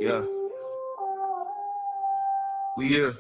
Yeah, we here.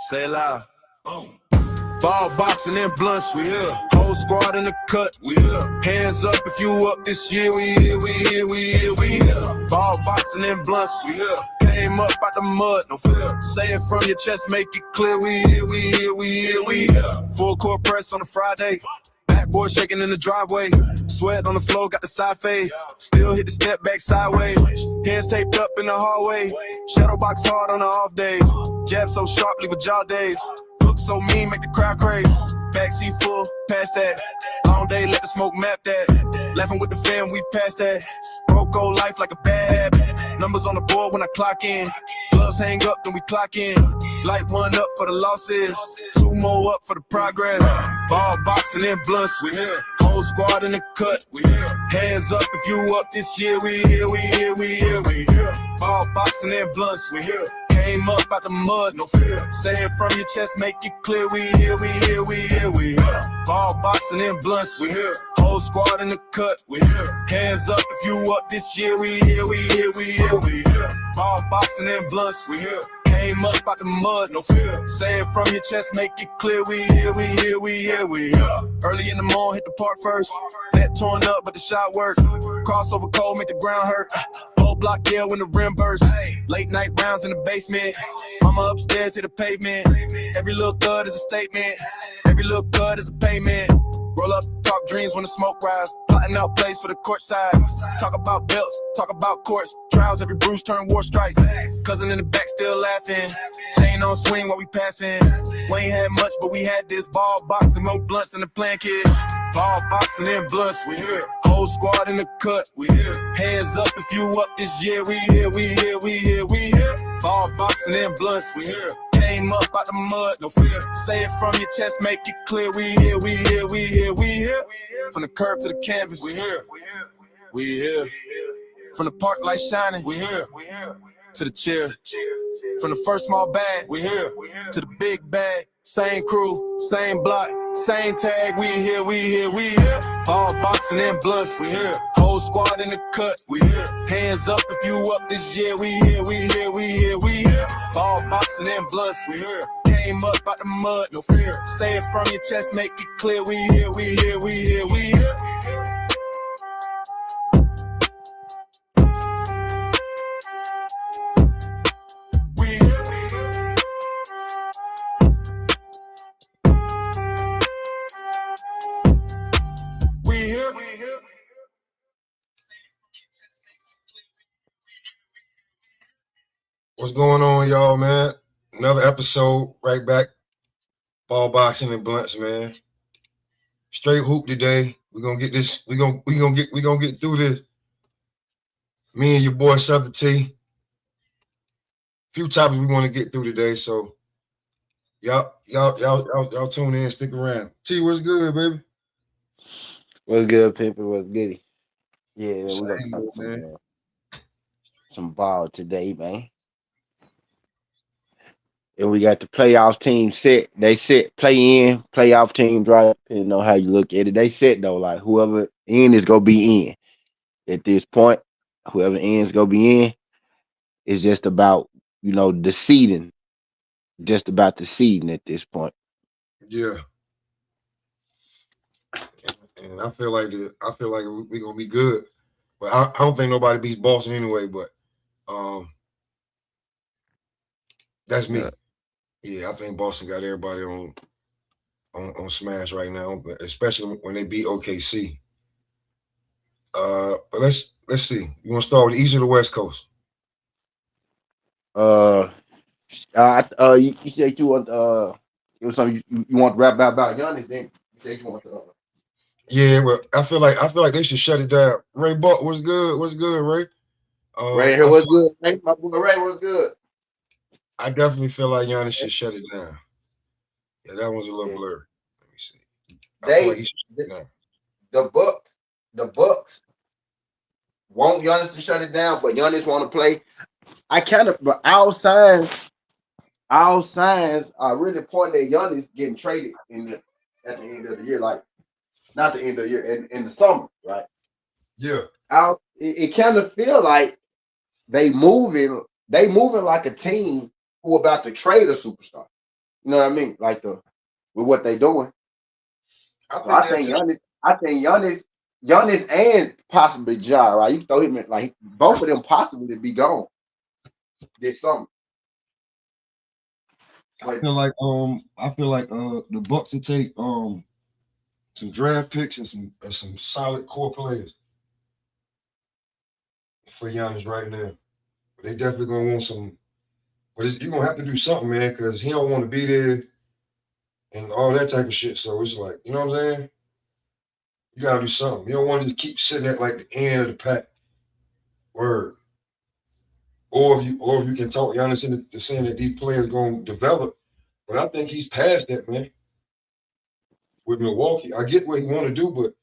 Say it loud. Ball boxing and blunts, we here. Whole squad in the cut, we here. Hands up if you up this year, we here, we here, we here, we here. Ball boxing and blunts, we here. Came up out the mud, no fear. Say it from your chest, make it clear, we here, we here, we here, we here. Full court press on a Friday. Backboard shaking in the driveway. Sweat on the floor, got the side fade. Still hit the step back sideways. Hands taped up in the hallway. Shadow box hard on the off days. Jab so sharp, leave a jaw days. Look so mean, make the crowd crazy. Backseat full, past that. Long day, let the smoke map that. Laughing with the fam, we passed that. Broke old life like a bad habit. Numbers on the board when I clock in. Gloves hang up, then we clock in. Light one up for the losses. Two more up for the progress. Ball boxing and blunts, we here. Whole squad in the cut, we here. Hands up if you up this year, we here, we here, we here, we here. Ball boxing and blunts, we here. Came up out the mud, no fear. Say it from your chest, make it clear. We here, we here, we here, we here. Ball boxing and blunts, we here. Whole squad in the cut, we here. Hands up if you up this year. We here, we here, we here, we here. Ball boxing and blunts, we here. Came up out the mud, no fear. Say it from your chest, make it clear. We here, we here, we here, we here. Early in the morning, hit the park first. Net torn up, but the shot work. Crossover cold, make the ground hurt. Whole block yell when the rim burst. Late night rounds in the basement. Mama upstairs hit the pavement. Every little thud is a statement. Every little thud is a payment. Roll up, talk dreams when the smoke rise. Plotting out plays for the court side. Talk about belts, talk about courts. Trials, every bruise turn war strikes. Cousin in the back still laughing. Chain on swing while we passing. We ain't had much, but we had this. Ball boxing, no blunts in the plan, kid. Ball boxing and blunts, we here. Whole squad in the cut, we here. Hands up if you up this year, we here, we here, we here, we here. Ball boxing and blunts, we here. Came up out the mud, no fear. Say it from your chest, make it clear. We here, we here, we here, we here. From the curb to the canvas, we here. We here. From the park light shining, we here. To the chair. From the first small bag, we here. To the big bag. Same crew, same block, same tag. We here, we here, we here. Ball boxing and blunts, we here. Whole squad in the cut, we here. Hands up if you up this year. We here, we here, we here, we here. Ball boxing and blunts, we here. Came up out the mud, no fear. Say it from your chest, make it clear. We here, we here, we here, we here. What's going on, y'all, man? Another episode, right back. Ball boxing and blunts, man. Straight hoop today. We're gonna get this. We're gonna get through this. Me and your boy Southern T. Few topics we want to get through today, so y'all tune in, stick around. T, what's good, baby? What's good, people? What's goody? Yeah, man, we're Same gonna old, talk man. some ball today, man. And we got the playoff team set. They set play in, playoff team drive, depending on how you look at it. They set though, like whoever in is gonna be in at this point. Whoever in is gonna be in. It's just about, the seeding. Just about the seeding at this point. Yeah. And I feel like we're gonna be good. But I don't think nobody beats Boston anyway, but that's me. Yeah, I think Boston got everybody on smash right now, especially when they beat OKC. But let's see. You want to start with the East or the West Coast? You said you want it was something you want to rap about Giannis, then you said you want to. Yeah, well, I feel like they should shut it down. Ray Buck, what's good? What's good, Ray? Ray here, what's good? Hey, my boy Ray, what's good? I definitely feel like Giannis should shut it down. Yeah, that one's a little blurry. Let me see. I feel like he should shut it down. The Bucks want Giannis to shut it down, but Giannis want to play. But all signs are really pointing at Giannis getting traded at the end of the year, like not the end of the year, in the summer, right? Yeah. out. It kind of feel like they moving like a team who about to trade a superstar. You know what I mean? Like with what they doing. I So think I they're think Giannis and possibly Ja, right? You throw him in, like both of them possibly be gone this summer. But I feel like the Bucks will take some draft picks and some solid core players for Giannis right now. They definitely gonna want some. But you're gonna have to do something, man, because he don't want to be there and all that type of shit. So it's like, you know what I'm saying? You gotta do something. You don't want to just keep sitting at like the end of the pack. Word. Or if you can talk Giannis into saying that these players gonna develop. But I think he's past that, man. With Milwaukee, I get what he want to do, but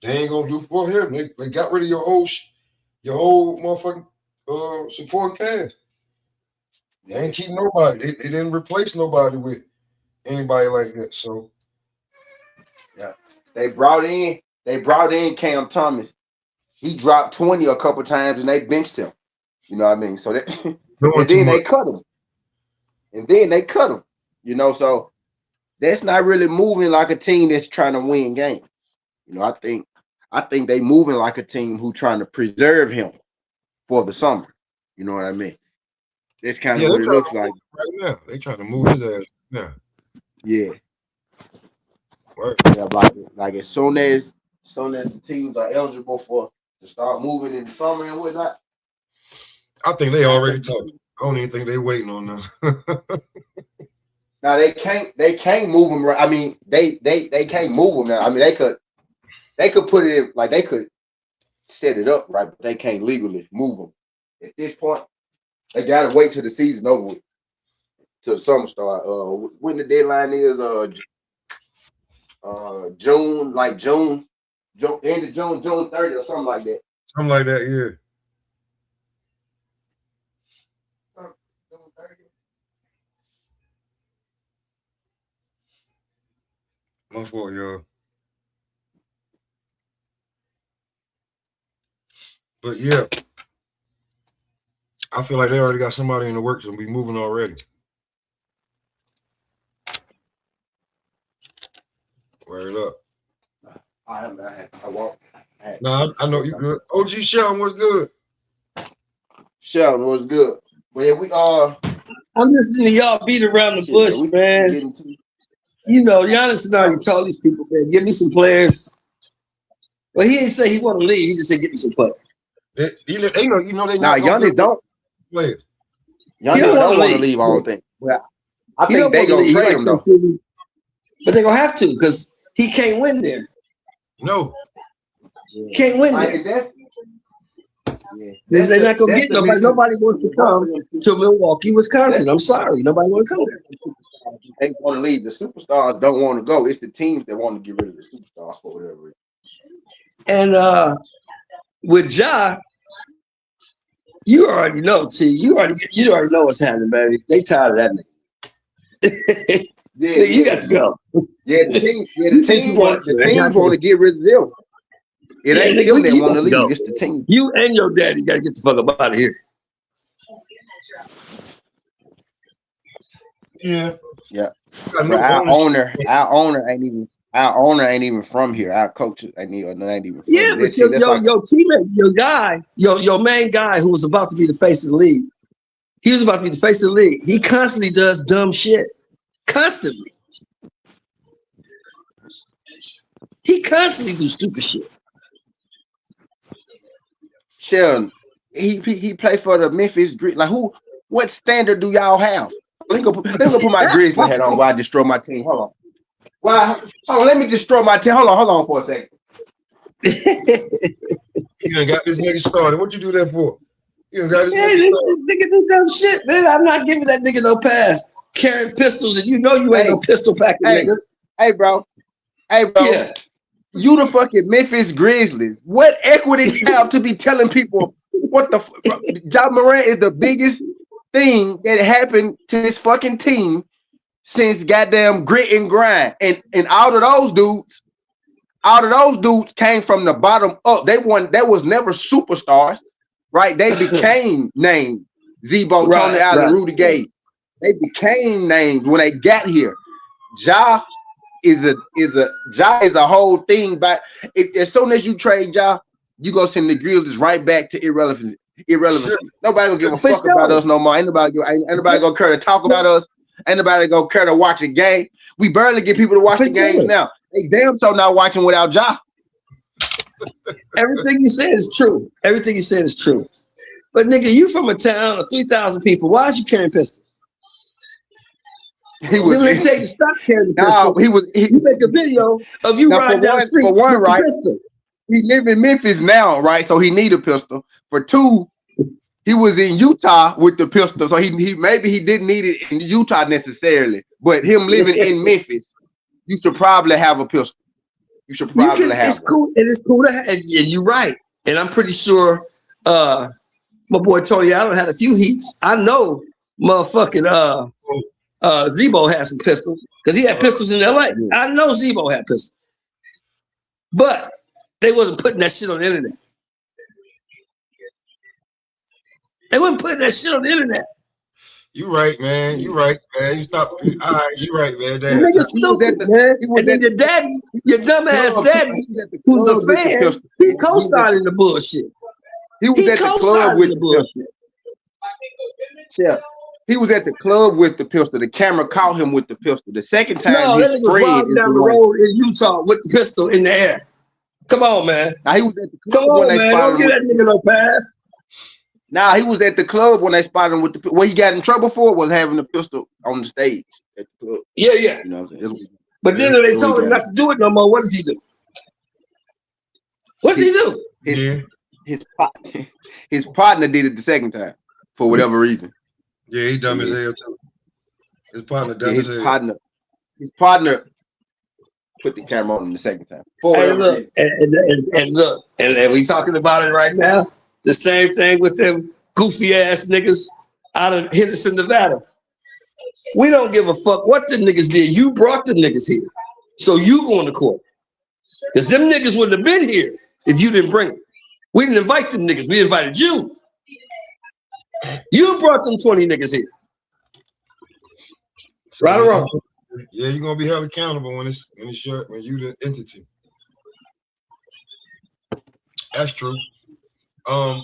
they ain't gonna do for him. They got rid of your whole motherfucking supporting cast. They ain't keep nobody. They didn't replace nobody with anybody like that. So yeah, they brought in Cam Thomas. He dropped 20 a couple times and they benched him. You know what I mean? So that doing and too then much. they cut him. And then they cut him. So that's not really moving like a team that's trying to win games. I think they moving like a team who trying to preserve him for the summer. You know what I mean? That's kind Yeah, of they're what it trying looks to move like. right now. They trying to move his ass. Yeah. Yeah. Right. Yeah, like as soon as the teams are eligible for to start moving in the summer and whatnot, I think they I already think talked. I don't even think they waiting on them. now they can't move them. I mean, they can't move them now. I mean, they could put it in like they could set it up right, but they can't legally move them at this point. They gotta wait till the season over with, till the summer start. When the deadline is June, like June end of June 30 or something like that. Something like that, yeah. June 30. My fault, y'all. But yeah, I feel like they already got somebody in the works and be moving already. Word up. I walk. Nah, I know you good. OG Shelton was good. Sheldon was good. But yeah, we I'm listening to y'all beat around the shit, man. bush, We man. getting to Giannis and already told these people, said, give me some players. Well, he didn't say he want to leave. He just said, give me some players. They know they now. not gonna Giannis give don't players. He don't Giannis want don't to want to leave. leave. I don't think. Well, I He think don't they want to gonna leave. He trade likes him that though. city. But they're going to have to because he can't win there. No. He can't win there. Like that's yeah. They're not going to That's get the nobody. mission Nobody wants to with both come of them to Milwaukee, Wisconsin. I'm That's the sorry. Nobody want to come there. superstars. They want to leave. The superstars don't want to go. It's the teams that want to get rid of the superstars for whatever reason. And with Ja, you already know, T. You already know what's happening, baby. They tired of that nigga. Yeah, You got to go. yeah. The team, You play too much, the man. teams want to get rid of them. It Yeah, ain't nigga, them that you want got to to leave. go. It's the team. You and your daddy got to get the fuck up out of here. Yeah. Yeah, Got but new our ownership. owner ain't even from here. Our coach ain't even from Yeah, here. but See, that's your like teammate, your guy, your main guy who was about to be the face of the league. He was about to be the face of the league. He constantly does dumb shit. Constantly. He constantly do stupid shit. Sheldon. He played for the Memphis Grizz. Like who? What standard do y'all have? Let me go put my Grizzly hat on while I destroy my team. Hold on. Hold on. Let me destroy my team. Hold on for a second. You done got this nigga started. What you do that for? You done got this Yeah, nigga started. nigga do dumb shit, man. I'm not giving that nigga no pass. Carrying pistols, and you know you ain't Hey, no pistol packing hey, nigga. hey, bro. Hey, bro. Yeah. You the fucking Memphis Grizzlies. What equity do you have to be telling people what the Ja Morant is the biggest thing that happened to this fucking team since goddamn grit and grind. And all of those dudes All of those dudes came from the bottom up. They was never superstars, right? They became named. Zebo, Tony Allen, Rudy Gay. They became named when they got here. Ja is a whole thing. But as soon as you trade Ja, you go send the Grizzlies right back to irrelevancy. Nobody gonna give a fuck about us no more. Ain't nobody gonna care to talk about us. Ain't nobody gonna care to watch a game. We barely get people to watch the games now. They damn so not watching without Ja. Everything you said is true. Everything you said is true. But nigga, you from a town of 3,000 people. Why is you carrying pistols? He was. They tell you to stop carrying the pistol. You make a video of you riding down the street for one, with right? the pistol. He live in Memphis now, right? So he need a pistol. For two, he was in Utah with the pistol, so he maybe he didn't need it in Utah necessarily. But him living in Memphis, you should probably have a pistol. You should probably have. It's cool, and it's cool to have. And you're right. And I'm pretty sure my boy Tony Allen had a few heats. I know motherfucking Zebo had some pistols because he had pistols in LA. I know Zebo had pistols, but they wasn't putting that shit on the internet. They wasn't putting that shit on the internet. You right, man. You right, man. You stop. All right, you right, man. The nigga stupid, man. And then your daddy, your dumbass daddy, who's a fan, he co-signing the bullshit. He was at the club with the bullshit. Yeah. He was at the club with the pistol. The camera caught him with the pistol. The second time, no, that nigga was riding down the road in Utah with the pistol in the air. Come on, man. Now he was at the club when they spotted him. Don't give that nigga no pass. Nah, he was at the club when they spotted him with the. What he got in trouble for was having the pistol on the stage at the club. Yeah. You know what I'm saying? But then they told him not to do it no more. What does he do? What does he do? His partner did it the second time for whatever reason. Yeah, he dumb as hell too. His partner dumb as hell. His partner put the camera on him the second time. And look, and we talking about it right now. The same thing with them goofy ass niggas out of Henderson, Nevada. We don't give a fuck what the niggas did. You brought the niggas here. So you going to court. Because them niggas wouldn't have been here if you didn't bring them. We didn't invite them niggas. We invited you. You brought them 20 niggas here. Right or wrong? Yeah, you're gonna be held accountable when you the entity. That's true.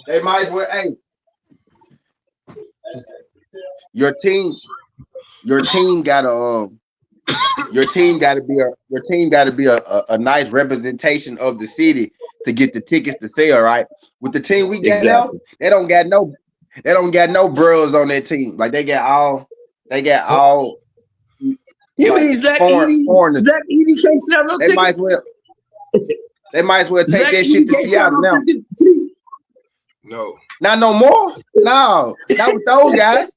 They might as well. Hey, your team gotta be a nice representation of the city to get the tickets to sell, right? With the team we got now, they don't got no bros on their team. Like they got all. You mean Zach Edey? Zach Edey can't sell no tickets. They might as well take that shit to Seattle now. No. Not no more. No. Not with those guys.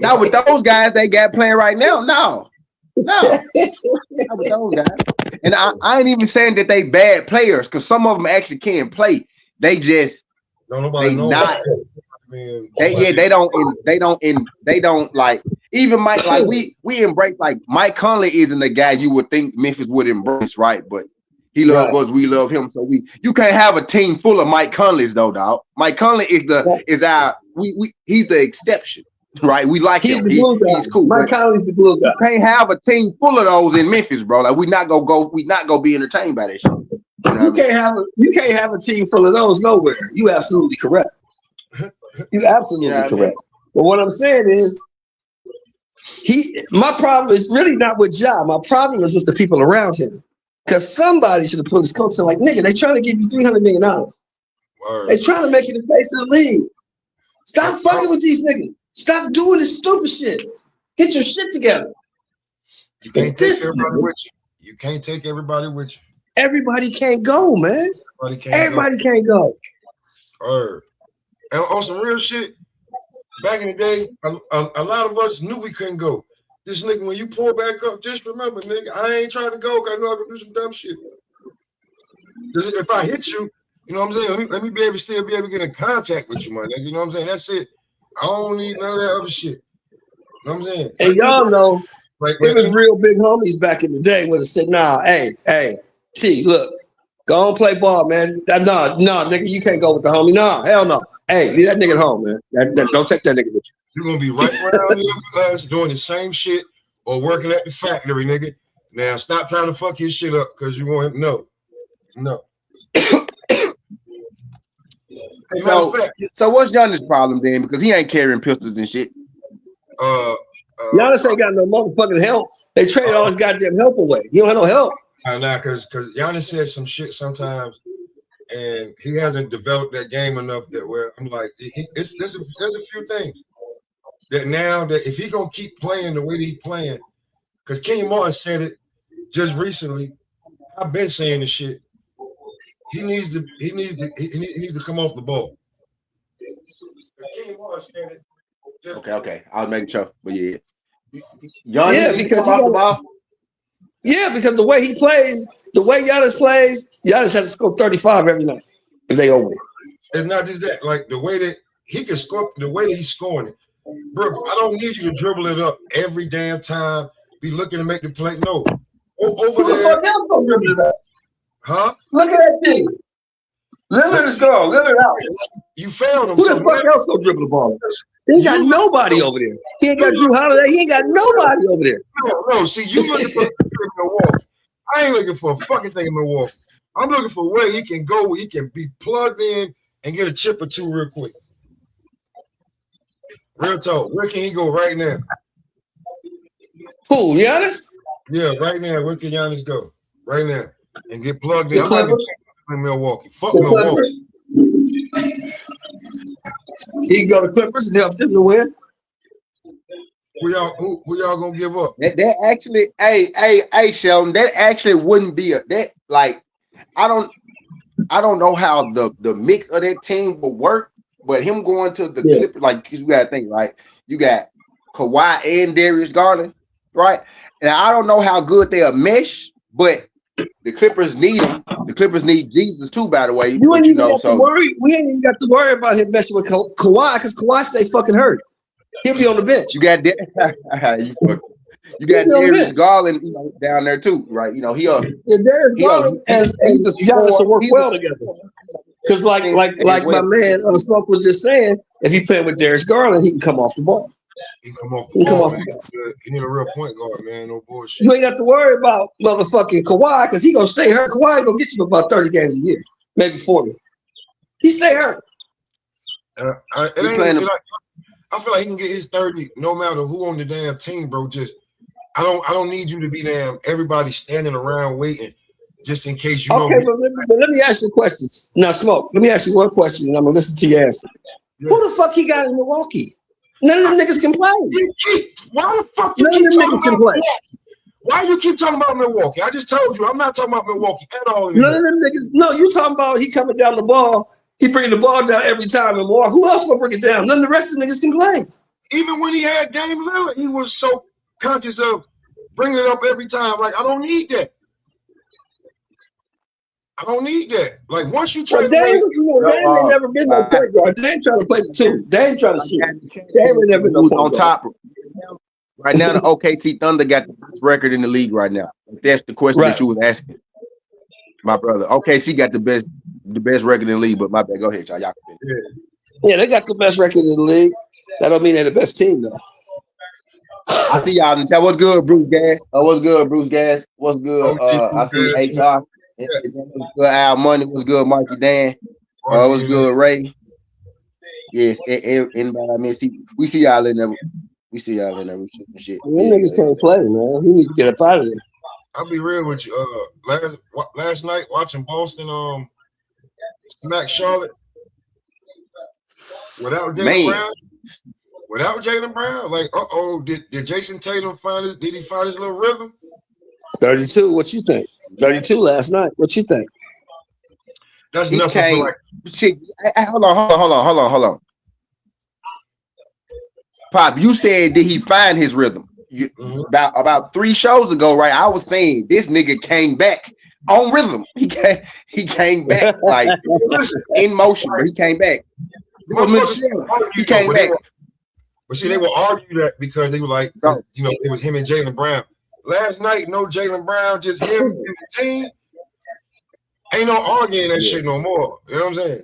Not with those guys they got playing right now. No. Not with those guys. And I ain't even saying that they bad players because some of them actually can play. They just they don't like even Mike, like we embrace like Mike Conley isn't a guy you would think Memphis would embrace, right? But he loves us, we love him. So you can't have a team full of Mike Conleys though, dog. Mike Conley he's the exception, right? We like him. He's cool. Mike Conley's the glue guy. You can't have a team full of those in Memphis, bro. Like we not gonna be entertained by that shit. You can't have a team full of those nowhere. You absolutely correct. You absolutely correct. But what I'm saying is my problem is really not with Ja. My problem is with the people around him. Because somebody should have put his coach in like, nigga, they trying to give you $300 million. They trying to make you the face of the league. Stop fucking with these niggas. Stop doing this stupid shit. Get your shit together. You can't take everybody with you. You can't take everybody with you. Everybody can't go, man. Everybody can't go. And on some real shit, back in the day, a lot of us knew we couldn't go. This nigga, when you pull back up, just remember, nigga, I ain't trying to go because I know I can do some dumb shit. If I hit you, you know what I'm saying? Let me be able to still be able to get in contact with you, my nigga. You know what I'm saying? That's it. I don't need none of that other shit. You know what I'm saying? And y'all know, it was real big homies back in the day would have said, nah, hey, T, look, go and play ball, man. No, nigga, you can't go with the homie. No, hell no. Hey, leave that nigga at home, man. Don't take that nigga with you. You're gonna be right around here with us doing the same shit or working at the factory, nigga. Now stop trying to fuck his shit up because you want him. No. So what's Giannis' problem then? Because he ain't carrying pistols and shit. Giannis ain't got no motherfucking help. They traded all his goddamn help away. He don't have no help. Nah, because Giannis says some shit sometimes, and he hasn't developed that game enough that where I'm like, there's a few things that now that if he gonna keep playing the way that he's playing, because Kenyon Martin said it just recently. I've been saying this shit. He needs to come off the ball. Okay. I was making sure, but yeah. Giannis because he off the ball. Yeah, because the way he plays, the way Giannis plays, Giannis has to score 35 every night if they over. It's not just that, like the way that he can score, the way that he's scoring it. Bro, I don't need you to dribble it up every damn time. Be looking to make the play. No. Over Who the fuck else gonna dribble it up? Huh? Look at that team. Lillard is gone. Lillard out. You failed him. Who the fuck else gonna dribble the ball? He ain't got nobody over there. He ain't got Drew Holiday. He ain't got nobody over there. No. See, you looking for Milwaukee. I ain't looking for a fucking thing in Milwaukee. I'm looking for where he can go, where he can be plugged in and get a chip or two real quick. Real talk. Where can he go right now? Who, Giannis? Yeah, right now. Where can Giannis go? Right now. And get plugged in. I'm not in Milwaukee. Fuck Milwaukee. He can go to Clippers and help them to win. Who y'all gonna give up? That actually, hey, Sheldon, that actually wouldn't be that like I don't know how the mix of that team will work, but him going to the Clippers, like, cause you gotta think, right? You got Kawhi and Darius Garland, right? And I don't know how good they'll mesh, but the Clippers need him. The Clippers need Jesus too, by the way. You ain't even got to worry. We ain't even got to worry about him messing with Kawhi because Kawhi stay fucking hurt. He'll be on the bench. You got you got Darius Garland, down there too, right? Darius Garland and Giannis will work well together. Because like my man Smoke was just saying, if he playing with Darius Garland, he can come off the ball. He come off the ball, man. He need a real point guard, man. No bullshit. You ain't got to worry about motherfucking Kawhi because he gonna stay hurt. Kawhi ain't gonna get you about 30 games a year, maybe 40. He stay hurt. I feel like he can get his 30 no matter who on the damn team, bro. Just I don't need you to be damn everybody standing around waiting just in case you okay, but let me ask you a question. Now, Smoke, let me ask you one question and I'm gonna listen to your answer. Yeah. Who the fuck he got in Milwaukee? None of them niggas can play. Why the fuck you keep talking about Milwaukee? Why you keep talking about Milwaukee? I just told you I'm not talking about Milwaukee at all. None of them niggas. No, you talking about he coming down the ball. He bringing the ball down every time in Milwaukee. Who else gonna bring it down? None of the rest of the niggas can play. Even when he had Dame Lillard, he was so conscious of bringing it up every time. Like, I don't need that. I don't need that. Like, once you try Dame ain't never been no point guard. Dame trying to play the two. Dame trying to shoot. Dame ain't never been no point guard. Right now, the OKC Thunder got the best record in the league right now. If that's the question that you was asking, my brother. OKC got the best record in the league, but my bad. Go ahead, y'all. Y'all can finish. Yeah, they got the best record in the league. That don't mean they're the best team, though. I see y'all in the chat. What's good, Bruce Gas? What's good, Bruce Gas? What's good? I see HR. What's good, Al Money? What's good, Marky Dan? What's good, Ray? Yes, anybody I mean, we see y'all in there. We see y'all in there. We shooting shit. Them niggas can't play, man. He needs to get up out of there. I'll be real with you. Last night watching Boston smack Charlotte without Jaylen Brown. Like, did Jason Tatum did he find his little rhythm? 32. What you think? 32 last night. What you think? That's nothing. Hold on. Pop, you said did he find his rhythm? About 3 shows ago, right? I was saying this nigga came back on rhythm. He came back like in motion, but he came back. He came back. But see, they will argue that because they were like, it was him and Jaylen Brown. Last night, no Jaylen Brown, just him and the team. Ain't no arguing that Yeah. shit no more. You know what I'm saying?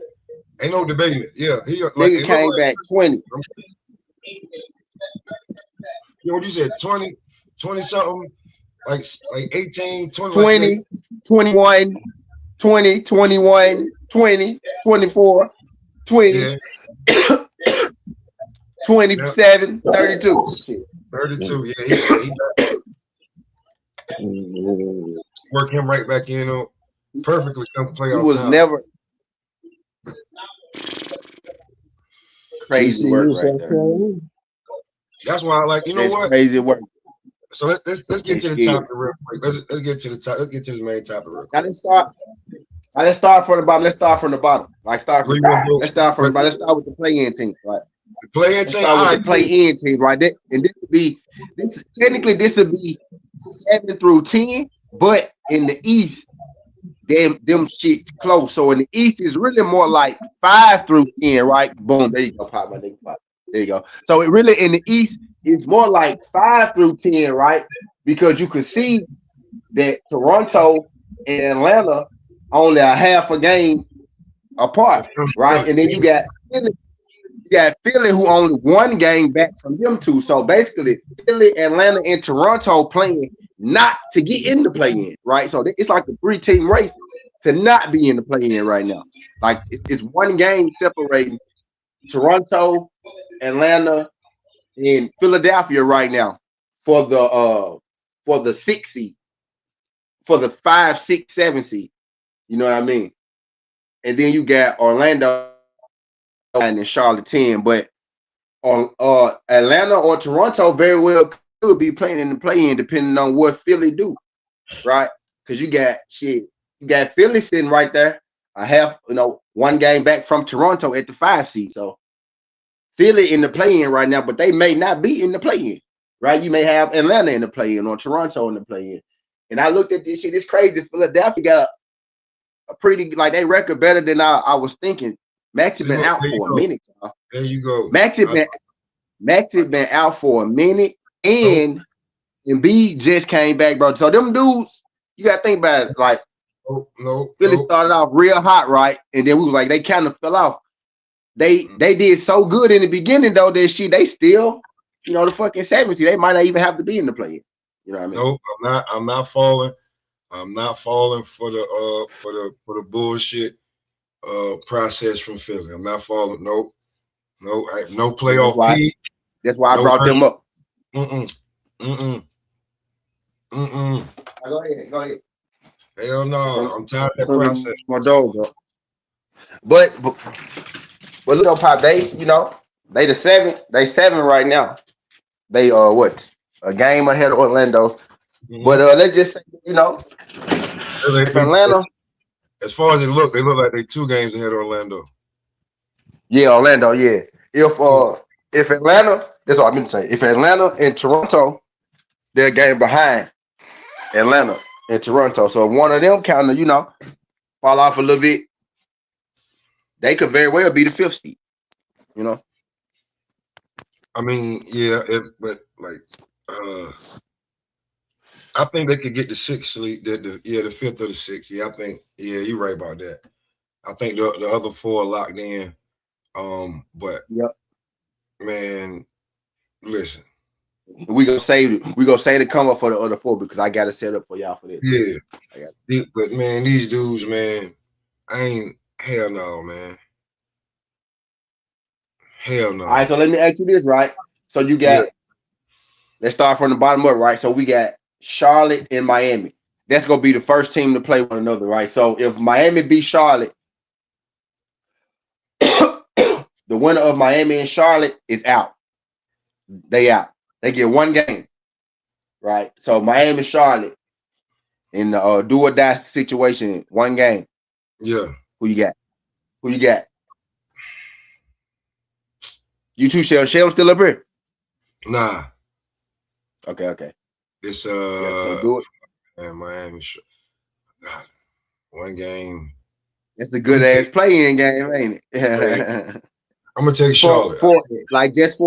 Ain't no debating it. Yeah, he like Nigga it look came like. back 20. You know what you said? 20 something, like 18, 20, like 20, 21, 20, 21, 20, 24, 20, yeah, 27, 32. Shit. 32. Yeah, he work him right back in on perfectly come He playoff was time. never crazy work TCU, right South there. Carolina. That's why I like. You know That's what? crazy work. So let's They get to the scared. topic real quick. Let's get to the top. Let's get to the main topic real Now quick. let's start from the bottom. Let's start from the bottom. Let's start from the bottom. Let's start with the play-in team. Right. The play-in Let's team. start with the play-in team, right? And this would be technically 7 through 10, but in the East, them shit close. So in the East is really more like 5 through 10, right? Boom, there you go, pop my nigga, pop. There you go. So it really in the East is more like 5 through 10, right? Because you could see that Toronto and Atlanta only a half a game apart, right? And then you got Philly who only one game back from them two. So basically, Philly, Atlanta, and Toronto playing not to get in the play-in, right? So it's like a 3-team race to not be in the play-in right now. Like it's one game separating Toronto, Atlanta, and Philadelphia right now for the 6 seed, for the 5, 6, 7 seed. You know what I mean? And then you got Orlando and Charlotte 10, but Atlanta or Toronto very well could be playing in the play-in depending on what Philly do, right? Because you got Philly sitting right there, a half, one game back from Toronto at the 5 seed. So Philly in the play-in right now, but they may not be in the play-in, right? You may have Atlanta in the play-in or Toronto in the play-in. And I looked at this shit. It's crazy. Philadelphia got a pretty, like, they record better than I was thinking. Max has been out for a minute, y'all. There you go. Max had been out for a minute, and Embiid just came back, bro. So them dudes, you gotta think about it. Like, Philly started off real hot, right? And then we was like, they kind of fell off. They did so good in the beginning, though, that shit, they still, the fucking 7th seed. They might not even have to be in the play. You know what I mean? Nope, I'm not falling. I'm not falling for the bullshit process from Philly. I'm not falling. No playoff P. That's why I brought them up. Go ahead. Hell no. I'm tired of that process. My dog, bro. But look, Pop, they the 7th. They 7 right now. They what? A game ahead of Orlando. But let's just say, if Atlanta. As far as they look like they 2 games ahead of Orlando. Yeah, Orlando. Yeah. If Atlanta, that's what I meant to say. If Atlanta and Toronto, they're a game behind Atlanta and Toronto. So if one of them kind of, fall off a little bit, they could very well be the 5th seed. I mean, yeah, but I think they could get the 6th seed, the 5th or the 6th. Yeah, I think, you're right about that. I think the other 4 are locked in. But man, listen. We gonna say to come up for the other 4 because I got to set up for y'all for this. Yeah, but man, these dudes, man, hell no, man. Hell no. All right, so let me ask you this, right? So you got, let's start from the bottom up, right? So we got Charlotte and Miami. That's gonna be the first team to play one another, right? So if Miami beat Charlotte, the winner of Miami and Charlotte is out. They out. They get one game, right? So Miami, Charlotte, in the do or die situation, one game. Yeah. Who you got? You too, Shell. Shell still up here? Nah. Okay. It's do it. And Miami. God, one game. It's a good ass play-in game, ain't it? I'm gonna take Charlotte. Just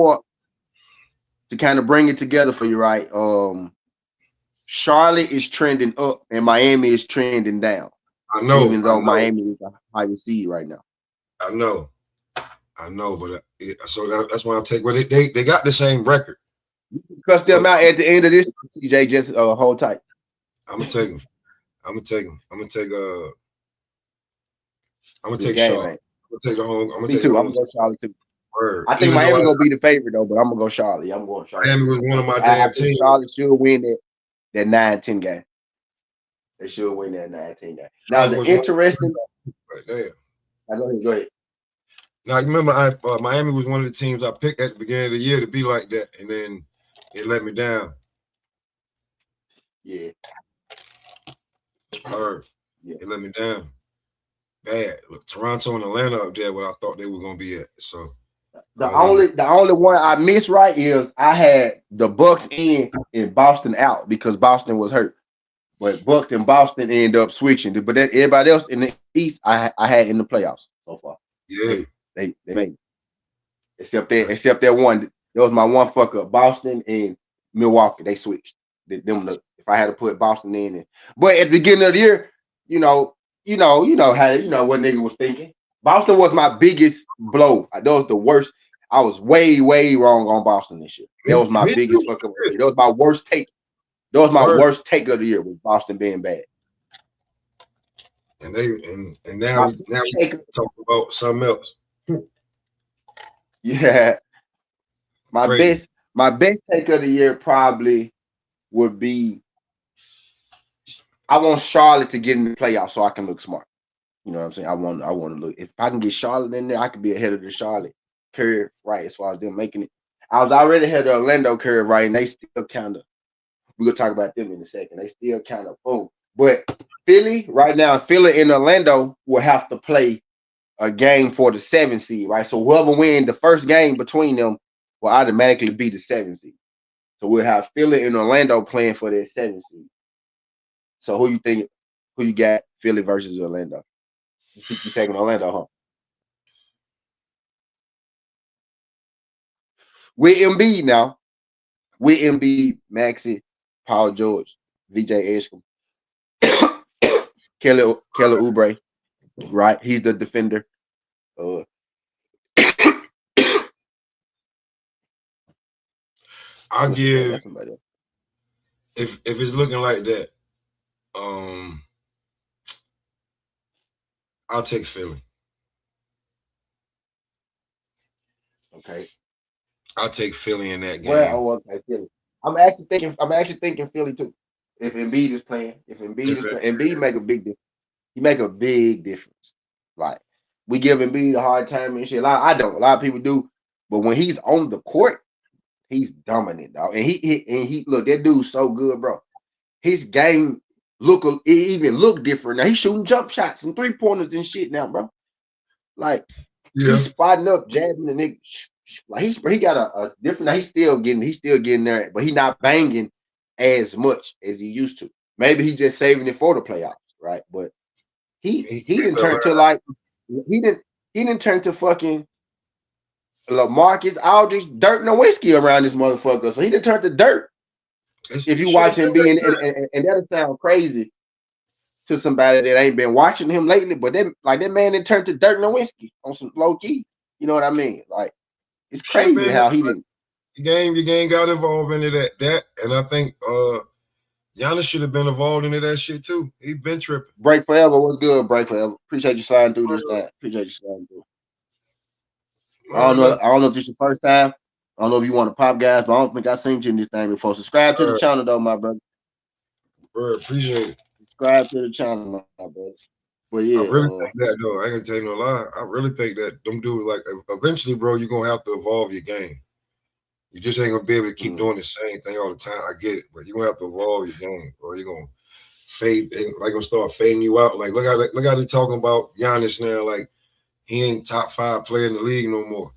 to kind of bring it together for you, right? Charlotte is trending up and Miami is trending down. I know, even though Miami is the highest seed right now. I know, but that's why I'm taking. Well, they got the same record. You can cuss them out at the end of this, TJ. Just hold tight. I'm gonna take them. I'm gonna take Charlotte. I'm gonna take the home. I'm gonna take too. the I'm home. gonna go Charlotte too. Word. I think Miami gonna be the favorite though, but I'm gonna go Charlotte. I'm going Charlotte. Miami was one of my I damn think teams. Charlotte should win that 9-10 game. They should win that 9-10 game. Now the interesting. Damn. Go ahead. Now you remember, Miami was one of the teams I picked at the beginning of the year to be like that, and then it let me down. Yeah. It let me down. Bad. Look, Toronto and Atlanta up there where I thought they were gonna be at. So the only one I missed right is I had the Bucks in and Boston out because Boston was hurt. But Bucks and Boston end up switching. But everybody else in the East, I had in the playoffs so far. Yeah, they made it. Except that one. That was my one fuck up. Boston and Milwaukee. They switched. If I had to put Boston in, but at the beginning of the year, you know how what nigga was thinking. Boston was my biggest blow. That was the worst. I was way wrong on Boston this year. That was my biggest fuck up. That was my worst take. That was my worst take of the year with Boston being bad. And now we talk about something else. Yeah. My best take of the year probably would be I want Charlotte to get in the playoffs so I can look smart. You know what I'm saying? I want to look. If I can get Charlotte in there, I could be ahead of the Charlotte curve, right? As far as them making it. I was already ahead of the Orlando curve, right? And they still kind of, we're gonna talk about them in a second. They still kind of boom. But Philly, right now, Philly and Orlando will have to play a game for the 7th seed, right? So whoever wins the first game between them will automatically be the 7th seed. So we'll have Philly and Orlando playing for their 7th seed. So who you got Philly versus Orlando? You taking Orlando, huh? With Embiid now. With Embiid, Maxey, Paul George, VJ Eshkom, Kelly Oubre, right? He's the defender. I'll give if it's looking like that, I'll take Philly. Okay. I'll take Philly in that game. Okay, Philly. I'm actually thinking Philly too. If Embiid is playing, Embiid make a big difference. He make a big difference. Like we give Embiid a hard time and shit. I don't. A lot of people do, but when he's on the court, he's dominant, dog. And he look, that dude's so good, bro. His game even look different now. He's shooting jump shots and 3-pointers and shit now, bro. Like he's spotting up, jabbing the nigga. Like he got a different. He's still getting there, but he's not banging as much as he used to. Maybe he's just saving it for the playoffs, right? But he didn't turn to like he didn't turn to fucking LaMarcus Aldridge, Dirk Nowitzki around this motherfucker. So he didn't turn to dirt. If you watch him being and that'll sound crazy to somebody that ain't been watching him lately, but that man didn't turn to Dirk Nowitzki on some low key. You know what I mean? Like it's crazy how he didn't. Your game got involved into that, and I think Giannis should have been involved into that shit too. He been tripping. Break forever. What's good? Break forever. Appreciate you sliding through this time. Appreciate you sliding through. I don't know if this is your first time. I don't know if you want to pop guys, but I don't think I've seen you in this thing before. Subscribe to the channel though, my brother. Appreciate it. Subscribe to the channel, my brother. But yeah, I really think that though. I ain't gonna tell you no lie. I really think that them dudes, like, eventually, bro, you're gonna have to evolve your game. You just ain't gonna be able to keep doing the same thing all the time. I get it, but you're gonna have to evolve your game, or you're gonna fade. Like gonna start fading you out. Like look how they talking about Giannis now. Like he ain't top 5 player in the league no more.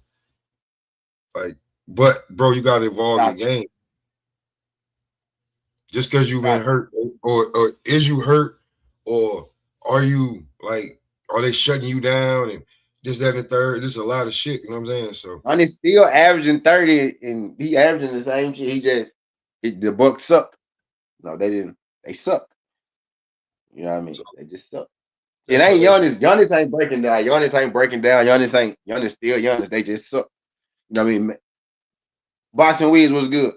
Like, but bro, you gotta evolve your game. Just because you've been hurt, or is you hurt, or are you like, are they shutting you down and this, that, and the third? This is a lot of shit, you know what I'm saying? So and he's still averaging 30 and he averaging the same shit. The Bucks suck. No, they didn't. They suck. You know what I mean? They just suck. It ain't Giannis. Giannis ain't breaking down. Giannis ain't breaking down. Giannis still Giannis. They just suck. You know what I mean? Boxing Wiz was good.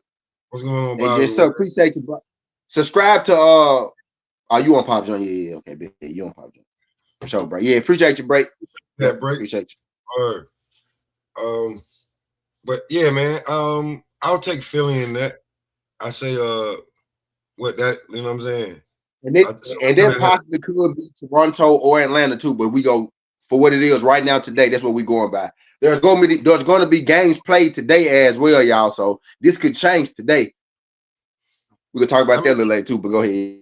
What's going on, They Bobby? just suck. Appreciate you, bro. Subscribe to are you on Pop John? Yeah, okay, big. You on Pop John. For sure, bro. Yeah, appreciate you, break. That break. Appreciate you. All right. But yeah, man. I'll take Philly in that. I say what that, you know what I'm saying? And then possibly could be Toronto or Atlanta too, but we go for what it is right now today. That's what we're going by. There's going to be games played today as well, y'all. So this could change today. We could talk about that a little later too. But go ahead.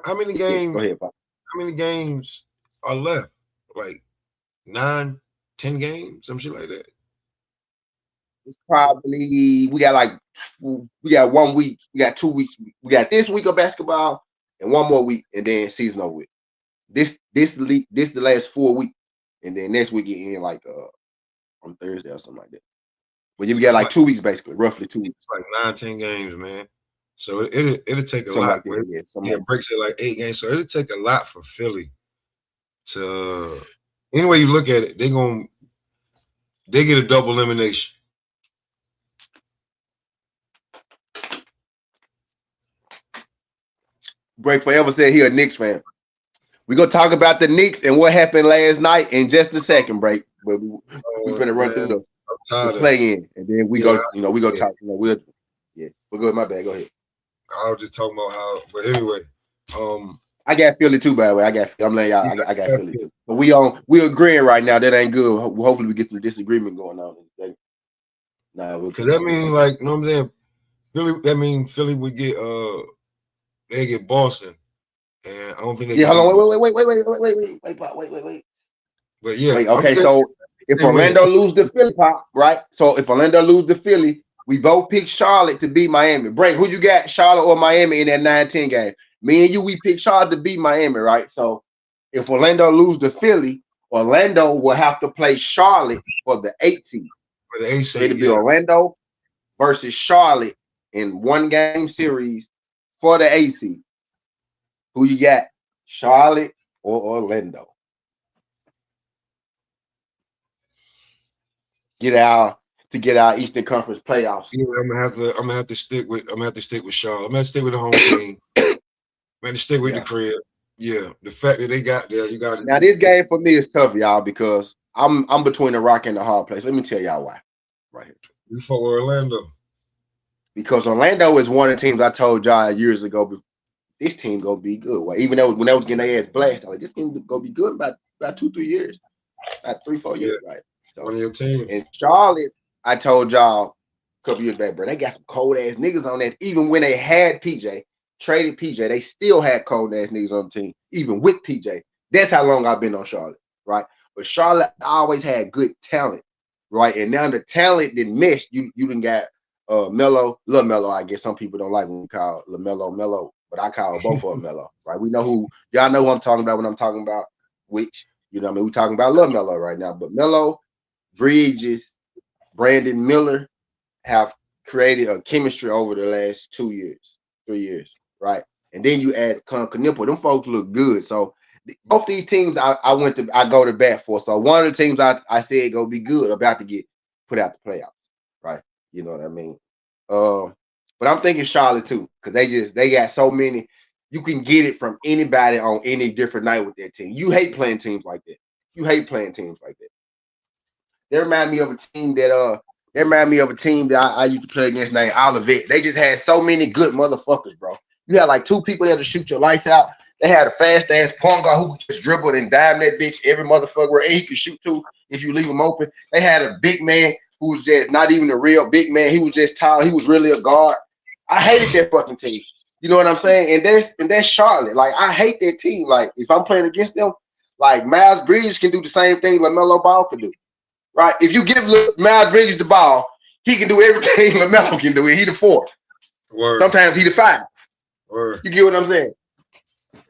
How many games? Go ahead, Bob. How many games are left? Like 9, 10 games, some shit like that. It's probably we got 1 week, we got 2 weeks, we got this week of basketball and one more week, and then season over with. This the last 4 weeks, and then next week it end like on Thursday or something like that. But you got like 2 weeks basically, roughly 2 weeks. Like 9, 10 games, man. So it'll take a something lot. Like that, it breaks it like 8 games. So it'll take a lot for Philly to any way you look at it, they get a double elimination. Break Forever said he a Knicks fan. We're gonna talk about the Knicks and what happened last night in just a second, break. But we're gonna run through the play in, and then we go talk. We'll go ahead. My bad. Go ahead. I was just talking about how, but anyway, I got Philly too, by the way. I'm letting y'all. I got Philly too. But we agreeing right now. That ain't good. Hopefully we get some disagreement going on. Because that means like, you know what I'm saying? Philly. That means Philly would get they get Boston, and I don't think they. Yeah, hold on. Wait. But yeah. Wait, okay, so if Orlando lose to Philly, right? So if Orlando lose to Philly, we both pick Charlotte to beat Miami. Break, who you got, Charlotte or Miami in that 9-10 game? Me and you, we pick Charlotte to beat Miami, right? So if Orlando lose to Philly, Orlando will have to play Charlotte for the 8th seed. For the 8th seed, so it'll be Orlando versus Charlotte in 1-game series for the 8th seed. Who you got, Charlotte or Orlando? Get our Eastern Conference playoffs. Yeah, I'm gonna have to stick with Charlotte. I'm gonna stick with the home team. I'm gonna stick with the crib. Yeah, the fact that they got there, you got it. Now this game for me is tough, y'all, because I'm between a rock and a hard place. Let me tell y'all why. Right here. You fought with Orlando. Because Orlando is one of the teams I told y'all years ago. This team gonna be good. Well, even though when they was getting their ass blasted, like this team gonna be good about 2-3 years, about 3-4 years, right? So on your team. And Charlotte, I told y'all a couple years back, bro, they got some cold ass niggas on that. Even when they had PJ, traded PJ, they still had cold ass niggas on the team, even with PJ. That's how long I've been on Charlotte, right? But Charlotte always had good talent, right? And now the talent didn't mesh. You done got Melo, Lil Melo. I guess some people don't like when we call LaMelo Melo, but I call both of them Melo, right? We know who y'all know who I'm talking about when I'm talking about which, you know what I mean? We're talking about Lil Melo right now, but Melo, Bridges, Brandon Miller have created a chemistry over the last 2 years, 3 years, right? And then you add Knipple. Them folks look good. So both these teams I go to bat for. So one of the teams I said go be good about to get put out the playoffs, right? You know what I mean? But I'm thinking Charlotte too, because they got so many. You can get it from anybody on any different night with that team. You hate playing teams like that. They remind me of a team that I used to play against named Olivet. They just had so many good motherfuckers, bro. You had like 2 people there to shoot your lights out. They had a fast ass point guard who just dribbled and dime that bitch every motherfucker, and he could shoot too if you leave him open. They had a big man who was just not even a real big man. He was just tall. He was really a guard. I hated that fucking team. You know what I'm saying? And that's Charlotte. Like, I hate that team. Like, if I'm playing against them, like Miles Bridges can do the same thing LaMelo Ball can do. Right? If you give Miles Bridges the ball, he can do everything LaMelo can do. He the 4. Word. Sometimes he the 5. Word. You get what I'm saying?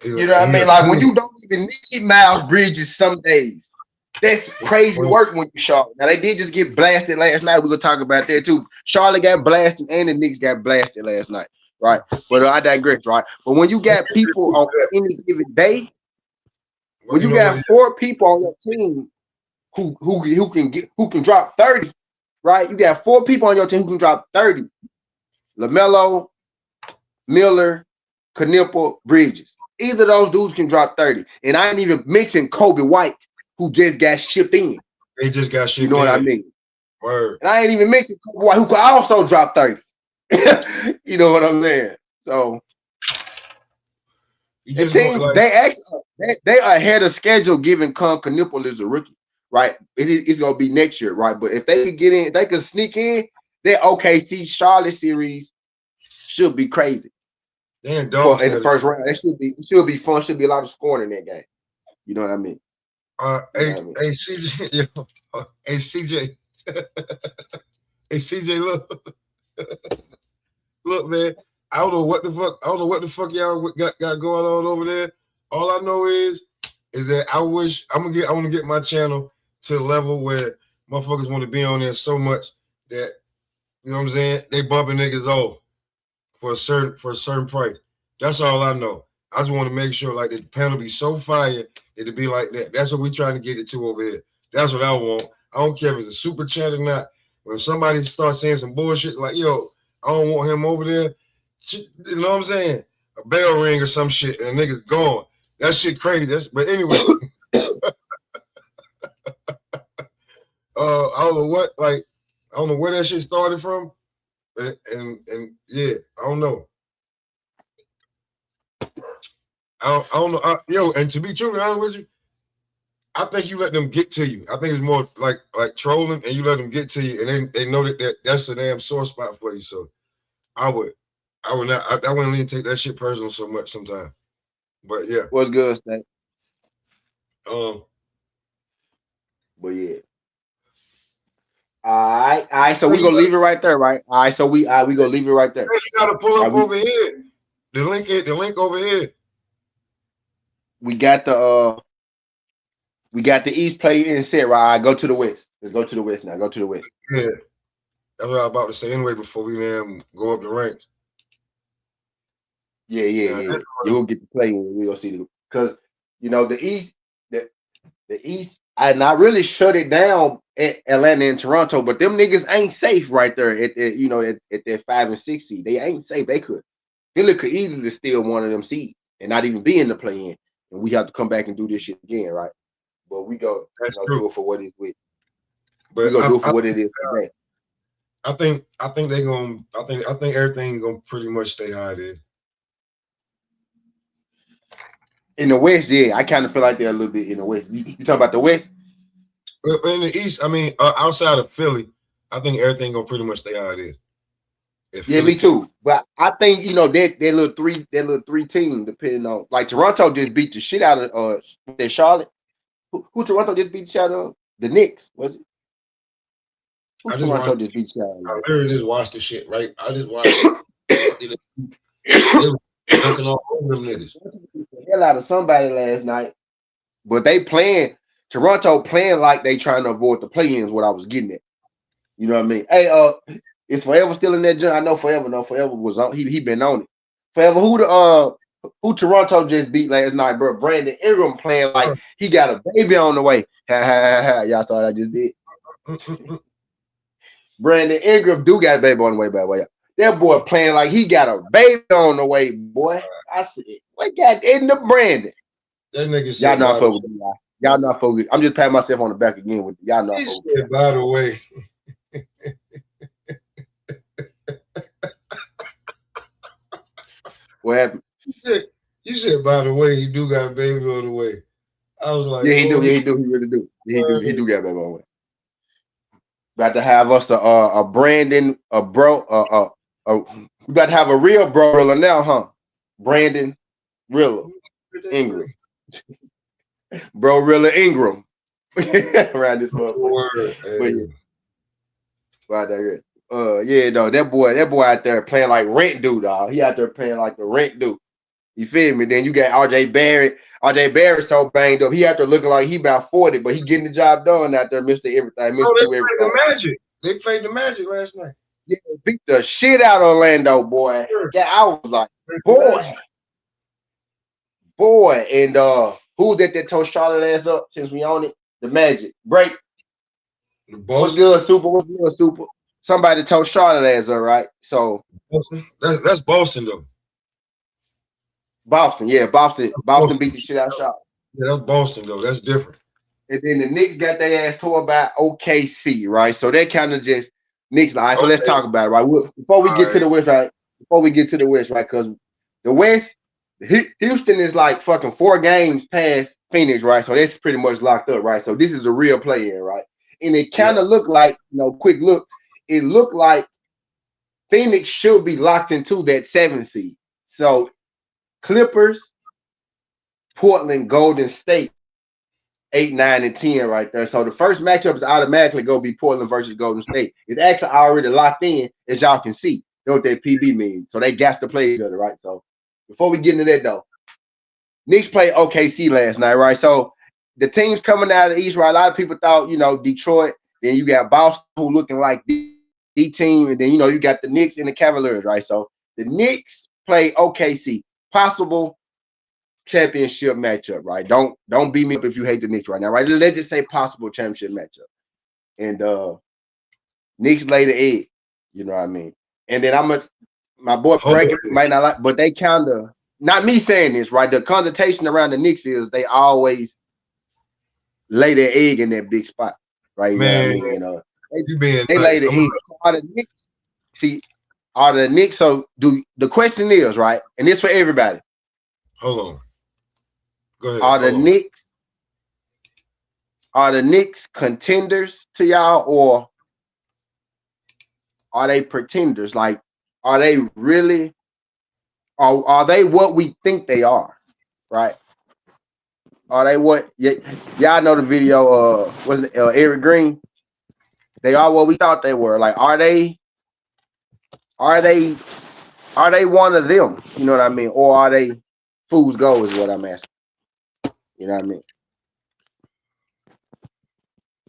You know what I mean? Like when you don't even need Miles Bridges some days. That's crazy work when you Charlotte. Now they did just get blasted last night. We're gonna talk about that too. Charlotte got blasted and the Knicks got blasted last night. Right. But I digress, right? But when you got people on any given day, Well, When you you know what? got 4 people on your team who can drop 30, right? You got 4 people on your team who can drop 30. LaMelo, Miller, Knipple, Bridges. Either of those dudes can drop 30. And I ain't even mentioned Kobe White, who just got shipped in. They just got You shipped know what I in. mean? Word. And I ain't even mentioned Kobe White, who could also drop 30. You know what I'm saying? So You the just go team, like they are ahead of schedule given Knipple is a rookie, right? It's gonna be next year, right? But if they could get in, if they could sneak in, that OKC Charlotte series should be crazy. damn dog In the status. first round. It should be fun. Should be a lot of scoring in that game. You know what I mean? You know what I mean? Hey CJ, yo, hey CJ, hey CJ, look, man. I don't know what the fuck y'all got going on over there. All I know is that I want to get my channel to the level where motherfuckers want to be on there so much that, you know what I'm saying, they bumping niggas off for a certain price. That's all I know. I just want to make sure like the panel be so fire that it be like that. That's what we trying to get it to over here. That's what I want. I don't care if it's a super chat or not. When somebody starts saying some bullshit like, yo, I don't want him over there, you know what I'm saying? A bell ring or some shit and a nigga's gone. That shit crazy. But anyway, I don't know what, like, I don't know where that shit started from. And yeah, I don't know. I don't know. Yo, and to be truly honest with you, I think you let them get to you. I think it's more like trolling, and you let them get to you, and they know that's the damn sore spot for you. So I would not. I wouldn't even take that shit personal so much sometimes. But yeah. What's good, Stan? Um. But yeah. All right. So we gonna leave it right there, right? All right. So we gonna leave it right there. You gotta pull up over here. The link over here. We got the East play in set, right? Go to the West. Let's go to the West now. Go to the West. Yeah. That's what I was about to say anyway before we go up the ranks. Yeah. You'll get the play in. We gonna see because the East, the East, and I really shut it down at Atlanta and Toronto, but them niggas ain't safe right there at that 5 and 6 seed. They ain't safe. Philly could easily steal one of them seeds and not even be in the play in, and we have to come back and do this shit again, right? But we go, do it for what it's with. But we gonna do it for what it is today. I think they're gonna. I think everything gonna pretty much stay how it is. In the West, yeah, I kind of feel like they're a little bit in the West. You talking about the West? In the East, I mean, outside of Philly, I think everything gonna pretty much stay how it is. Yeah, me too. But I think that little three team, depending on like Toronto just beat the shit out of that Charlotte. Who Toronto just beat the shit out of? The Knicks, was it? Who Toronto just beat the shit out of? I literally just watched the shit, right? I just watched it. They was dunking all over them niggas. The hell out of somebody last night. But Toronto playing like they trying to avoid the play-ins, what I was getting at. You know what I mean? Hey, is Forever still in that joint? I know Forever. No, Forever was on. He been on it. Forever. Who Toronto just beat last night, bro? Brandon Ingram playing like he got a baby on the way. Y'all saw what I just did. Brandon Ingram do got a baby on the way, by the way. That boy playing like he got a baby on the way, boy. I said, what got in the Brandon? That nigga said, y'all not focused. Y'all not focused. I'm just patting myself on the back again with y'all not focused. By the way. What happened? You said, by the way, he do got a baby on the way. I was like, yeah, he do. Yeah, he do. He really do. Yeah, he do got a baby on the way. About to have us a Brandon, we about to have a real bro now, huh? Brandon Rilla Ingram. Bro Rilla Ingram. Around this motherfucker. But yeah. That boy out there playing like rent dude, dog. He out there playing like the rent dude. You feel me? Then you got RJ Barrett. RJ Barrett so banged up. He out there looking like he about 40, but he getting the job done out there, Mr. Everything. They played the Magic last night. Yeah, beat the shit out of Orlando, boy. Sure. Yeah, I was like, boy. And Who's that tore Charlotte ass up since we own it? The Magic. Break. The What's Boston. good, Super? What's good, Super? Somebody told Charlotte ass up, right? So Boston. That's Boston though. Boston, yeah, Boston Boston. beat the shit out of Charlotte. Yeah, that's Boston though. That's different. And then the Knicks got their ass tore by OKC, right? So that kind of just Knicks. All right, so let's Okay. talk about it, right? Before we All get to right. the West, right? Before we get to the West, right? Because the West, Houston is like fucking 4 games past Phoenix, right? So that's pretty much locked up, right? So this is a real play-in, right? And it kind of looked like, quick look, it looked like Phoenix should be locked into that 7 seed. So Clippers, Portland, Golden State, 8, 9, and 10 right there. So the first matchup is automatically going to be Portland versus Golden State. It's actually already locked in, as y'all can see. Know what that PB means. So they got to play each other, right? So before we get into that, though, Knicks played OKC last night, right? So the teams coming out of the East, right? A lot of people thought, Detroit. Then you got Boston, who looking like the team. And then, you got the Knicks and the Cavaliers, right? So the Knicks play OKC. Possible championship matchup, right? Don't beat me up if you hate the Knicks right now, right? Let's just say possible championship matchup. And Knicks lay the egg, you know what I mean? And then my boy Bracket might not like, but they kind of, not me saying this, right? The connotation around the Knicks is they always lay their egg in that big spot, right? You Man, know what I mean? they lay the egg. So are the Knicks? See, are the Knicks? So the question is, right? And this for everybody. Hold on. Go ahead. Are the Knicks contenders to y'all, or are they pretenders? Like, are they really, are they what we think they are, right? Are they what? Y'all know the video, was it Eric Green? They are what we thought they were. Like, are they one of them? You know what I mean? Or are they fool's gold is what I'm asking. You know what I mean?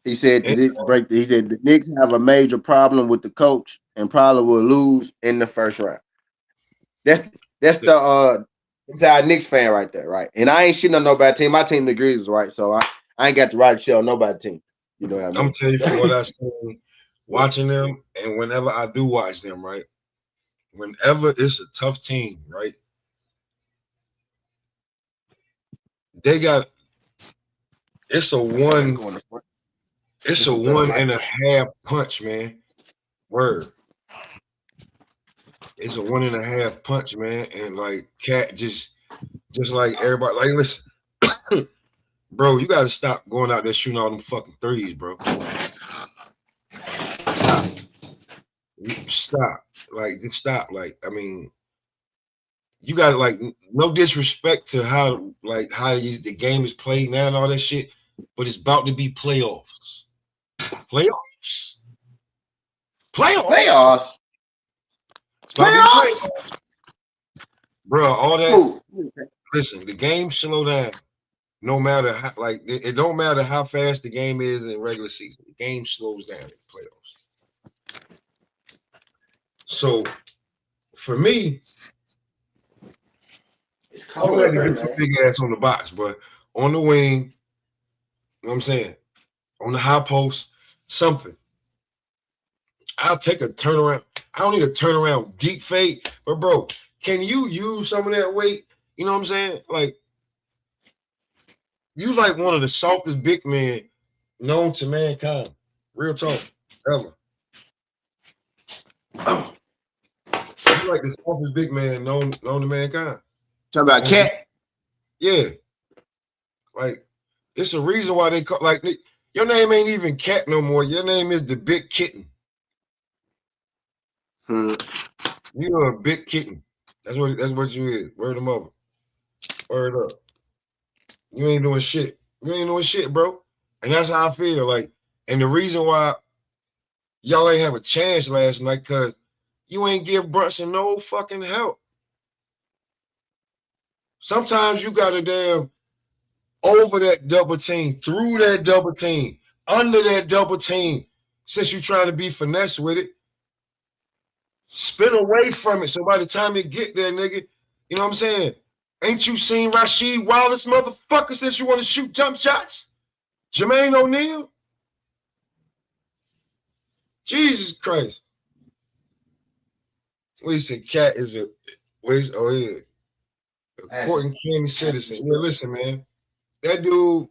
He said the Knicks have a major problem with the coach and probably will lose in the first round. That's the our Knicks fan right there, right? And I ain't shitting on nobody team. My team agrees, right? So I ain't got the right to shit on nobody team. You know what I mean? I'm gonna tell you from what I've seen watching them, and whenever I do watch them, right? Whenever it's a tough team, right? They got it's a 1.5 punch, man. Word. It's a 1.5 punch, man. And like Cat just like everybody, like listen, bro, you gotta stop going out there shooting all them fucking threes, bro. Stop. Like, just stop. Like, I mean, you got like no disrespect to how the game is played now and all that shit, but it's about to be playoffs. Playoffs. It's about to be playoffs. Bro, all that. Listen, the game slow down. No matter how, like, it don't matter how fast the game is in regular season. The game slows down in playoffs. So, for me, it's cold. You had to get your big ass on the box, but on the wing, you know what I'm saying? On the high post, something. I'll take a turnaround. I don't need a turnaround deep fade, but bro, can you use some of that weight? You know what I'm saying? Like, you like one of the softest big men known to mankind. Real talk, ever. You like the softest big man known to mankind. Talking about Cat? Yeah. Like, it's a reason why they call, like, your name ain't even Cat no more. Your name is the Big Kitten. You're a big kitten. That's what you is. Word of mother. Word up. You ain't doing shit. You ain't doing shit, bro. And that's how I feel. Like, and the reason why y'all ain't have a chance last night, because you ain't give Brunson no fucking help. Sometimes you gotta damn over that double team, through that double team, under that double team, since you're trying to be finesse with it. Spin away from it. So by the time it get there, nigga, you know what I'm saying? Ain't you seen Rasheed Wallace, motherfucker, since you want to shoot jump shots? Jermaine O'Neal? Jesus Christ. What he said, Cat is a court county citizen. Yeah, listen, man. That dude,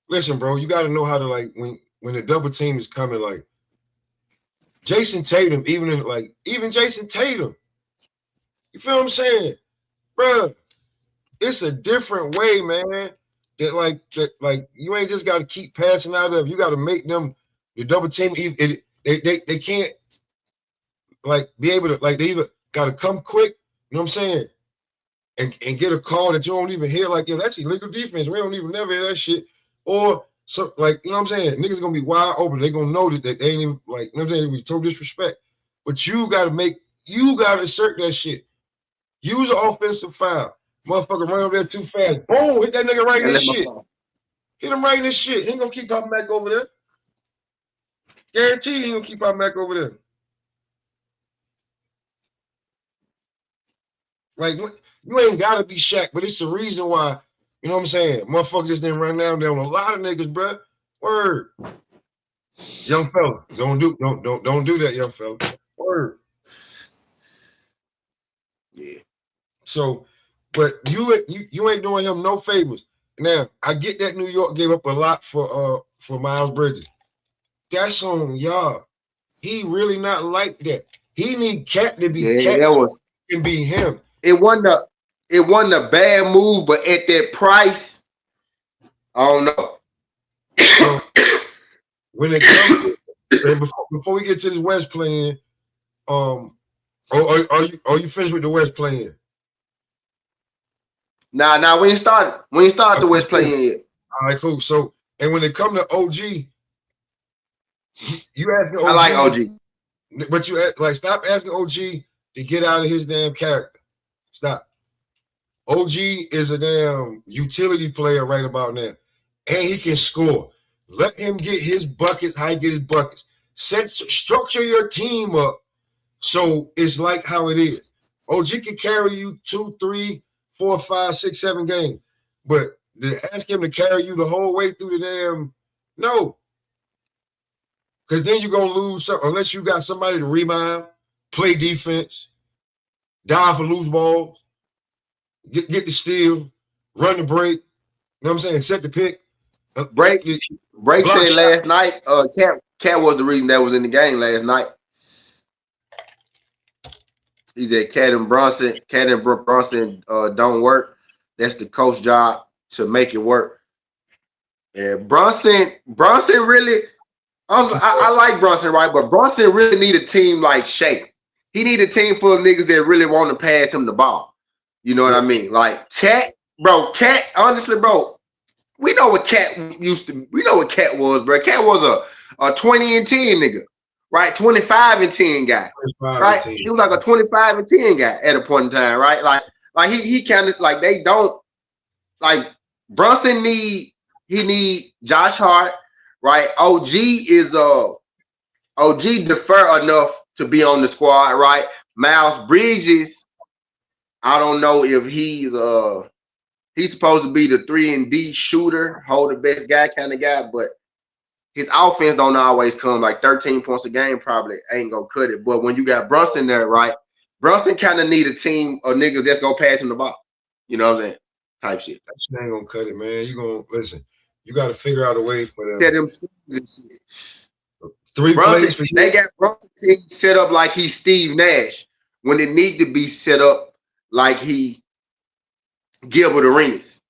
listen, bro, you gotta know how to like when the double team is coming, like Jason Tatum, even Jason Tatum. You feel what I'm saying? Bro, it's a different way, man. That you ain't just gotta keep passing out of. You gotta make them the double team. They can't like be able to like they either gotta come quick, you know what I'm saying? And get a call that you don't even hear, like, yo, that's illegal defense. We don't even never hear that shit. Or so like, you know what I'm saying? Niggas gonna be wide open. They gonna know that they ain't even like, you know what I'm saying? We total disrespect. But you gotta assert that shit. Use an offensive foul. Motherfucker run over there too fast. Boom, hit that nigga right in this shit. Hit him right in this shit. He ain't gonna keep popping back over there. Guarantee he ain't gonna keep popping back over there. Like, you ain't gotta be Shaq, but it's the reason why, you know what I'm saying? Motherfuckers just didn't run down on a lot of niggas, bro. Word. Young fella, don't do that, young fella. Word. Yeah. So, but you ain't doing him no favors. Now, I get that New York gave up a lot for Miles Bridges. That's on y'all. He really not like that. He need Cat to be Cat and be him. It wasn't a bad move, but at that price, I don't know. So, when it comes to, before we get to this West playing, are you finished with the West playing? Nah, we ain't started. We ain't started the West playing yet. All right, cool. So, and when it come to OG, you asking OG. I like OG. But you stop asking OG to get out of his damn character. Stop. OG is a damn utility player right about now. And he can score. Let him get his buckets, how he get his buckets. Structure your team up so it's like how it is. OG can carry you 2, 3, 4, 5, 6, 7 games. But to ask him to carry you the whole way through the damn, no. Because then you're going to lose something unless you got somebody to rebound, play defense, dive for loose balls, get the steal, run the break. You know what I'm saying? Set the pick. Break said last night, Cat was the reason that was in the game last night. He said Cat and Bronson don't work. That's the coach job to make it work. And Bronson really, I like Bronson, right? But Bronson really need a team like Shaq. He need a team full of niggas that really want to pass him the ball. You know what I mean? Like Cat, honestly, bro, we know what Cat we know what Cat was, bro. Cat was a 20 and 10 nigga, right? 25 and 10 guy, right? He was like a 25 and 10 guy at a point in time, right? Like he kind of like they don't like Brunson need Josh Hart, right? OG defer enough to be on the squad, right? Miles Bridges, I don't know if he's supposed to be the 3-and-D shooter, hold the best guy kind of guy, but his offense don't always come. Like 13 points a game probably ain't gonna cut it. But when you got Brunson there, right? Brunson kind of need a team of niggas that's gonna pass him the ball. You know what I'm saying? Type shit. That shit ain't gonna cut it, man. You gonna listen. You got to figure out a way for them. Set them and shit. 3 plays for they got Brunson team set up like he's Steve Nash when it need to be set up like he Gilbert Arenas.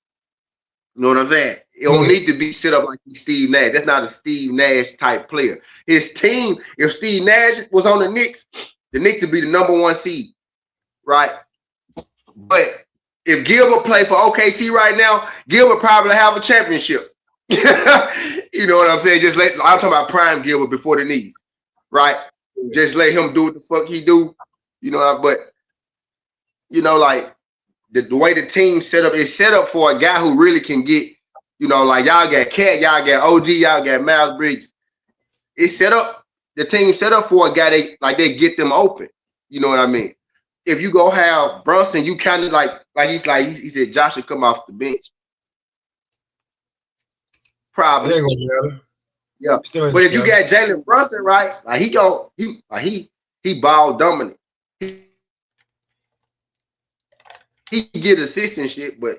You know what I'm saying? It don't need to be set up like he's Steve Nash. That's not a Steve Nash type player. His team, if Steve Nash was on the Knicks would be the #1 seed, right? But if Gilbert play for OKC right now, Gilbert probably have a championship. You know what I'm saying? I'm talking about prime Gilbert before the knees, right? Just let him do what the fuck he do. You know, but you know, like the way the team set up is set up for a guy who really can get, you know, like y'all got Cat, y'all got OG, y'all got Miles Bridges. It's set up, the team set up for a guy they get them open. You know what I mean? if you go have Brunson, you kind of he said Josh should come off the bench. Probably. It ain't gonna matter. Yeah. But if you got Jalen Brunson, right? Like he ball dominant. He get assists and shit, but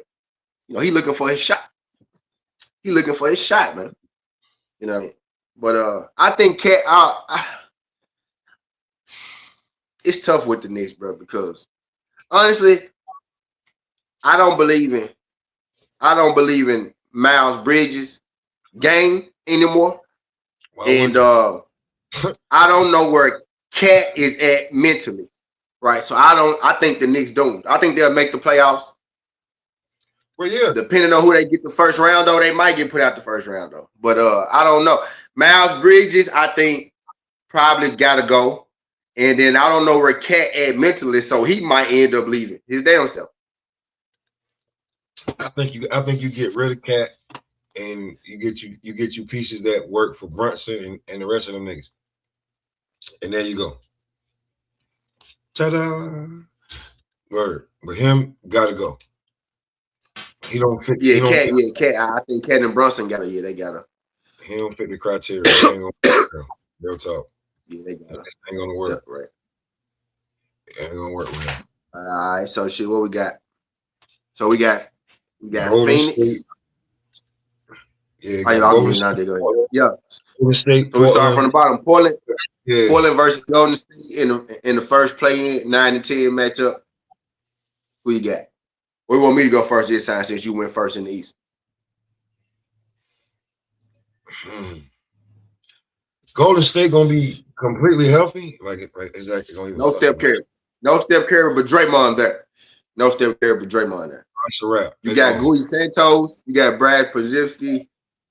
you know, he looking for his shot. He looking for his shot, man. You know what I mean? But I think it's tough with the Knicks, bro, because honestly, I don't believe in Miles Bridges' game anymore. And I don't know where Cat is at mentally. Right. So I think the Knicks doomed. I think they'll make the playoffs. Well, yeah. Depending on who they get the first round, though, they might get put out the first round, though. But I don't know. Miles Bridges, I think, probably gotta go. And then I don't know where Cat at mentally, so he might end up leaving his damn self. I think you get rid of Cat and you get you pieces that work for Brunson and the rest of them niggas. And there you go. Ta-da! Word. But him gotta go. He don't fit. Yeah, Cat. I think Cat and Brunson gotta. Yeah, they gotta. He don't fit the criteria. They ain't gonna real talk. Yeah, they gotta. Ain't gonna work. Right. Ain't gonna work with him. All right. So shit. What we got? So we got Golden Phoenix. State. Yeah. Golden State. Yeah. Golden State. So we start from the bottom. Portland. Yeah. Portland versus Golden State in the first play-in 9-10 matchup. Who you got? Or you want me to go first this time since you went first in the East? Golden State gonna be completely healthy. Like exactly. No Steph Curry. No Steph Curry, but Draymond there. No Steph Curry, but Draymond there. That's a wrap. You got Gui Santos. You got Brad Podziemski.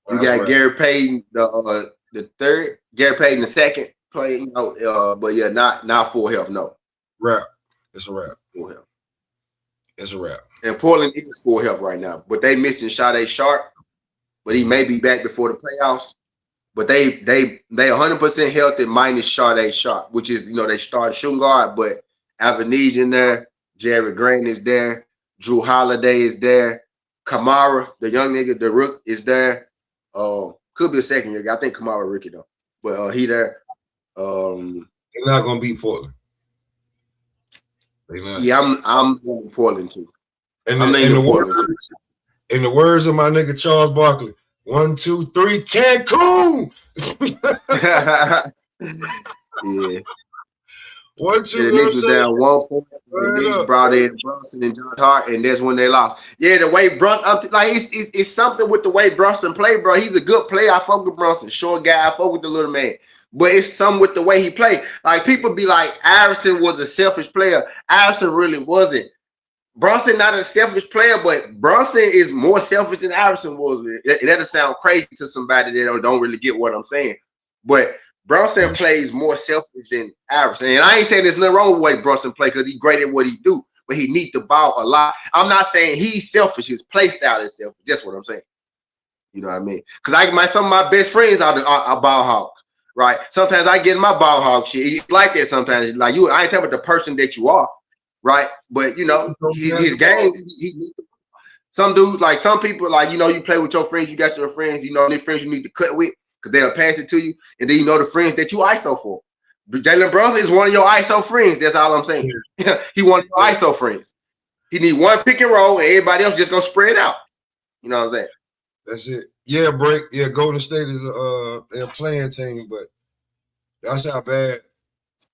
You got Gary Payton the third. Gary Payton the second. Play, but yeah, not full health. No. Wrap. It's a wrap. Full health. It's a wrap. And Portland is full health right now, but they missing Sade Sharp, but he may be back before the playoffs. But they 100% healthy minus Sade Sharp, which is they started shooting guard, but Avenige in there, Jared Grant is there, Drew Holiday is there, Kamara, the young nigga, the rook is there. Could be a second year. I think Kamara rookie though, but he there. They're not gonna beat Portland. Yeah, I'm going Portland too. In the words of my nigga Charles Barkley, 1, 2, 3, Cancun. Yeah. 1, 2. The Knicks was down 1 point. The Knicks brought in Brunson and John Hart, and that's when they lost. Yeah, the way Brunson, it's something with the way Brunson played, bro. He's a good player. I fuck with Brunson, short guy. I fuck with the little man. But it's something with the way he played. Like people be like, Iverson was a selfish player. Iverson really wasn't. Brunson not a selfish player, but Brunson is more selfish than Iverson was. That'll sound crazy to somebody that don't really get what I'm saying. But Brunson plays more selfish than Iverson. And I ain't saying there's nothing wrong with the way Brunson plays because he's great at what he do, but he needs the ball a lot. I'm not saying he's selfish. His play style is selfish. That's what I'm saying. You know what I mean? Because some of my best friends are ball hogs. Right. Sometimes I get in my ball hog shit. It's like that sometimes. Like I ain't talking about the person that you are, right? But his game. Some dudes, like some people, like you play with your friends. You got your friends. Their friends you need to cut with because they'll pass it to you, and then the friends that you ISO for. But Jalen Brunson is one of your ISO friends. That's all I'm saying. He one of your ISO friends. He need one pick and roll, and everybody else just gonna spread out. You know what I'm saying? That's it. Yeah, Golden State is they're a playing team, but that's not bad.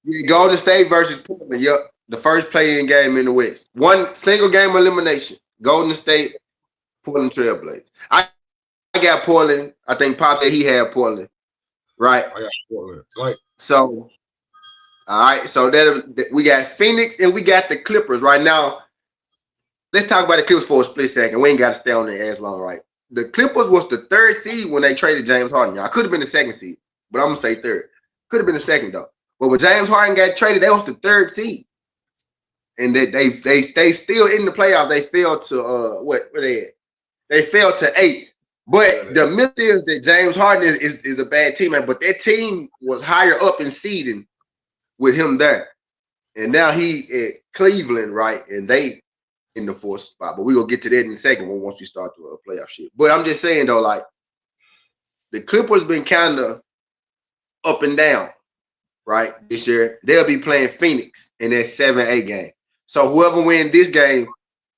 Yeah, Golden State versus Portland. Yep. The first play-in game in the West. One single game elimination. Golden State, Portland Trailblazers. I got Portland. I think Pop said he had Portland. Right? I got Portland. Right. So, all right. So that we got Phoenix and we got the Clippers right now. Let's talk about the Clippers for a split second. We ain't got to stay on there as long, right? The Clippers was the third seed when they traded James Harden. Y'all could have been the second seed, but I'm gonna say third. Could have been the second though. But when James Harden got traded, they was the third seed, and they stay still in the playoffs. They fell to what they at? They fell to 8. But the myth is that James Harden is a bad teammate, but that team was higher up in seeding with him there. and now he at Cleveland, right? And they in the 4th spot. But we're gonna get to that in a second once we start the playoff shit. But I'm just saying though, like the Clippers been kind of up and down, right? This year they'll be playing Phoenix in that 7-8 game. So whoever wins this game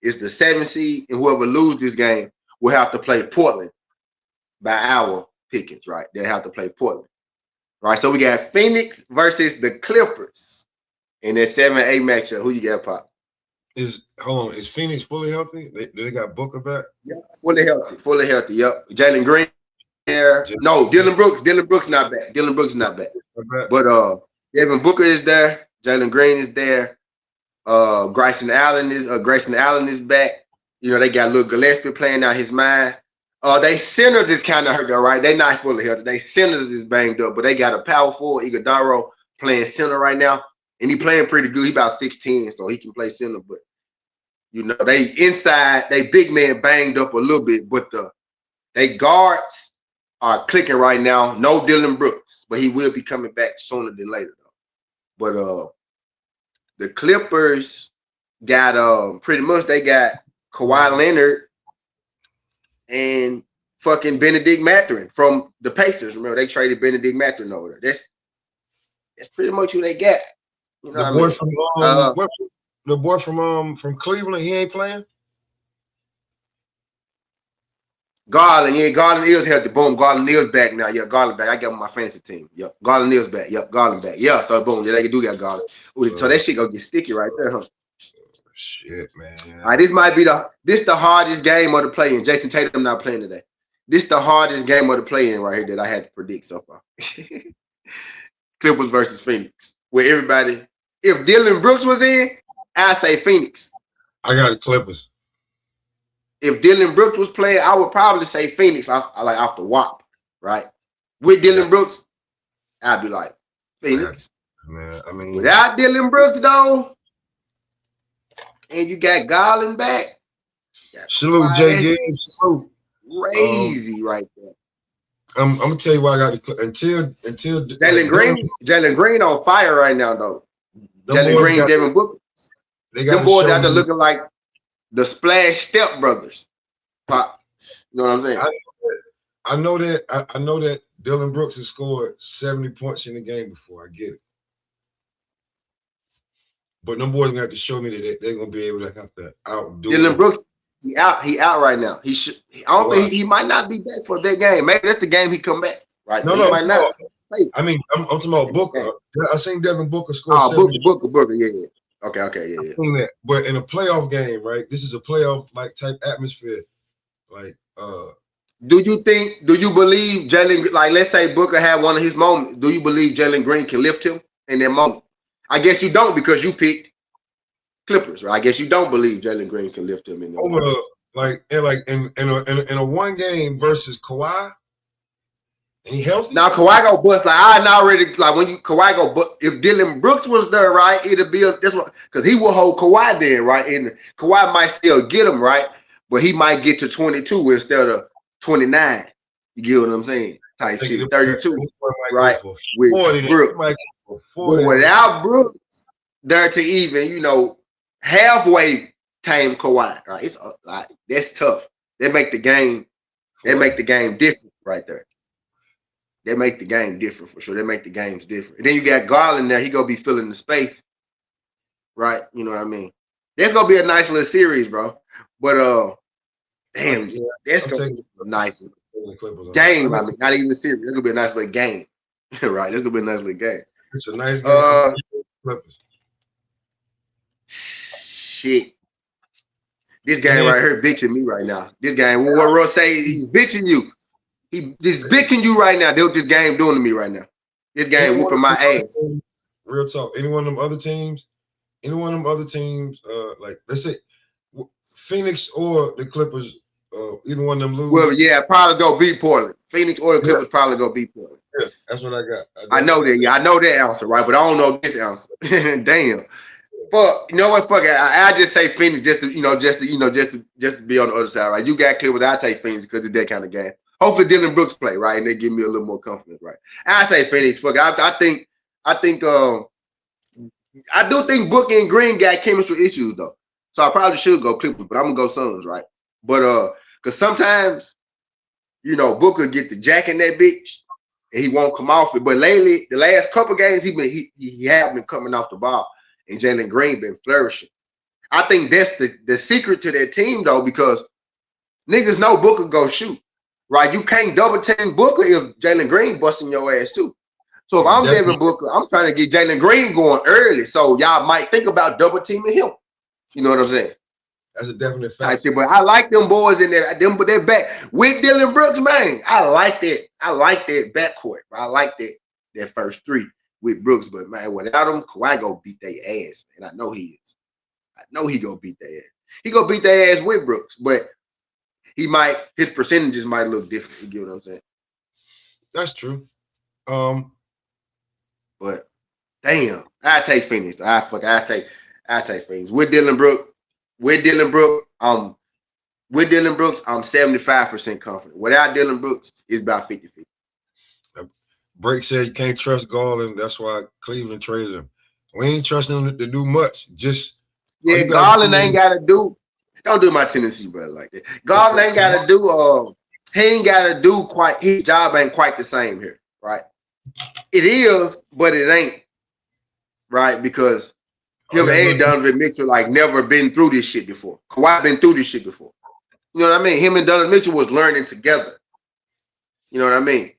is the 7th seed, and whoever loses this game will have to play Portland by our pickings, right? They'll have to play Portland, right? So we got Phoenix versus the Clippers in that 7-8 matchup. Who you got, Pop? Is Phoenix fully healthy? They got Booker back? Yeah, fully healthy. Yep. Jalen Green there. No, Dylan Brooks not back. Dylan Brooks not back. But Devin Booker is there. Jalen Green is there. Grayson Allen is back. You know, they got Lil Gillespie playing out his mind. They centers is kind of hurt though, right? They not fully healthy. They centers is banged up, but they got a power forward, Iguodala, playing center right now, and he playing pretty good. He about 6'10", so he can play center. But you know, they inside, they big man banged up a little bit, but they guards are clicking right now. No Dylan Brooks, but he will be coming back sooner than later though. But the Clippers got pretty much they got Kawhi Leonard and fucking Benedict Mathurin from the Pacers. Remember, they traded Benedict Mathurin over there. That's pretty much who they got. You know the boy from Cleveland, he ain't playing. Garland, Garland is healthy. Boom, Garland is back now. Yeah, Garland back. I got him on my fantasy team. Yep, Garland is back. Yep, Garland back. Yeah, so boom, yeah, they do got Garland. So that shit gonna get sticky right there, huh? Shit, man. All right, this might be the hardest game of the play-in. Jason Tatum not playing today. This the hardest game of the play-in right here that I had to predict so far. Clippers versus Phoenix. Where everybody, if Dylan Brooks was in, I'd say Phoenix. I got the Clippers. If Dylan Brooks was playing, I would probably say Phoenix off the WAP, right? With Dylan Brooks, I'd be like Phoenix. Man, I mean, without Dylan Brooks though, and you got Garland back. Salute Jay Gibbs. Crazy right there. I'm gonna tell you why I got the until Jalen Green on fire right now though. Jalen Green, Devin Booker. Them boys out there looking like the Splash Step Brothers. Pop. You know what I'm saying? I know that Dylan Brooks has scored 70 points in the game before. I get it. But them boys gonna have to show me that they're gonna be able to have to outdo Dylan Brooks. He out right now. He should. I don't think he might not be back for that game. Maybe that's the game he come back. Right? No, he might not. I mean, I'm talking about Booker. I seen Devin Booker score. Booker. Yeah. Okay. Yeah. I seen that. But in a playoff game, right? This is a playoff like type atmosphere. Like, do you believe Jalen? Like, let's say Booker had one of his moments. Do you believe Jalen Green can lift him in that moment? I guess you don't because you picked Clippers, right? I guess you don't believe Jalen Green can lift him in the moment. In a one game versus Kawhi, and he healthy. Now Kawhi go bust. Like I already like when you Kawhi go. But if Dylan Brooks was there, right, it'd be this one because he will hold Kawhi there, right? And Kawhi might still get him, right? But he might get to 22 instead of 29. You get what I'm saying? Type shit. 32, right? With Brooks. But without Brooks there to even, halfway tame Kawhi, right? It's like that's tough. They make the game different right there. They make the game different for sure. They make the games different. And then you got Garland there. He gonna be filling the space, right? You know what I mean? That's gonna be a nice little series, bro. But that's gonna be a nice game. I mean, not even a series. That's gonna be a nice little game, right? That's gonna be a nice little game. It's a nice game. Shit. This game right here bitching me right now. This game, what Russ say, he's bitching you. He just bitching you right now. That's what this game doing to me right now. This game whooping my ass. Real talk. Any one of them other teams, like let's say Phoenix or the Clippers, either one of them lose. Well, yeah, probably go beat Portland. Phoenix or the Clippers probably go beat Portland. Yeah, that's what I got. I know that. Yeah, I know that answer, right? But I don't know this answer. Damn. Fuck. You know what? Fuck it. I just say Phoenix just to be on the other side, right? You got Clippers. I take Phoenix because it's that kind of game. Hopefully Dylan Brooks play, right? And they give me a little more confidence, right? I say Phoenix. Fuck it. I think I do think Booker and Green got chemistry issues though. So I probably should go Clippers, but I'm gonna go Suns, right? But because sometimes, Booker get the jack in that bitch and he won't come off it. But lately, the last couple games, he have been coming off the ball, and Jalen Green been flourishing. I think that's the secret to that team though, because niggas know Booker go shoot, right? You can't double team Booker if Jalen Green busting your ass too. So if I'm Devin Booker, I'm trying to get Jalen Green going early, so y'all might think about double teaming him. You know what I'm saying? That's a definite fact. But I like them boys in there. But they're back with Dylan Brooks, man. I like that. I like that backcourt. I like that first three with Brooks. But man, without him, Kawhi go beat their ass, man. I know he is. I know he go beat their ass. He go beat their ass with Brooks, but his percentages might look different. You get what I'm saying? That's true. But damn, I take Phoenix. I take Phoenix with Dylan Brooks. With Dylan Brooks, I'm 75% confident. Without Dylan Brooks, it's about 50-50. Break said you can't trust Garland. That's why Cleveland traded him. We ain't trusting him to do much. Garland ain't got to do. Don't do my Tennessee brother like that. Garland ain't got to do. He ain't got to do quite. His job ain't quite the same here, right? It is, but it ain't, right? Because him and Donovan Mitchell never been through this shit before. Kawhi been through this shit before. You know what I mean? Him and Donovan Mitchell was learning together. You know what I mean?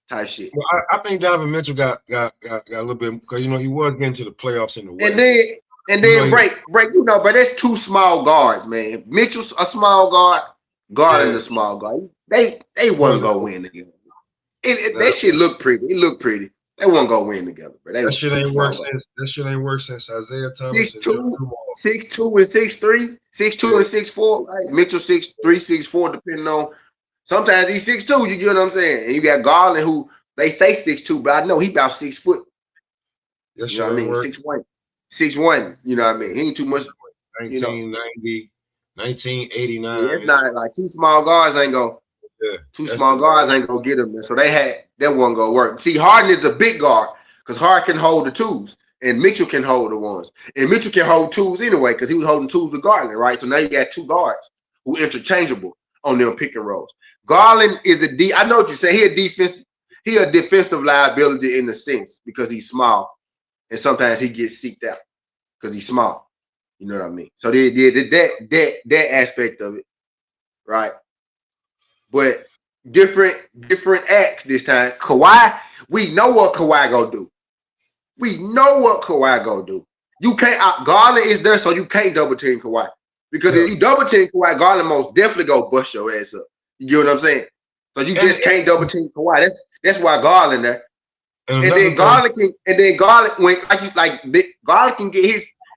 Type shit. Well, I think Donovan Mitchell got a little bit because he was getting to the playoffs in the West. And then break. But that's two small guards, man. Mitchell's a small guard, Garland a small guard. They wasn't gonna win together. That shit looked pretty. It looked pretty. They won't go win together, but that shit ain't worked since Isaiah Thomas. 6'2", and 6'3", 6'2" and 6'4". Right? Mitchell 6'3", 6'4", depending on. Sometimes he's 6'2". You get what I'm saying? And you got Garland, who they say 6'2", but I know he about 6 foot. You know what I mean? 6'1". 6'1". You know what I mean? He ain't too much. 1990, 1989. Yeah, it's not like two small guards ain't go. Yeah, two small guards ain't gonna get him. So that wasn't gonna work. See, Harden is a big guard because Harden can hold the twos, and Mitchell can hold the ones, and Mitchell can hold twos anyway because he was holding twos with Garland, right? So now you got two guards who interchangeable on them pick and rolls. Garland is I know what you're saying. He a defensive liability in the sense because he's small, and sometimes he gets seeked out because he's small. You know what I mean? So they did that aspect of it, right? But different acts this time. Kawhi, we know what Kawhi gonna do. You can't. Garland is there, so you can't double team Kawhi because if you double team Kawhi, Garland most definitely go bust your ass up. You get what I'm saying? So you just can't double team Kawhi. That's why Garland there. And then Garland can get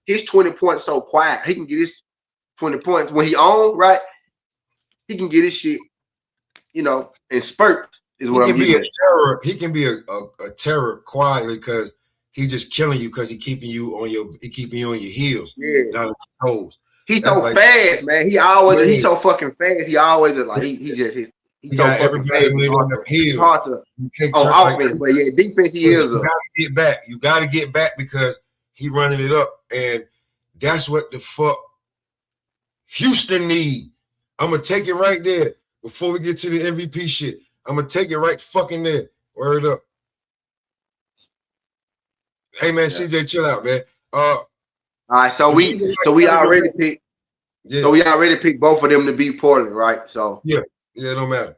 his 20 points so quiet. He can get his 20 points when he on, right? He can get his shit. In spurts is what I'm getting at. He can be a terror quietly because he's just killing you because he's keeping you on your heels. Yeah. Not on your toes. He's so fast, man. He's so fucking fast. He always he's so fucking fast. It's hard to on offense, but yeah, defense he is. You gotta get back. You gotta get back because he running it up, and that's what the fuck Houston need. I'm gonna take it right there. Before we get to the MVP shit, I'm gonna take it right fucking there. Word up. Hey man, CJ, chill out, man. All right, so we already picked. Yeah. So we already picked both of them to beat Portland, right? So yeah, it don't matter.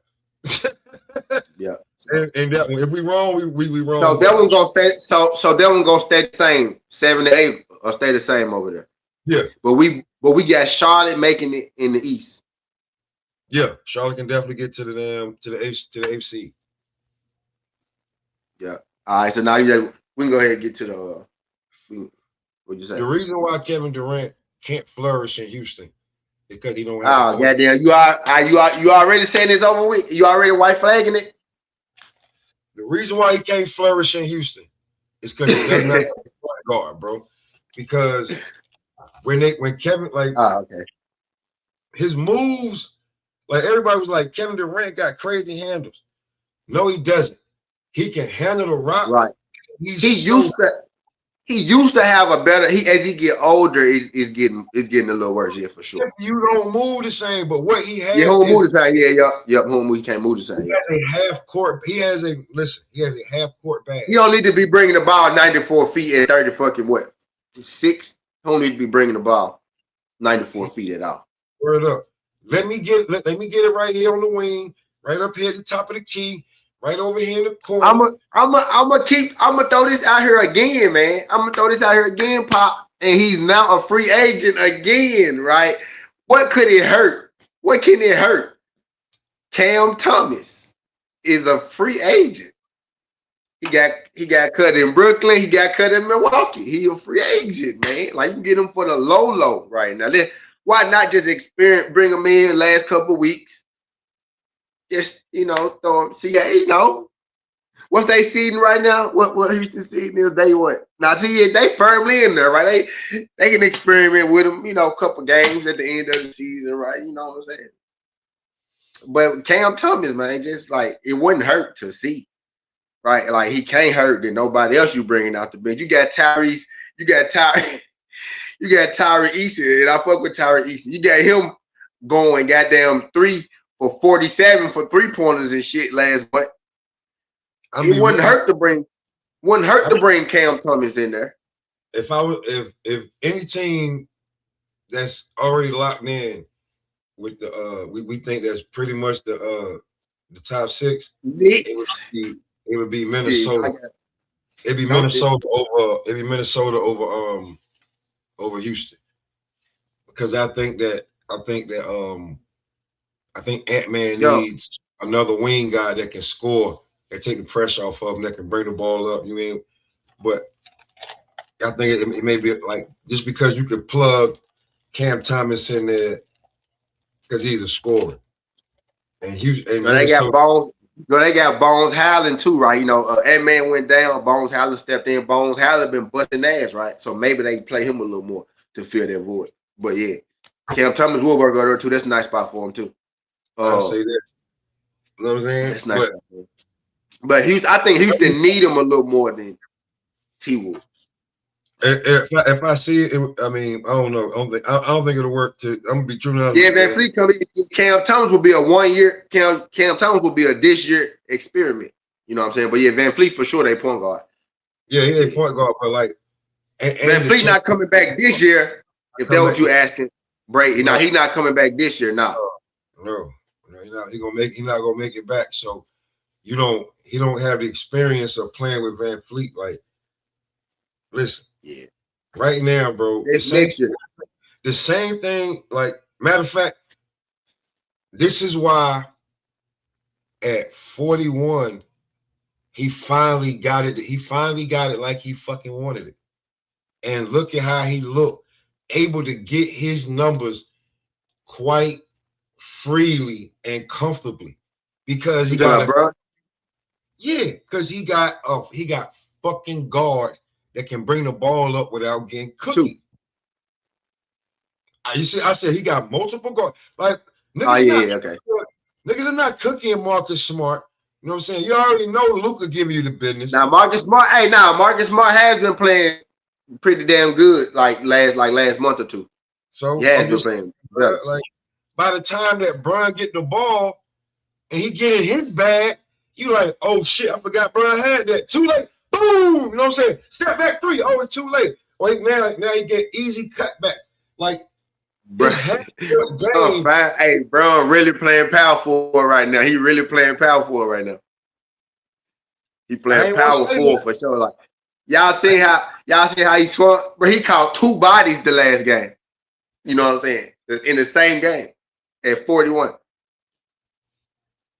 Yeah. And that one, if we wrong, we wrong. So that one gonna stay. So that one gonna stay the same. 7-8 or stay the same over there. Yeah. But we got Charlotte making it in the East. Yeah, Charlotte can definitely get to the AFC. Yeah. All right. So now we can go ahead and get to the. What'd you say? The reason why Kevin Durant can't flourish in Houston because he don't have. Oh goddamn! You already saying it's over with? You already white flagging it? The reason why he can't flourish in Houston is because he doesn't have a point guard, bro. Because when Kevin his moves. Like everybody was like, Kevin Durant got crazy handles. No, he doesn't. He can handle the rock. Right. He used He used to have a better. As he get older, is getting a little worse. Yeah, for sure. If you don't move the same, but what he has Yeah, home move the is same. Yep. Home we can't move the same. he has a half court. He has a half court bag. He don't need to be bringing the ball 94 feet at 30 fucking what? 6. He don't need to be bringing the ball 94 feet at all. Word up. Let me get it right here on the wing, right up here at the top of the key, right over here in the corner. I'm gonna throw this out here again, man. I'm gonna throw this out here again, Pop. And he's now a free agent again, right? What could it hurt? What can it hurt? Cam Thomas is a free agent. He got cut in Brooklyn. He got cut in Milwaukee. He a free agent, man. Like, you can get him for the low right now. Why not just bring him in the last couple of weeks? Just, throw him. See, what's they seeding right now? What Houston seeding is? They what? Now, see, they firmly in there, right? They can experiment with him, a couple games at the end of the season, right? You know what I'm saying? But Cam Thomas, man, just like, it wouldn't hurt to see. Right, like, he can't hurt than nobody else you bringing out the bench. You got Tyrese, you got Tyree Eason, and I fuck with Tyree Eason. You got him going goddamn 3 for 47 for 3-pointers and shit last month. It wouldn't hurt to bring Cam Thomas in there. If any team that's already locked in with the we think that's pretty much the top 6. Knicks. It would be Minnesota. It'd be Minnesota over Houston, because I think Ant-Man needs another wing guy that can score, that take the pressure off of him, that can bring the ball up. But I think it may be like, just because you could plug Cam Thomas in there because he's a scorer, and Houston, and they got balls. They got Bones Highland too, right? Ant-Man went down. Bones Highland stepped in. Bones Highland been busting ass, right? So maybe they play him a little more to fill that void. But yeah, Cam Thomas will work over there too. That's a nice spot for him too. I'll say that. You know what I'm saying? That's nice. But I think Houston need him a little more than T-Wolves. If I see it, I mean, I don't know. I don't think it'll work. I'm gonna be true now. Yeah, Van Fleet coming. Cam Thomas will be a 1 year. Cam Thomas will be a this year experiment. You know what I'm saying? But yeah, Van Fleet for sure. They point guard. Yeah, he ain't point guard, but like Van Fleet not coming back this year. If that's what you asking, Brady. No, he's not coming back this year. No, he's not. He's not gonna make it back. So he don't have the experience of playing with Van Fleet. Like, listen. Yeah. Right now, bro. The same thing. Like, matter of fact, this is why at 41, he finally got it. He finally got it like he fucking wanted it. And look at how he looked, able to get his numbers quite freely and comfortably, because he got fucking guards that can bring the ball up without getting cookie. You see, I said he got multiple guards. Like, niggas are not cooking Marcus Smart. You know what I'm saying? You already know Luka giving you the business. Now Marcus Smart has been playing pretty damn good, like last month or two. So yeah, been playing. Like, by the time that Bron get the ball and he get in his bag, you like, oh shit, I forgot Bron had that. Too late. Boom! You know what I'm saying? Step back 3. Oh, it's too late. Well, now you get easy cutback. Like, hey, Bron really playing power forward right now. He really playing power forward right now. He playing power forward for sure. Like, y'all see how he scored, but he caught 2 bodies the last game. You know what I'm saying? In the same game at 41.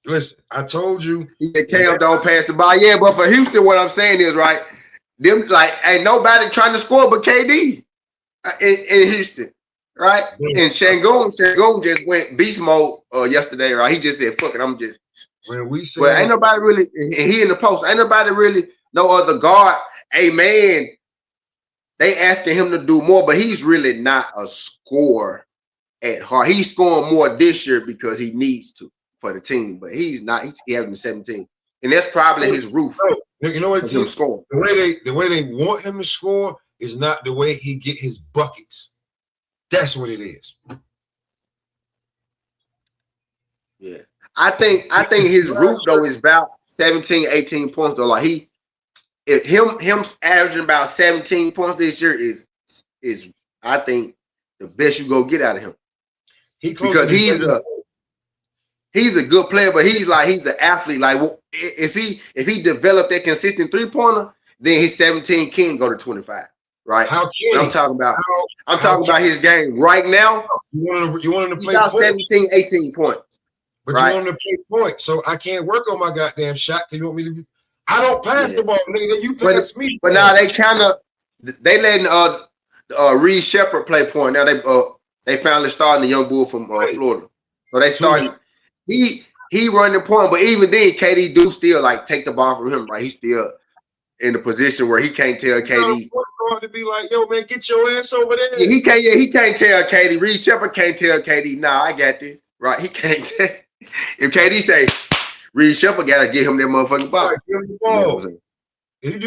Listen, I told you. Cam don't pass the ball. Yeah, but for Houston, what I'm saying is, right, them, like, ain't nobody trying to score but KD in Houston, right? Yeah. And Şengün just went beast mode yesterday, right? He just said, fuck it, I'm just. When we say, but ain't nobody really, and he in the post, ain't nobody really, no other guard. Hey, man, they asking him to do more, but he's really not a scorer at heart. He's scoring more this year because he needs to for the team, but he's not. He's having 17, and that's probably his roof. You know what? Of him scoring. The way they want him to score is not the way he get his buckets. That's what it is. Yeah. I think his root though is about 17, 18 points though. Like him averaging about 17 points this year is I think the best you go get out of him. Because he's a good player, but he's an athlete. Like if he developed that consistent 3-pointer, then his 17 can go to 25. Right? How can I'm talking about his game right now. You want him to play about points. 17, 18 points. But right? You want him to play points. So I can't work on my goddamn shot because you want me to I don't pass the ball, nigga. You pass me. But now they letting Reed Shepard play point. Now they finally starting the young bull from Florida. So they starting he running the point, but even then KD do still like take the ball from him, right? He's still in the position where he can't tell KD to be like, yo, man, get your ass over there. Yeah, he can't tell KD. Reed Shepard can't tell KD, nah, I got this. Right. He can't tell. If KD say Reed Shepard gotta get him that motherfucking ball. Right, give him the ball. If you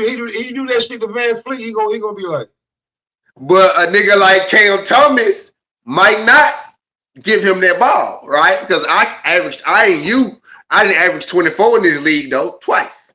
do that shit to Van Fleet, he gonna be like. But a nigga like Cam Thomas might not give him that ball, right? Because I didn't average 24 in this league though, twice.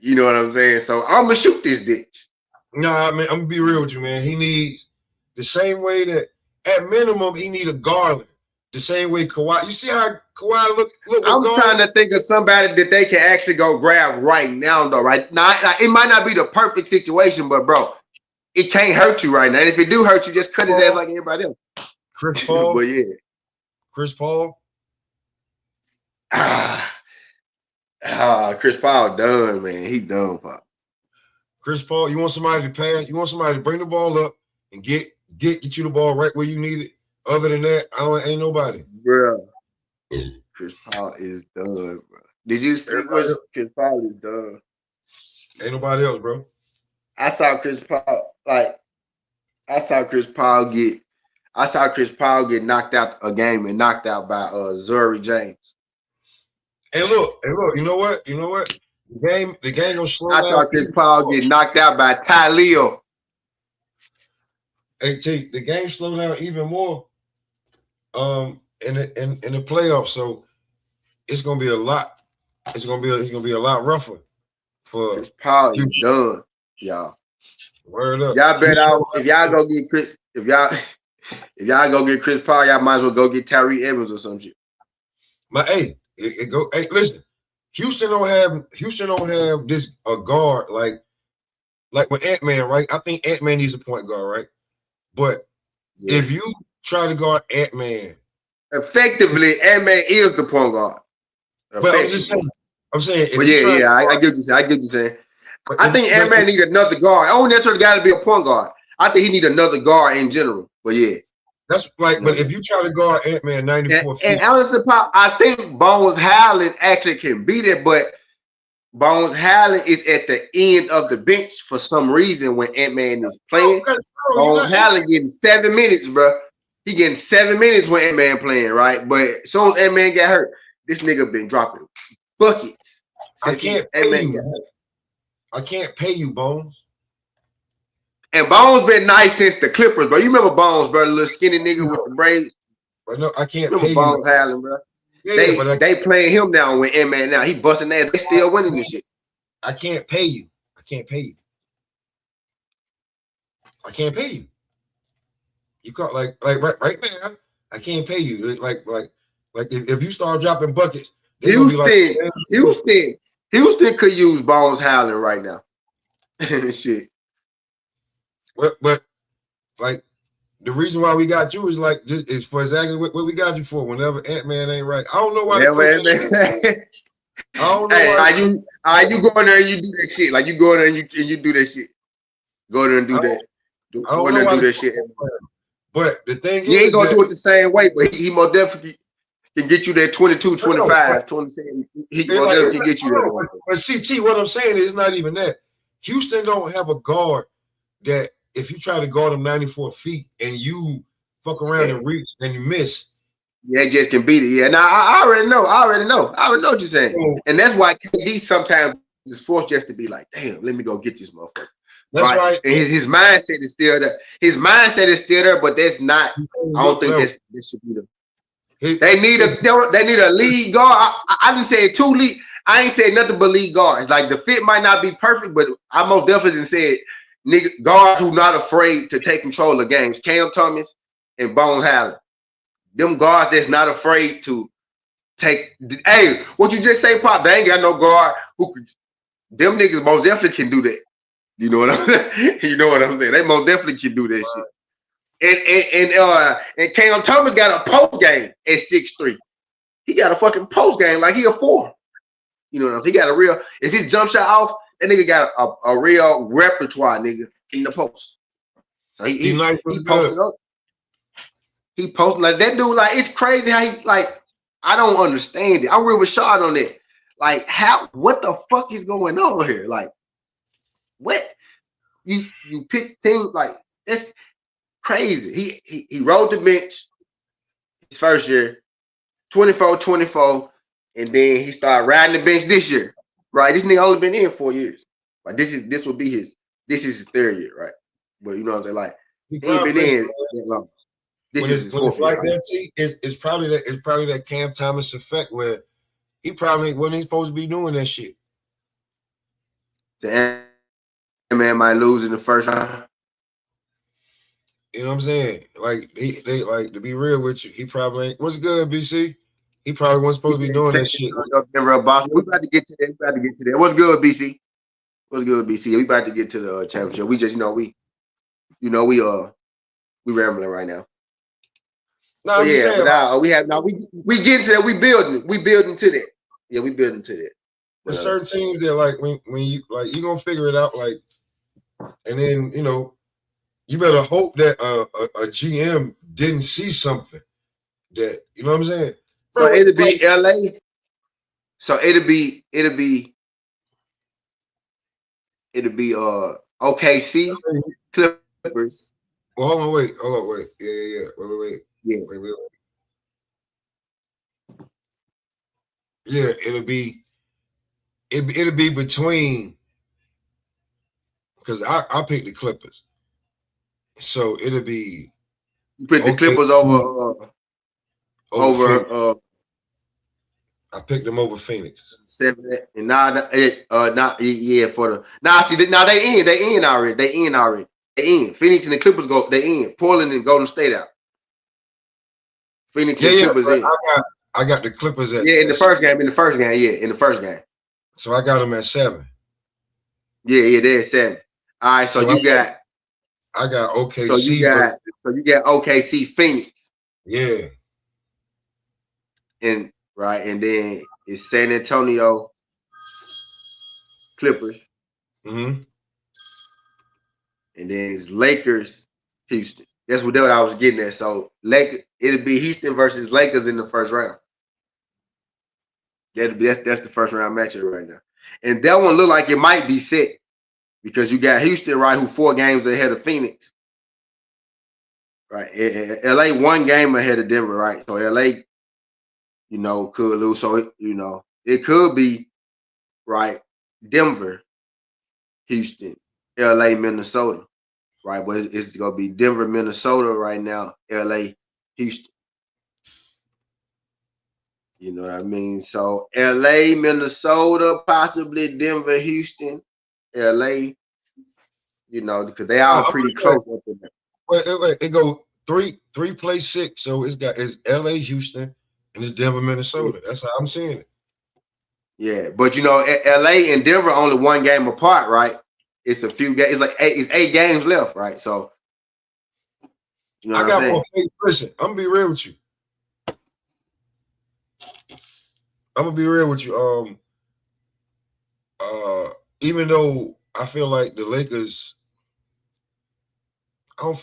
You know what I'm saying? So I'm gonna shoot this bitch. Nah, man, I'm gonna be real with you, man. He needs the same way that at minimum he need a Garland. The same way Kawhi. You see how Kawhi look I'm trying to think of somebody that they can actually go grab right now, though. Right now, it might not be the perfect situation, but bro, it can't hurt you right now. And if it do hurt you, just cut his ass like everybody else. Chris Paul. But yeah, Chris Paul. Chris Paul done, man. He done, Pop. Chris Paul, you want somebody to pass? You want somebody to bring the ball up and get you the ball right where you need it? Other than that, ain't nobody. Bro, Chris Paul is done, bro. Did you see what Chris Paul is done? Ain't nobody else, bro. I saw Chris Paul get knocked out a game and knocked out by Zuri James. And look, you know what? The game gonna slow down. I saw Chris Paul get knocked out by Ty Leo. Hey, T, the game slowed down even more in the playoffs. So it's gonna be a lot. It's gonna be a lot rougher for Chris Paul is done, y'all. Word up. Y'all bet out if y'all go get Chris Paul, y'all might as well go get Tyreke Evans or some shit. Hey, listen. Houston don't have this a guard like with Ant-Man, right? I think Ant-Man needs a point guard, right? But if you try to guard Ant-Man, effectively, Ant-Man is the point guard. But I'm saying. But I get what you're saying. I think Ant-Man need another guard. I don't necessarily got to be a point guard. I think he need another guard in general. But yeah. That's like, but if you try to guard Ant-Man 94 feet. And honestly, Pop, I think Bones Highland actually can beat it, but Bones Highland is at the end of the bench for some reason when Ant-Man is playing. Bones Highland getting 7 minutes, bro. He getting 7 minutes when Ant-Man playing, right? But as soon as Ant-Man got hurt, this nigga been dropping buckets. I can't pay you, Bones. And Bones been nice since the Clippers, bro. You remember Bones, bro? The little skinny nigga with the braids. But no, I can't remember pay Bones you. Highland, bro. Yeah, they playing him now with Ant-Man now. He busting ass. They still winning this shit. I can't pay you. I can't pay you. You call like right now. I can't pay you. Like if you start dropping buckets, Houston could use Bones Highland right now. Shit. But like the reason why we got you is like just is for exactly what we got you for. Whenever Ant-Man ain't right, I don't know why. I don't know. Hey, are you going there and you do that shit? Like you go there and you do that shit. Go there and do that. Go there and do that shit. But the thing he ain't gonna do it the same way, but he most definitely can get you that 22, 25, 27. He most definitely can get you that. But see, what I'm saying is not even that. Houston don't have a guard that if you try to guard him 94 feet and you fuck around and reach and you miss. Yeah, just can beat it. Yeah, now I already know what you're saying. And that's why KD sometimes just forced just to be like, damn, let me go get this motherfucker. That's right. And his mindset is still there. His mindset is still there, but that's not. I don't think this should be the. They need a lead guard. I didn't say 2 lead. I ain't saying nothing but lead guards. Like the fit might not be perfect, but I most definitely said nigga guards who not afraid to take control of games. Cam Thomas and Bones Allen. Them guards that's not afraid to take. Hey, what you just say, Pop? They ain't got no guard who could. Them niggas most definitely can do that. You know what I'm saying? You know what I'm saying? They most definitely can do that shit. And Cam Thomas got a post game at 6'3". He got a fucking post game like he a 4. You know what I'm saying? He got a real. If his jump shot off, that nigga got a real repertoire, nigga, in the post. So he posted up. He posted like that dude. Like it's crazy how he like. I don't understand it. I'm real with Shard on that. Like how? What the fuck is going on here? Like what? You pick teams like that's crazy. He rode the bench his first year, 24, and then he started riding the bench this year. Right? This nigga only been in 4 years. Like this is his 3rd year, right? But you know what I'm saying? Like he ain't been in that long. This is his 4th year. Like that, it's probably that Cam Thomas effect where he probably wasn't supposed to be doing that shit. The man might lose in the first round. You know what I'm saying? Like they like to be real with you. He probably ain't. What's good, BC? He probably wasn't supposed to be doing that shit. We about to get to that. What's good, BC? What's good, BC? We about to get to the championship. We just we rambling right now. No, I'm saying, we getting to that. We building to that. Yeah, we building to that. There's certain teams that like when you like you're gonna figure it out like, and then you better hope that a GM didn't see something that you know what I'm saying. So it'll be LA. So it'll be OKC Clippers. Well, hold on, wait. Yeah. Wait. Yeah, it'll be between because I picked the Clippers. So it'll be you pick the Clippers over I picked them over Phoenix. 7 and now they in already. They in. Phoenix and the Clippers they in. Portland and Golden State out. Phoenix and Clippers in. I got the Clippers at in the first game. So I got them at 7. Yeah, they're at 7. All right, so I got OKC. So you got OKC Phoenix. Yeah. And then it's San Antonio Clippers. Mm-hmm. And then it's Lakers Houston. That's what I was getting at. So it'll be Houston versus Lakers in the first round. That's the first round matchup right now. And that one look like it might be set because you got Houston, right, who 4 games ahead of Phoenix. Right. LA 1 game ahead of Denver, right? So LA, could lose. So it could be right, Denver, Houston, LA, Minnesota. Right, but it's gonna be Denver, Minnesota right now, LA, Houston. You know what I mean? So LA, Minnesota, possibly Denver, Houston, LA, because they all pretty close up in there. Wait, it go 3 play 6. So it's LA, Houston, and it's Denver, Minnesota. That's how I'm seeing it. Yeah, but LA and Denver only 1 game apart, right? It's a few games. It's like 8 games left, right? So I got more faith. Listen, I'm gonna be real with you. Even though I feel like the Lakers, I don't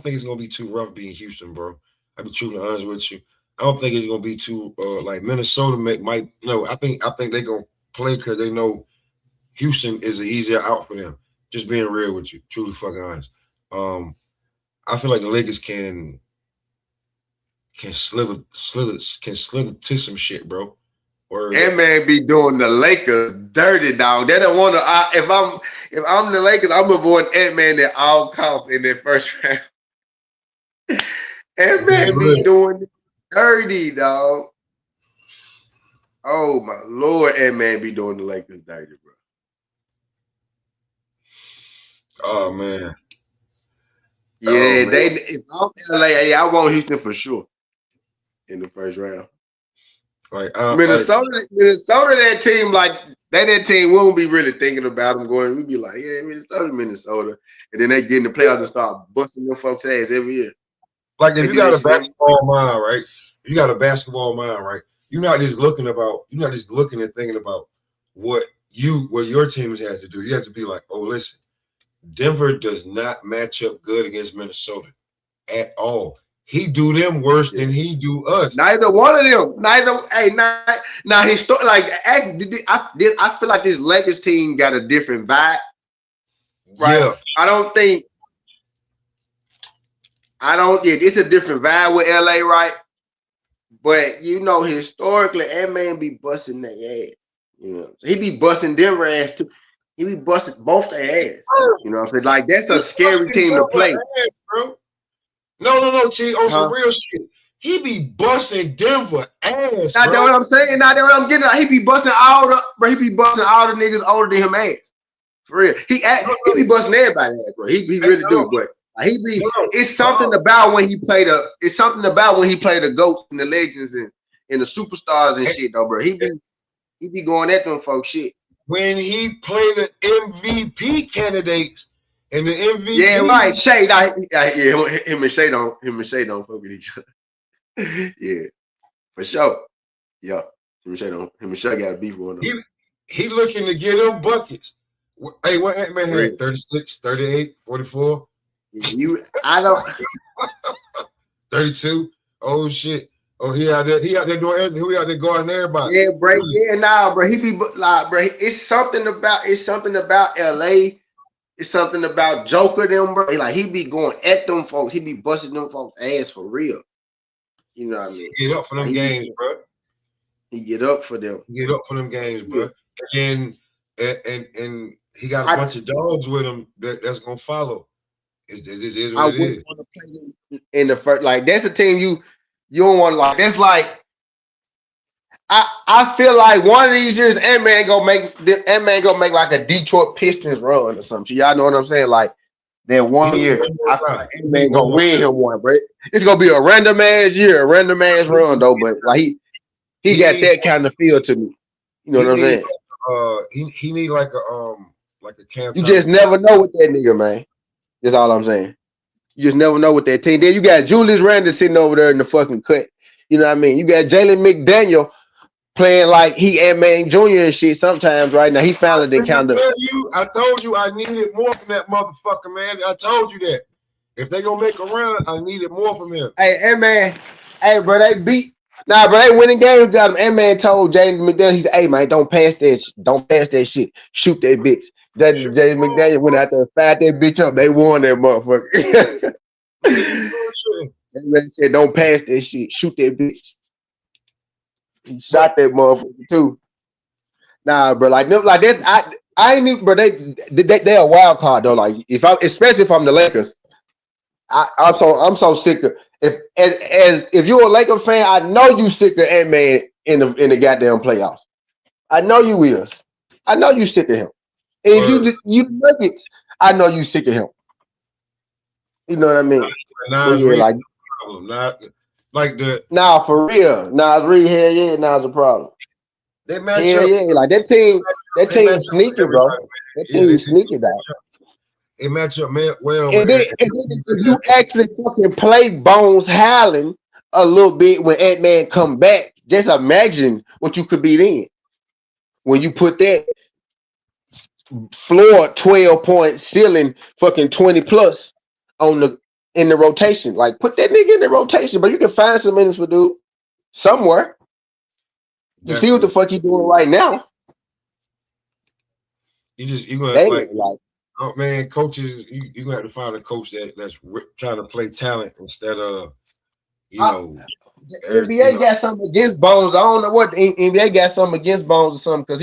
think it's gonna be too rough being Houston, bro. I'll be truly honest with you. I don't think it's gonna be too like Minnesota might. No, I think they're gonna play because they know Houston is an easier out for them. Just being real with you, truly fucking honest. I feel like the Lakers can slither to some shit, bro. Word. Man be doing the Lakers dirty, dog. They don't want to. If I'm the Lakers, I'm avoiding Ant-Man at all costs in that first round. Man be doing dirty, dog. Oh my Lord, Man be doing the Lakers dirty, bro. Oh man. Yeah, Oh, man. if I'm LA, I want Houston for sure in the first round. Like Minnesota, that team, like that team, we won't be really thinking about them going. We be like, yeah, Minnesota, and then they get in the playoffs and start busting them folks' ass every year. Like if you got a basketball mind, right? You got a basketball mind, right? You're not just looking and thinking about what your team has to do. You have to be like, oh, listen, Denver does not match up good against Minnesota at all. He do them worse than he do us. Neither one of them. Now his story, like I feel like this Lakers team got a different vibe. Right? Yeah. It's a different vibe with LA, right? But historically, man be busting their ass. So he be busting Denver ass too. He be busting both their ass. You know what I'm saying? Like that's a scary team to play. Ass, bro. No, T, on some real shit. He be busting Denver ass. Not that what I'm saying. Not that what I'm getting at. He be busting all the niggas older than him ass. For real. He be busting everybody ass, bro. He really do, but it's something about when he played the GOATs and the legends and the superstars and shit though, bro. He be going at them folks shit. When he played the MVP candidates and the MVP. Yeah, right. Shea, him and Shea don't fuck with each other. Yeah, for sure. Yeah. Him and Shea got a beef going on. He looking to get them buckets. Hey, what Ant-Man had? 36, 38, 44? I don't 32. Oh shit. Oh, he out there doing everything. He out there guarding everybody. Yeah, bro. Yeah, nah, bro. He be like, bro. It's something about LA. It's something about Joker them, bro. Like he be going at them folks. He be busting them folks ass for real. You know what I mean? He get up for them games, bro. He get up for them. Get up for them games, bro. And he got a bunch of dogs with him that's gonna follow. It is what it is. Want to play them in the first, like that's the team you don't want to like. That's like I feel like one of these years, Ant-Man gonna make like a Detroit Pistons run or something. Y'all know what I'm saying? Like that one year, I feel like Ant-Man gonna win him one, bro. It's gonna be a random ass year, a random ass run though. But like he got that kind of feel to me. You know what I'm saying? He need like a camp. You just never know with that nigga, man. That's all I'm saying. You just never know with that team. Then you got Julius Randle sitting over there in the fucking cut. You know what I mean? You got Jalen McDaniel playing like he Ant-Man Jr. and shit sometimes right now. He finally did kind of. I told you I needed more from that motherfucker, man. I told you that. If they gonna make a run, I needed more from him. Hey, man. Hey, bro, they beat. Nah, bro, they winning games out of him. Man told Jalen McDaniel, he said, hey, man, don't pass that shit. Shoot that bitch. Jalen McDaniel went out there and fired that bitch up. They won that motherfucker. That man said, don't pass that shit. Shoot that bitch. He shot that motherfucker too. Nah, bro, like that. I ain't even, bro. They a wild card though. Like especially if I'm the Lakers, I'm so sick of if you're a Laker fan, I know you sick of Ant-Man in the goddamn playoffs. I know you is. I know you sick of him. And if you Nuggets, I know you sick of him. You know what I mean? Nah, for real. Nah, it's hell yeah, it's a problem. They match hell up. Yeah, like that team sneaky, bro. That team sneaky, dog. It match up, man. Well, and then if you actually fucking play Bones Howland a little bit when Ant-Man come back, just imagine what you could be then. When you put that floor 12-point ceiling fucking 20 plus in the rotation. Like put that nigga in the rotation, but you can find some minutes for dude somewhere. You see what the fuck he doing right now. You gonna like oh man, coaches, you gonna have to find a coach that's trying to play talent instead of NBA got something against Bones. I don't know what the NBA got something against Bones or something because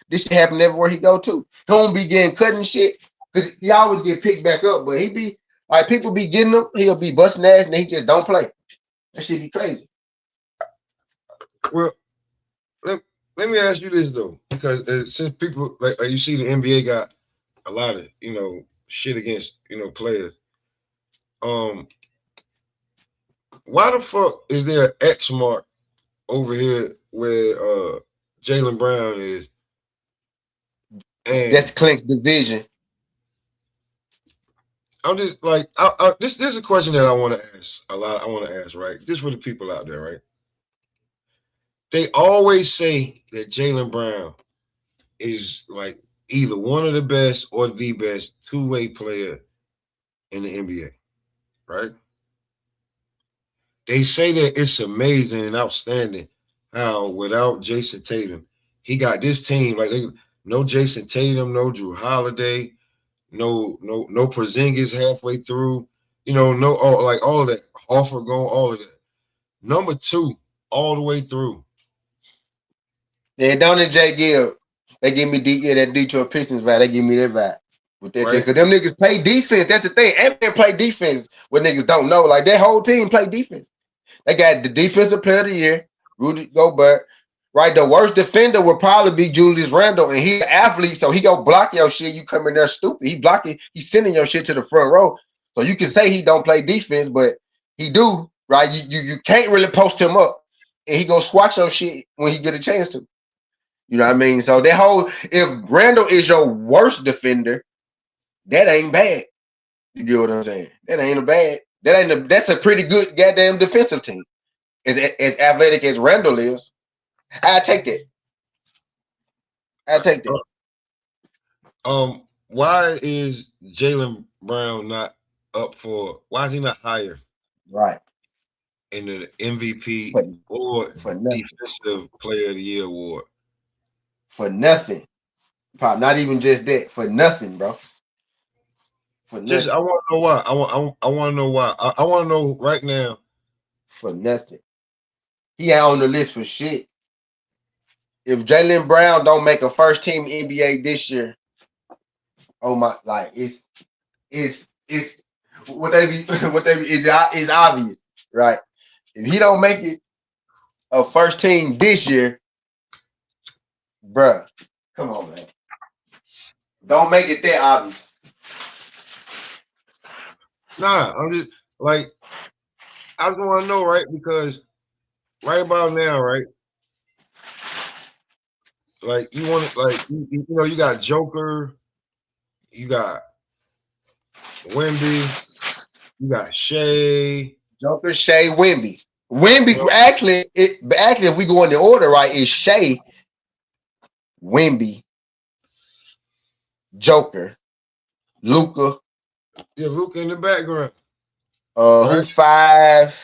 this shit happen everywhere he go to. He don't be getting cut and shit because he always get picked back up, but he be like people be getting him, he'll be busting ass and he just don't play. That shit be crazy. Well, let me ask you this though, because since people like you see the NBA got a lot of shit against players. Why the fuck is there an X mark over here where Jaylen Brown is? And that's Clint's division. I'm just like, this is a question that I want to ask a lot. I want to ask, right? Just for the people out there, right? They always say that Jaylen Brown is like either one of the best or the best two-way player in the NBA, right? They say that it's amazing and outstanding how without Jason Tatum, he got this team like no Jason Tatum, no Drew Holiday, no Porzingis halfway through, no all of that. Horford going, all of that. Number 2, all the way through. Yeah, down in J Gill, they give me that Detroit Pistons vibe. They give me that vibe with that Right. because them niggas play defense. That's the thing. Everyone play defense. What niggas don't know, like that whole team play defense. They got the defensive player of the year, Rudy Gobert. Right, the worst defender would probably be Julius Randle, and he's an athlete, so he go block your shit. You come in there stupid. He blocking. He's sending your shit to the front row. So you can say he don't play defense, but he do. Right, you can't really post him up, and he go squat your shit when he get a chance to. You know what I mean? So that whole if Randall is your worst defender, that ain't bad. You get what I'm saying? That ain't a bad. That's a pretty good goddamn defensive team. As athletic as Randall is, I take that. I take that. Why is Jaylen Brown not up for? Why is he not higher? Right. In the MVP for Defensive Player of the Year award? For nothing. Probably not even just that. For nothing, bro. For nothing. Just I want to know why. I want to know why. I want to know right now. For nothing. He ain't on the list for shit. If Jaylen Brown don't make a first team NBA this year, oh my, like it's what they be is obvious, right? If he don't make it a first team this year, bruh, come on, man. Don't make it that obvious. Nah, I'm just like, I just want to know, right? Because right about now, right? Like you want to, like you got Joker, you got Wemby, you got Shea. Joker, Shea, Wemby. Actually, if we go in the order, right, it's Shea, Wemby, Joker, Luka. Yeah, Luka in the background. Right? Who 5?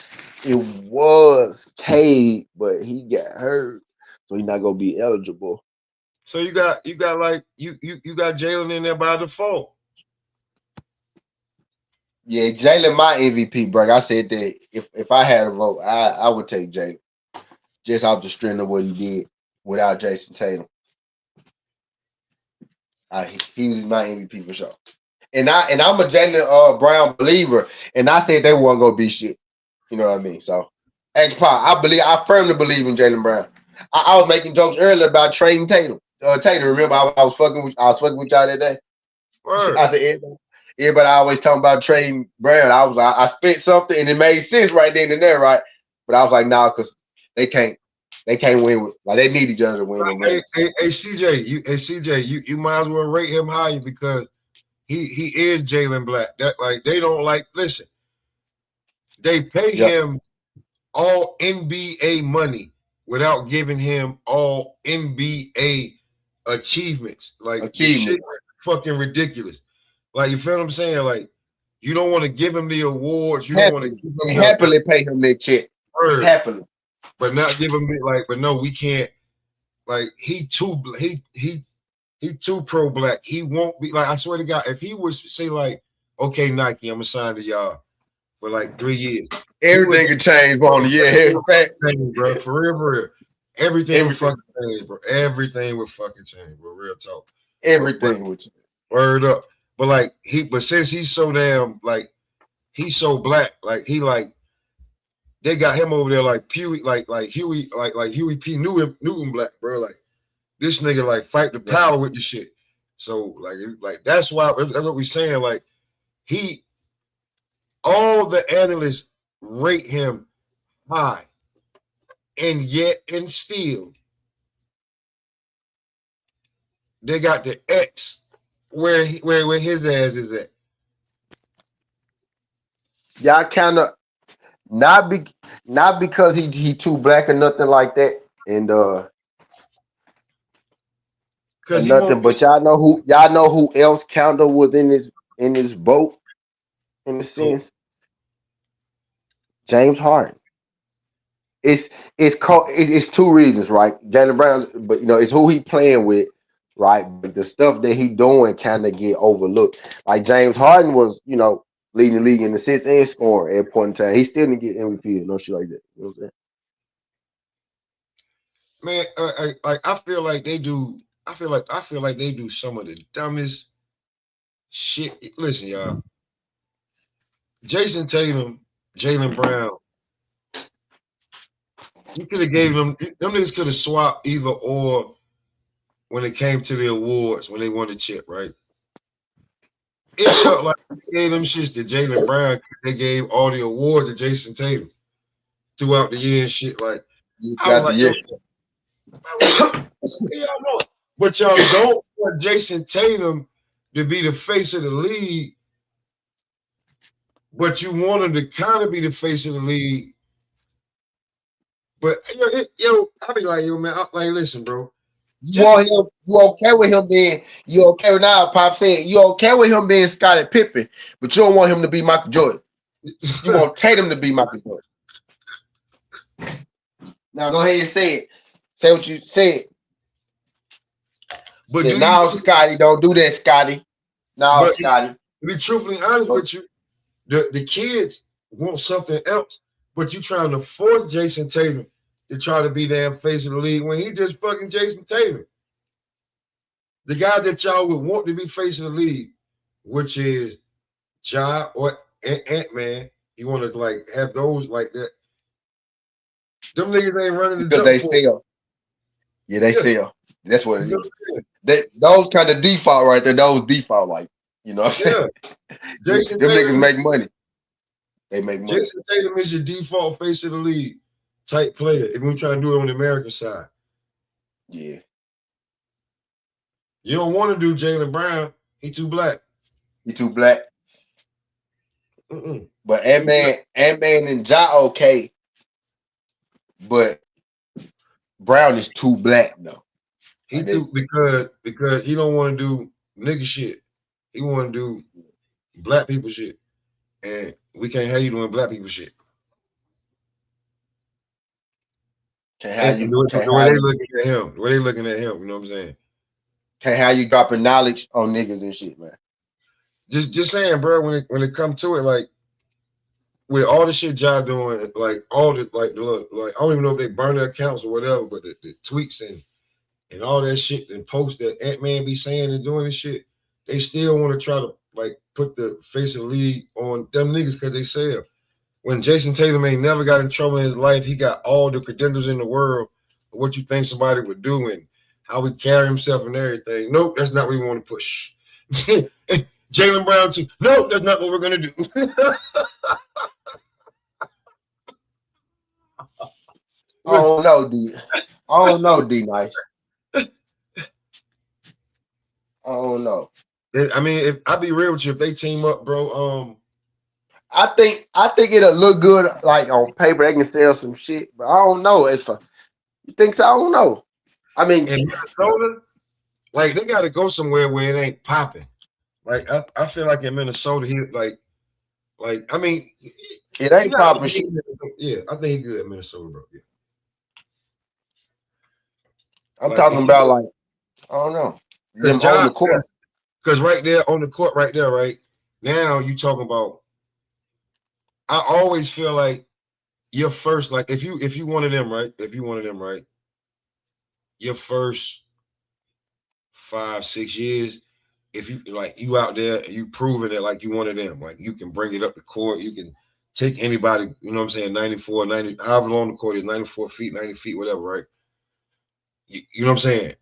It was Cade, but he got hurt, so he's not gonna be eligible. So you got like you got Jaylen in there by default. Yeah, Jaylen my MVP, bro. I said that if I had a vote, I would take Jaylen. Just off the strength of what he did without Jason Tatum. He was my MVP for sure. And I'm a Jaylen Brown believer, and I said they weren't gonna be shit. You know what I mean? So, I firmly believe in Jaylen Brown. I was making jokes earlier about trading Tatum. Tatum, remember I was fucking with y'all that day. Word. I said everybody always talking about trading Brown. I spent something and it made sense right then and there, right? But I was like, nah, because they can't win with, like they need each other to win. Hey, CJ, you might as well rate him higher because he is Jaylen Black. That like they don't like. Listen, they pay him all NBA money without giving him all NBA achievements. Like shit's fucking ridiculous. Like you feel what I'm saying? Like you don't want to give him the awards. You don't want to give him happily pay him that check. Happily, but not give him like. But no, we can't. Like he too pro black. He won't be like. I swear to God, if he was say like, okay, Nike, I'm gonna sign to y'all for like 3 years. everything can change, Bonnie. Yeah, fact. Bro, For real. Everything would fucking change, bro. Everything would fucking change, bro. Real talk. everything would change. Word up. But like but since he's so damn like he's so black, like he like they got him over there like Huey, like Huey, like Huey P. Newton black, bro. Like this nigga like fight the power with the shit. So like that's why that's what we saying. Like all the analysts rate him high, and yet and still they got the X where his ass is at. Y'all kind of not because he too black or nothing like that, and nothing. But y'all know who else counter was in this boat in a sense. James Harden. It's two reasons, right? Jaylen Brown, but it's who he playing with, right? But the stuff that he doing kind of get overlooked. Like James Harden was, leading the league in assists and scoring at a point in time. He still didn't get MVP and no shit like that. You know what I'm saying? Man, I feel like they do. I feel like they do some of the dumbest shit. Listen, y'all. Jason Tatum, Jaylen Brown. You could have gave them niggas could have swapped either or when it came to the awards when they won the chip, right? It felt like they gave them shits to Jaylen Brown. They gave all the awards to Jason Tatum throughout the year and shit. Like, I was like, y'all know it. But y'all don't want Jason Tatum to be the face of the league, but you want him to kind of be the face of the league. But I be like, man, listen, bro. You okay with him being now, Pop said you okay with him being Scottie Pippen, but you don't want him to be Michael Jordan. You want Tatum to be Michael Jordan. Now go ahead and say it. Say what you said. But now, Scotty, don't do that, Scotty. Now, Scotty. To be truthfully honest with you, the kids want something else, but you trying to force Jason Tatum to try to be damn face of the league when he just fucking Jason Tatum. The guy that y'all would want to be face of the league, which is Ja or Ant-Man. You want to like have those like that. Them niggas ain't running the because they sell. Yeah, they sell. That's what it is. Those kind of default right there. Those default like, you know what I'm saying? Them niggas make money. They make money. Jason Tatum is your default face of the league type player. If we try to do it on the American side. Yeah. You don't want to do Jaylen Brown. He too black. But Ant-Man and Ja okay. But Brown is too black though. He too because he don't want to do nigga shit. He want to do black people shit. And we can't have you doing black people shit. The way they looking at him. The way they looking at him, you know what I'm saying? Can't have you dropping knowledge on niggas and shit, man. Just saying, bro, when it comes to it, like with all the shit y'all doing, like all the like I don't even know if they burn their accounts or whatever, but the tweets and all that shit and posts that Ant-Man be saying and doing this shit, they still want to try to like put the face of the league on them niggas because they sell. When Jason Tatum ain't never got in trouble in his life, he got all the credentials in the world of what you think somebody would do and how he carry himself and everything. Nope, that's not what we want to push. Jaylen Brown too. Nope, that's not what we're gonna do. I don't know, D Nice. I don't know. I mean, if I be real with you, if they team up, bro, I think it'll look good like on paper. They can sell some shit, but I don't know if you think so. I don't know. I mean, in Minnesota, like they got to go somewhere where it ain't popping. Like I feel like in Minnesota, he like I mean, it ain't popping shit. Yeah, I think he's good at Minnesota, bro. Yeah. I'm talking about like I don't know. Them on the court. Because right there on the court, right there, right now you talking about. I always feel like your first, like if you one of them, right? If you one of them, right? Your first 5-6 years, if you like you out there and you proving it like you one of them, like you can bring it up the court, you can take anybody, you know what I'm saying, 94, 90, however long the court is, 94 feet, 90 feet, whatever, right? You know what I'm saying?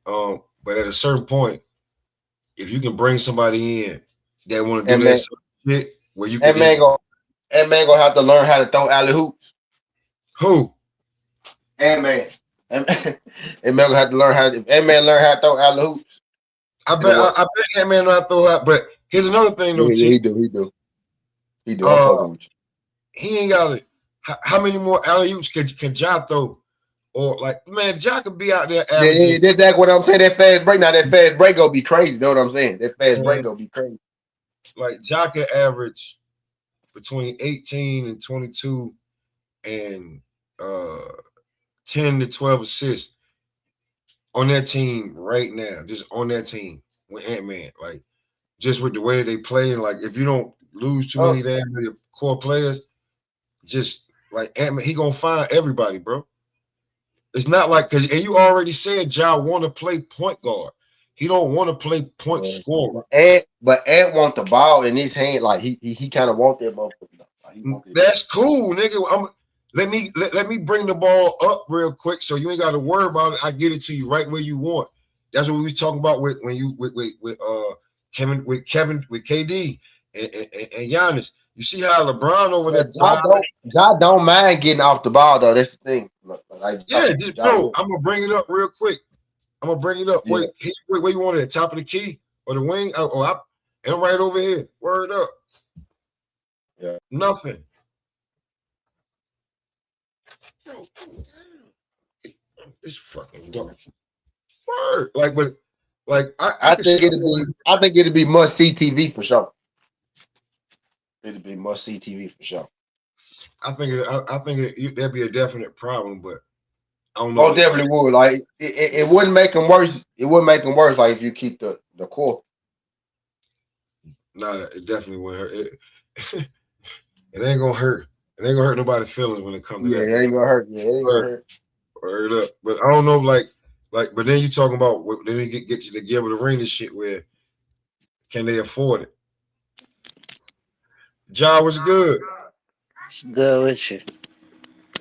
But at a certain point, if you can bring somebody in that want to do And that man, sort of shit where you can that man just go that man gonna have to learn how to throw alley hoops. who? And man, and man gonna have to learn how to. And man learn how to throw alley hoops. I bet that man not throw out. But here's another thing though, Yeah, T. he do. I'm fucking with you. He ain't got it. How many more alley oops can Ja throw? Or like, man, Ja could be out there averaging. Yeah, that's exactly what I'm saying. That fast break, now that fast break gonna be crazy. Know what I'm saying? That fast break gonna be crazy. Like Ja could average between 18 and 22 and 10 to 12 assists on that team right now. Just on that team with Ant-Man. Like, just with the way that they play, and like if you don't lose too many damn core players, just like Ant-Man, he gonna find everybody, bro. It's not like because and you already said Ja want to play point guard. He don't want to play point scorer. But Ant want the ball in his hand, like he kind of want that motherfucker. Like, that's cool, nigga. Let me bring the ball up real quick so you ain't got to worry about it. I get it to you right where you want. That's what we was talking about with Kevin with KD and Giannis. You see how LeBron over there? Ja don't mind getting off the ball though. That's the thing. Just bro, I'm gonna bring it up real quick. I'm gonna bring it up. Yeah. Wait, where you want it? Top of the key or the wing? I'm right over here. Word up. Yeah. Nothing. It's fucking dark. Word. I think it'd be must see TV for sure. It'd be must see TV for sure. I think that'd be a definite problem, but I don't know. Oh, definitely would. Like it wouldn't make them worse. It wouldn't make them worse. Like if you keep the core. No, it definitely wouldn't hurt. It ain't gonna hurt. It ain't gonna hurt nobody's feelings when it comes to that. Yeah, it ain't gonna hurt. Yeah, it ain't gonna hurt. Word up. But I don't know, but then you talking about then they get you to give it a ring and shit. Where can they afford it? Ja was good. Good with you.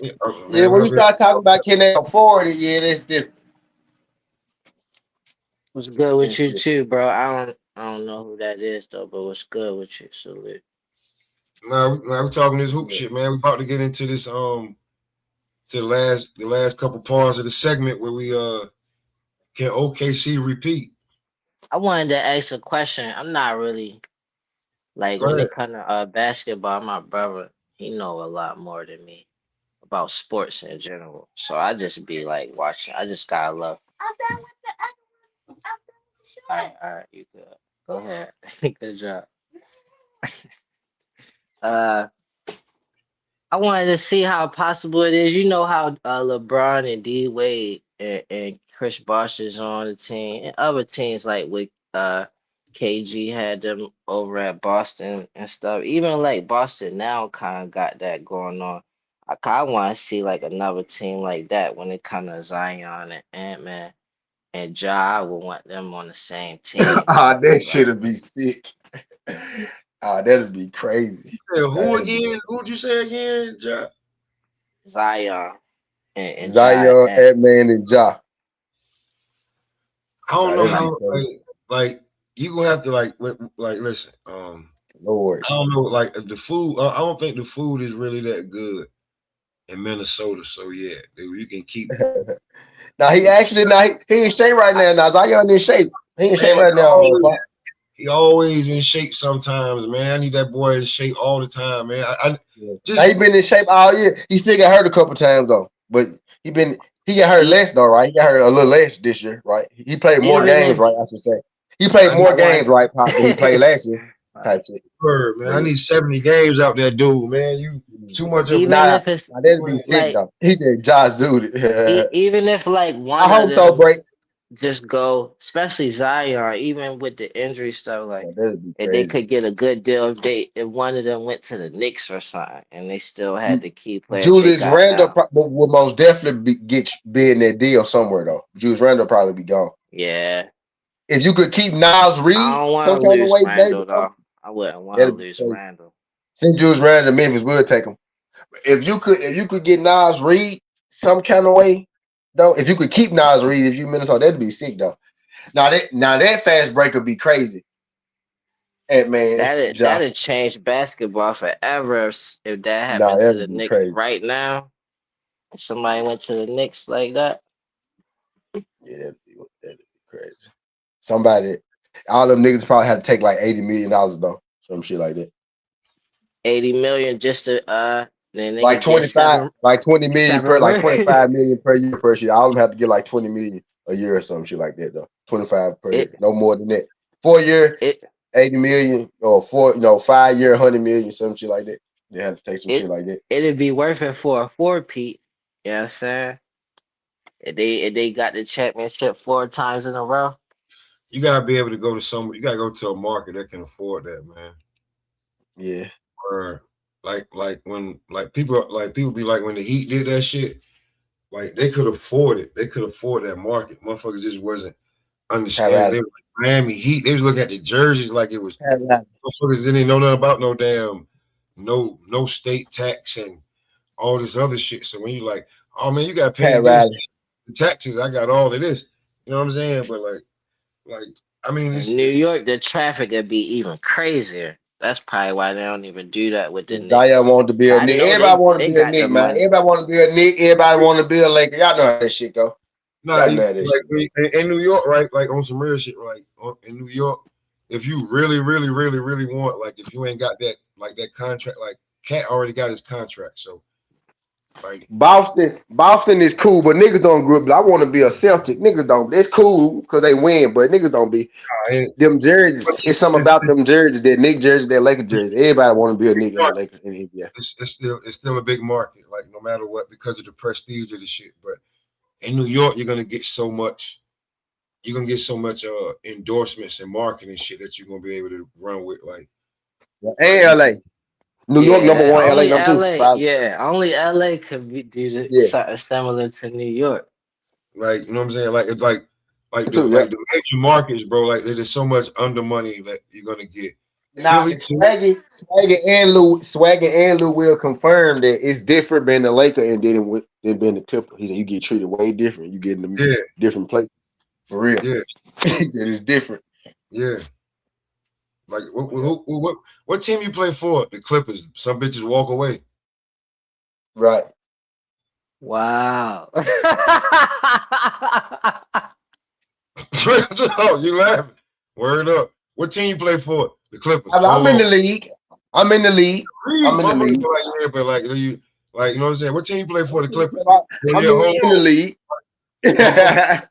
Yeah, when you start talking about can they afford it, yeah, that's different. What's good with you too, bro? I don't know who that is though, but what's good with you? Salute. Now we're talking this hoop shit, man. We about to get into this to the last couple parts of the segment where we can OKC repeat. I wanted to ask a question. I'm not really like when it comes to basketball, my brother, he know a lot more than me about sports in general. So I just be like watching. I just gotta love. All right, you good. Go ahead. Good job. I wanted to see how possible it is. You know how LeBron and D Wade and Chris Bosh is on the team, and other teams like with KG had them over at Boston and stuff. Even like Boston now kind of got that going on. I kind of want to see like another team like that when it comes to Zion and Ant-Man and Ja. I would want them on the same team. That should be sick. That'd be crazy. Who again? Who'd you say again, Ja? Zion and Zion, Ant-Man, and Ja. I don't know how like you gonna have to like listen. Lord, I don't know like the food. I don't think the food is really that good in Minnesota. So yeah, you can keep. Now he in shape right now. Now Zion in shape. He in shape right now. He always in shape sometimes, man. I need that boy in shape all the time, man. Now he been in shape all year. He still got hurt a couple times though, but he got hurt less though, right? He got hurt a little less this year, right? He played more games, right? I should say he played more games, right? Pop, than he played last year. Type shit. Sure, man. I need 70 games out there, dude, man. You too much of if it's that'd be sick though. He said Ja Zooted. Even if like one, I hope so, break. just go, especially Zion, even with the injury stuff, like Yeah, that'd be if they crazy. could get a good deal if one of them went to the Knicks or something, and they still had the key players they Julius got Randle now. will most definitely be in that deal somewhere though. Julius Randle probably be gone. Yeah, If you could keep Niles I Reed don't want some to kind of lose way, maybe Randall though. I wouldn't want to that'd be lose crazy. Randall. Send Julius Randle to Memphis, we'll take him. If you could get Niles Reed some kind of way, though, if you could keep Niles Reed, if you Minnesota, that'd be sick though. Now that fast break would be crazy. And man, Ja, That'd change basketball forever if that nah, happened to the that'd be Knicks crazy. right now. If somebody went to the Knicks like that, Yeah, that'd be crazy. Somebody, all them niggas probably had to take like $80 million though, some shit like that. 80 million just to then they Like could get 25, like 20 million per, seven like ring. 25 million per year per year. All of them have to get like 20 million a year or some shit like that though. 25 per year, it no more than that. 4 year, it 80 million, or 5 year, 100 million, some shit like that. They have to take some shit it like that. it'd be worth it for a four-peat. You know what I'm saying? If they got the championship 4 times in a row. You gotta be able to go to somewhere. You gotta go to a market that can afford that, man. Yeah. Or like people be like when the Heat did that shit, like they could afford it. They could afford that market. Motherfuckers just wasn't Pat understanding. Riley. They were like Miami Heat. They was looking at the jerseys like it was Pat Riley. motherfuckers didn't know nothing about no damn no state tax and all this other shit. So when you like, oh man, you gotta pay Pat this, Riley. the taxes, I got all of this. You know what I'm saying? But like I mean In New York, the traffic would be even crazier. That's probably why they don't even do that with the Zion Knicks. wanted to be a I Nick. know Everybody want to they be a got the Nick, man. money. Everybody want to be a Nick. Everybody want to be a Laker. Y'all know how that shit go. nah, Y'all know how that like shit go. in New York, right? Like on some real shit, like in New York, if you really, really, really, really want, like if you ain't got that contract, like Cat already got his contract, so like Boston is cool, but niggas don't grip. I want to be a Celtic. Niggas don't. It's cool because they win, but niggas don't be. it, Them jerseys, it's something it's, about them jerseys, that Nick jersey, that Laker jersey. Everybody want to be a Nick and a Laker in the NBA. it's still a big market, like no matter what, because of the prestige of the shit. But in New York, you're gonna get so much. You're gonna get so much endorsements and marketing shit that you're gonna be able to run with. Like And LA. New York number Yeah, one, LA only number two. LA. Probably. Yeah, only LA could Yeah, something similar to New York. you know what I'm saying? Like too. like Yep. the major markets, bro. Like there's so much under money that you're gonna get. Now, Philly too. Swaggy and Lou will confirm that it's different being the Laker and than being the Clipper. He said you get treated way different. You get in the Yeah, different places for real. yeah, He said it's different. yeah. Like what team you play for? The Clippers. Some bitches walk away. Right. Wow. Oh, you laughing? Word up. What team you play for? The Clippers. I'm in Oh, the league. I'm in the league. I'm in the motherfuckers league. be like, yeah, but like you like, you know what I'm saying? What team you play for? The Clippers. Yeah, I'm yeah, hold in the on. league. Motherfucker,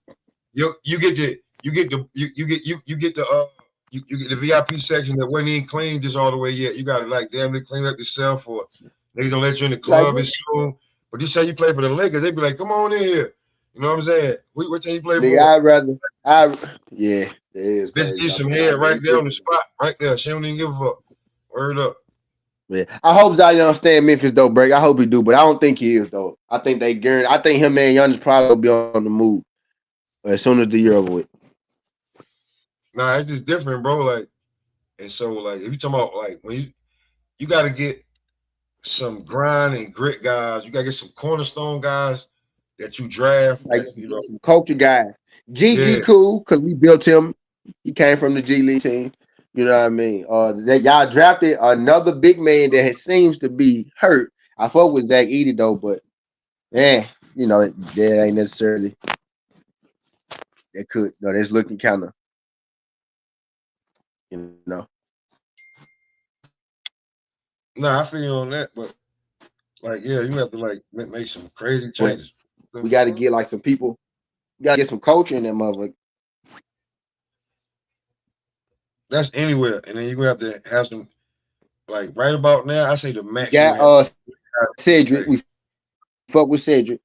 you get the VIP section that wasn't even clean just all the way yet. You gotta like damn near clean up yourself, or niggas don't let you in the Like, club as soon. But you say you play for the Lakers, they be like, come on in here. You know what I'm saying? What team you play nigga, for? yeah, it is Bitch crazy. get some head right there on the spot, right there. She don't even give a fuck. Word up. Yeah. I hope Zion stay in Memphis though, break. I hope he do, but I don't think he is though. I think they guarantee. I think him and Giannis probably will be on the move as soon as the year over with. Nah, it's just different, bro. Like, and so like if you talking about like when you gotta get some grind and grit guys, you gotta get some cornerstone guys that you draft Like that, some culture guys. GG yeah, cool because we built him. He came from the G League team. You know what I mean? Y'all drafted another big man that seems to be hurt. I fuck with Zach Edey though, but that ain't necessarily that could. No, that's looking kind of you know. nah, I feel you on that, but like, yeah, you have to like make some crazy But changes. we got to get like some people. We got to get some culture in that motherfucker. That's anywhere, and then you have to have some like right about now. I say the We max you got have. Cedric. Like, We fuck with Cedric.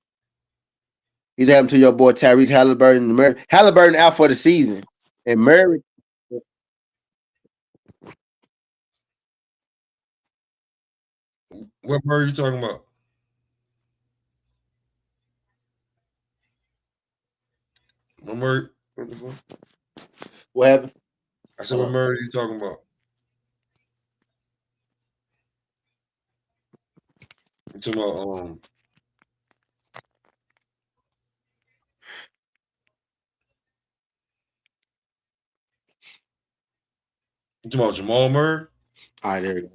He's happened to your boy Tyrese Halliburton and Murray. Halliburton out for the season, and Murray. What Murray you talking about? What Murray? What happened? I said, what Murray you talking about? You talking about you talking about Jamal Murray? All right, there you go.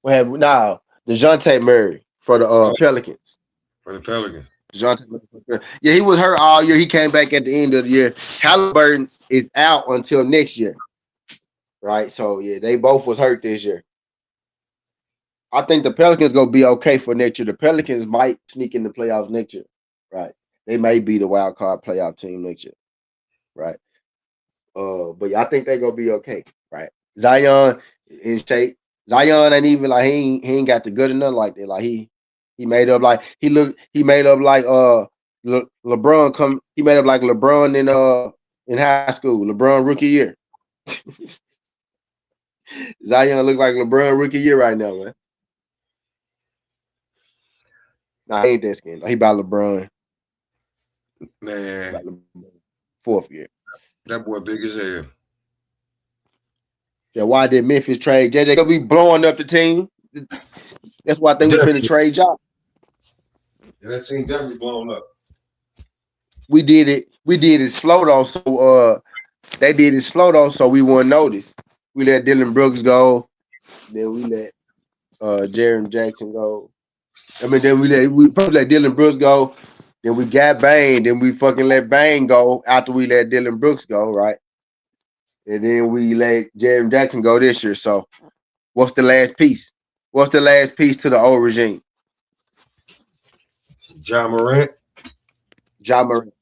What happened? Now, DeJounte Murray for the Pelicans. For the Pelicans. Yeah, he was hurt all year. He came back at the end of the year. Halliburton is out until next year, right? So yeah, they both was hurt this year. I think the Pelicans gonna be okay for next year. The Pelicans might sneak in the playoffs next year, right? They may be the wild card playoff team next year, right? But yeah, I think they're gonna be okay, right? Zion in shape. Zion ain't even like he ain't got the good enough like that. Like he made up like he made up like LeBron come he made up like LeBron in high school. LeBron rookie year. Zion look like LeBron rookie year right now, man. Nah, he ain't that skin. He about LeBron. Man, About LeBron. Fourth year. that boy big as hell. Yeah, why did Memphis trade JJ? Because we blowing up the team. That's why I think we finna trade y'all. Yeah, that team definitely blown up. We did it slow though. So they did it slow though, so we wouldn't notice. We let Dylan Brooks go, then we let Jaren Jackson go. I mean, then we first let Dylan Brooks go, then we got Bane, then we fucking let Bane go after we let Dylan Brooks go, right? And then we let Jaren Jackson go this year. So what's the last piece? What's the last piece to the old regime? Ja Morant. Ja Morant.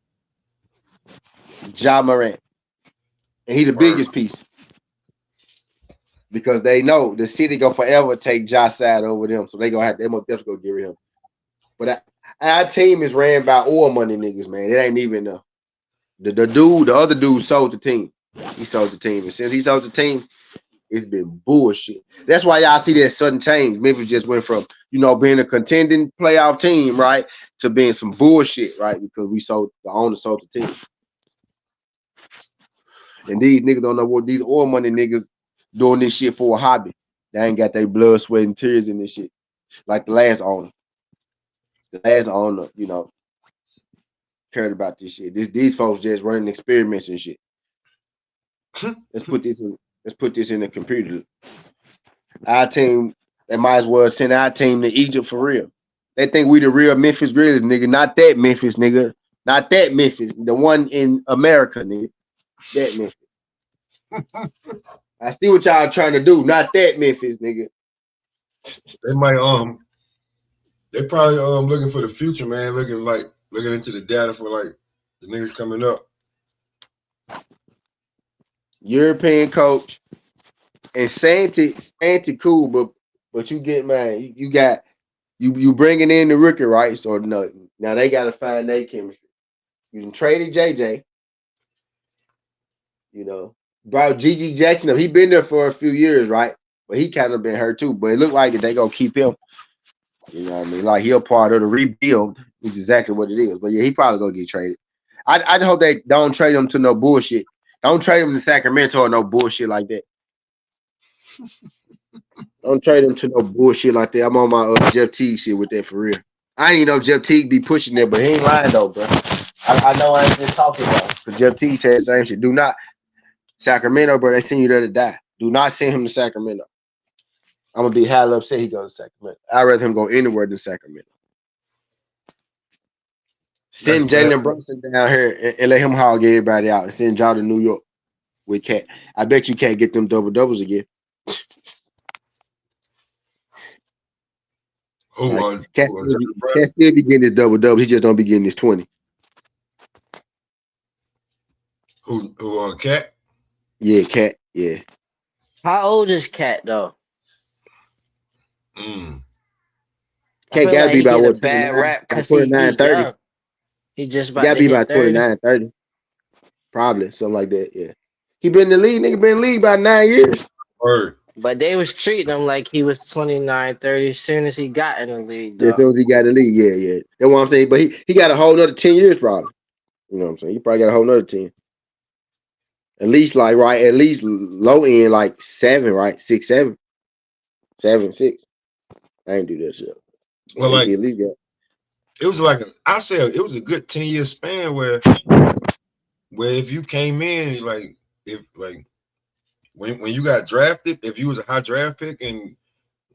Ja Morant. And he the biggest piece. Because they know the city go forever take Josh side over them, so they must definitely go get rid of him. But our team is ran by oil money niggas, man. It ain't even the other dude sold the team. He sold the team, and since he sold the team, it's been bullshit. That's why y'all see that sudden change. Memphis just went from being a contending playoff team, right, to being some bullshit, right? Because the owner sold the team, and these niggas don't know what these oil money niggas doing this shit for a hobby. They ain't got their blood, sweat, and tears in this shit. Like the last owner. The last owner, cared about this shit. These folks just running experiments and shit. Let's put this in the computer. Our team, they might as well send our team to Egypt for real. They think we the real Memphis Grizzlies, nigga. Not that Memphis, nigga. Not that Memphis. The one in America, nigga. That Memphis. I see what y'all trying to do. Not that Memphis, nigga. They might they probably looking for the future, man. Looking into the data for like the niggas coming up. European coach and Santi cool, but you get man, you bringing in the rookie, right? So no, now they gotta find their chemistry. You can trade JJ, brought GG Jackson up. He been there for a few years, right? But he kind of been hurt too. But it looked like they gonna keep him. You know what I mean? Like he a part of the rebuild, which is exactly what it is. But yeah, he probably gonna get traded. I hope they don't trade him to no bullshit. Don't trade him to Sacramento or no bullshit like that. Don't trade him to no bullshit like that. I'm on my Jeff Teague shit with that for real. I ain't know Jeff Teague be pushing that, but he ain't lying though, bro. I know I ain't been talking about it. Because Jeff Teague said the same shit. Do not Sacramento, bro. They send you there to die. Do not send him to Sacramento. I'm gonna be hell upset he goes to Sacramento. I'd rather him go anywhere than Sacramento. Send Jalen Brunson down here and let him hog everybody out and send y'all to New York with Cat. I bet you can't get them doubles again. Cat still be getting his double. He just don't be getting his 20. Who Cat? Yeah, Cat. Yeah. How old is Cat though? I I Cat feel gotta like be he about get a what bad 29, rap about because he 29, 30. young. He just He about gotta to be hit about 30. 29, 30. Probably something like that. Yeah. He been in the league, nigga been in the league about 9 years. Word. But they was treating him like he was 29, 30 as soon as he got in the league, Yeah, as though. soon as he got in the league, yeah, yeah. That's what I'm saying. But he got a whole nother 10 years probably. You know what I'm saying? He probably got a whole nother 10. At least like right, at least low end like 7, right? 6, 7. 7, 6. I ain't do that shit. But Well, he like at least got it was like I said, it was a good 10-year span where if you came in, like if like when you got drafted, if you was a high draft pick and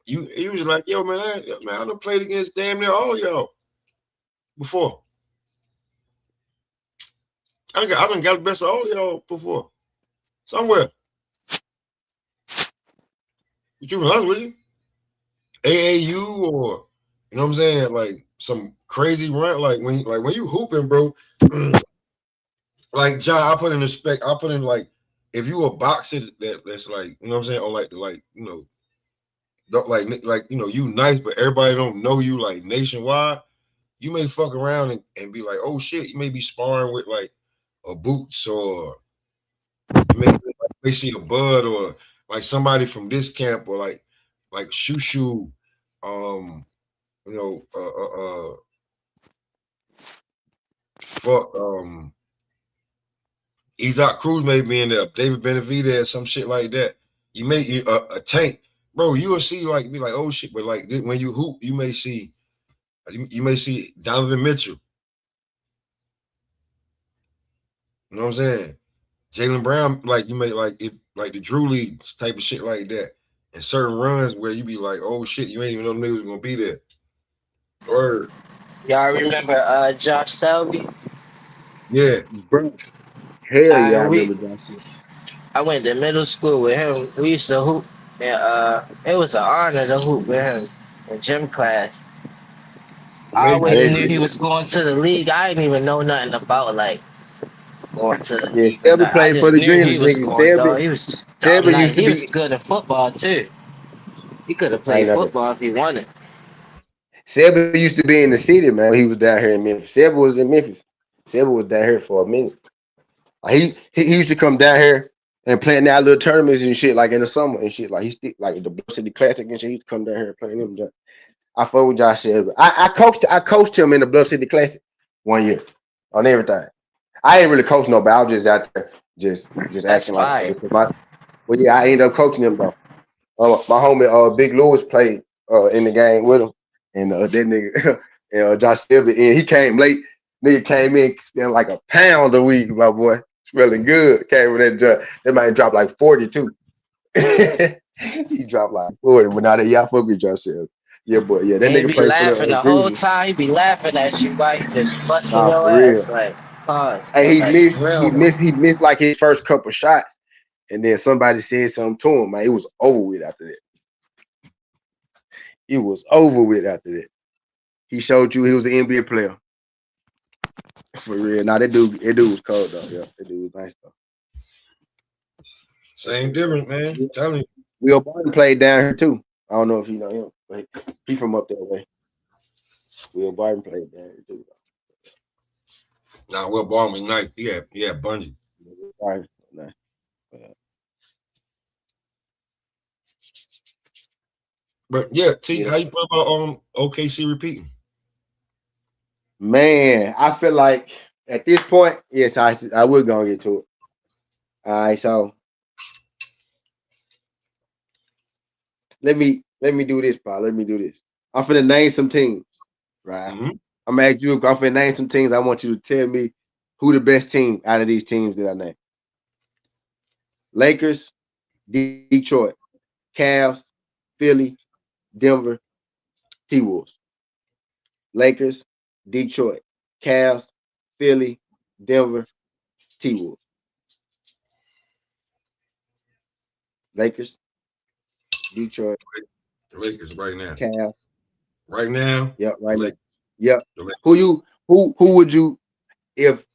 you was like, yo, man, I done played against damn near all of y'all before. I done got the best of all of y'all before. Somewhere. But you be honest with you. AAU or you know what I'm saying, like some crazy run, like when you hooping, bro. Like John, I put in respect. I put in like if you a boxer that's like you know what I'm saying, or like you know, don't like you know you nice, but everybody don't know you like nationwide. You may fuck around and be like, oh shit, you may be sparring with like a Boots or you may see a Bud or like somebody from this camp or like Shushu, you know, fuck, Isaac Cruz may be in there, David Benavidez, some shit like that. You may a tank, bro. You will see like be like, oh shit, but like when you hoop, you may see Donovan Mitchell. You know what I'm saying? Jaylen Brown, like you may like if like the Drew Leagues type of shit like that, and certain runs where you be like, oh shit, you ain't even know the niggas was gonna be there. Or Y'all remember Josh Selby? yeah, bro. Hell yeah, I We remember Johnson. I went to middle school with him. We used to hoop, and it was an honor to hoop with him in gym class. I made it Now to always the that knew shit. he NBA. was going to the league. I didn't even know nothing about like going to the Yeah, league or Selby nothing. I played for just the knew he Gremlins, was nigga. going, dog. He was just top Selby night. used to He was be. good at football too. He could have I ain't played know that. football if he wanted. Selby used to be in the city, man. He was down here in Memphis. Selby was in Memphis. Selby was down here for a minute. Like, he used to come down here and play in that little tournaments and shit, like in the summer and shit. Like he still like the Blue City Classic and shit. He used to come down here and play them. I fought with Josh Selby. I coached him in the Bluff City Classic 1 year on everything. I ain't really coach nobody. I was just out there just That's acting like fire. because well yeah, I ended up coaching him though. My homie Big Lewis played in the game with him, and that nigga and Josh Selby, and he came late. Nigga came in spent like a pound a week, my boy, smelling good. Came with that joint. That might drop like 42. He dropped like 40, but now that y'all fuck with Josh Selby. Yeah, boy, yeah, that And he nigga be played for the laughing the whole Grizzlies. time. He be laughing at you, like just busting Nah, your for real. ass, like pause, Hey, but he like missed, real he though. missed, he missed like his first couple shots, and then somebody said something to him. Man, it was over with after that. It was over with after that. He showed you he was an NBA player for real. Now that dude was cold though. Yeah, that dude was nice though. That Same dude was difference, nice. man. Telling you. Will Barton played down here too. I don't know if you know him, but he from up that way. Will Barton played down here too. Nah, Will Ball was nice. He had Bundy. Will Barton, nice. But yeah, T, Yeah. how you feel about OKC repeating? Man, I feel like at this point, yes, I will gonna get to it. All right, so let me do this, Paul. Let me do this. I'm finna name some teams, right? Mm-hmm. I'm gonna ask you. I'm finna name some teams. I want you to tell me who the best team out of these teams that I named. Lakers, Detroit, Cavs, Philly, Denver, T Wolves. Lakers, Detroit, Cavs, Philly, Denver, T Wolves. Lakers, Detroit, The Lakers right now. Cavs. Right now, Yep, the right now. Lakers. Yep. The Lakers. Who would you if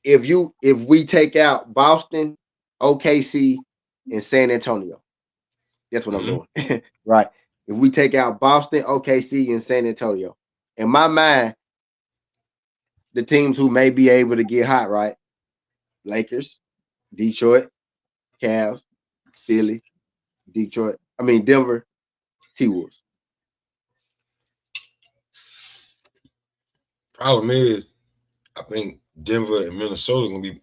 we take out Boston, OKC, and San Antonio? That's what I'm Mm-hmm. doing. Right. If we take out Boston, OKC, and San Antonio, in my mind, the teams who may be able to get hot, right? Lakers, Detroit, Cavs, Philly, Detroit. I mean Denver, T-Wolves. Problem is, I think Denver and Minnesota gonna be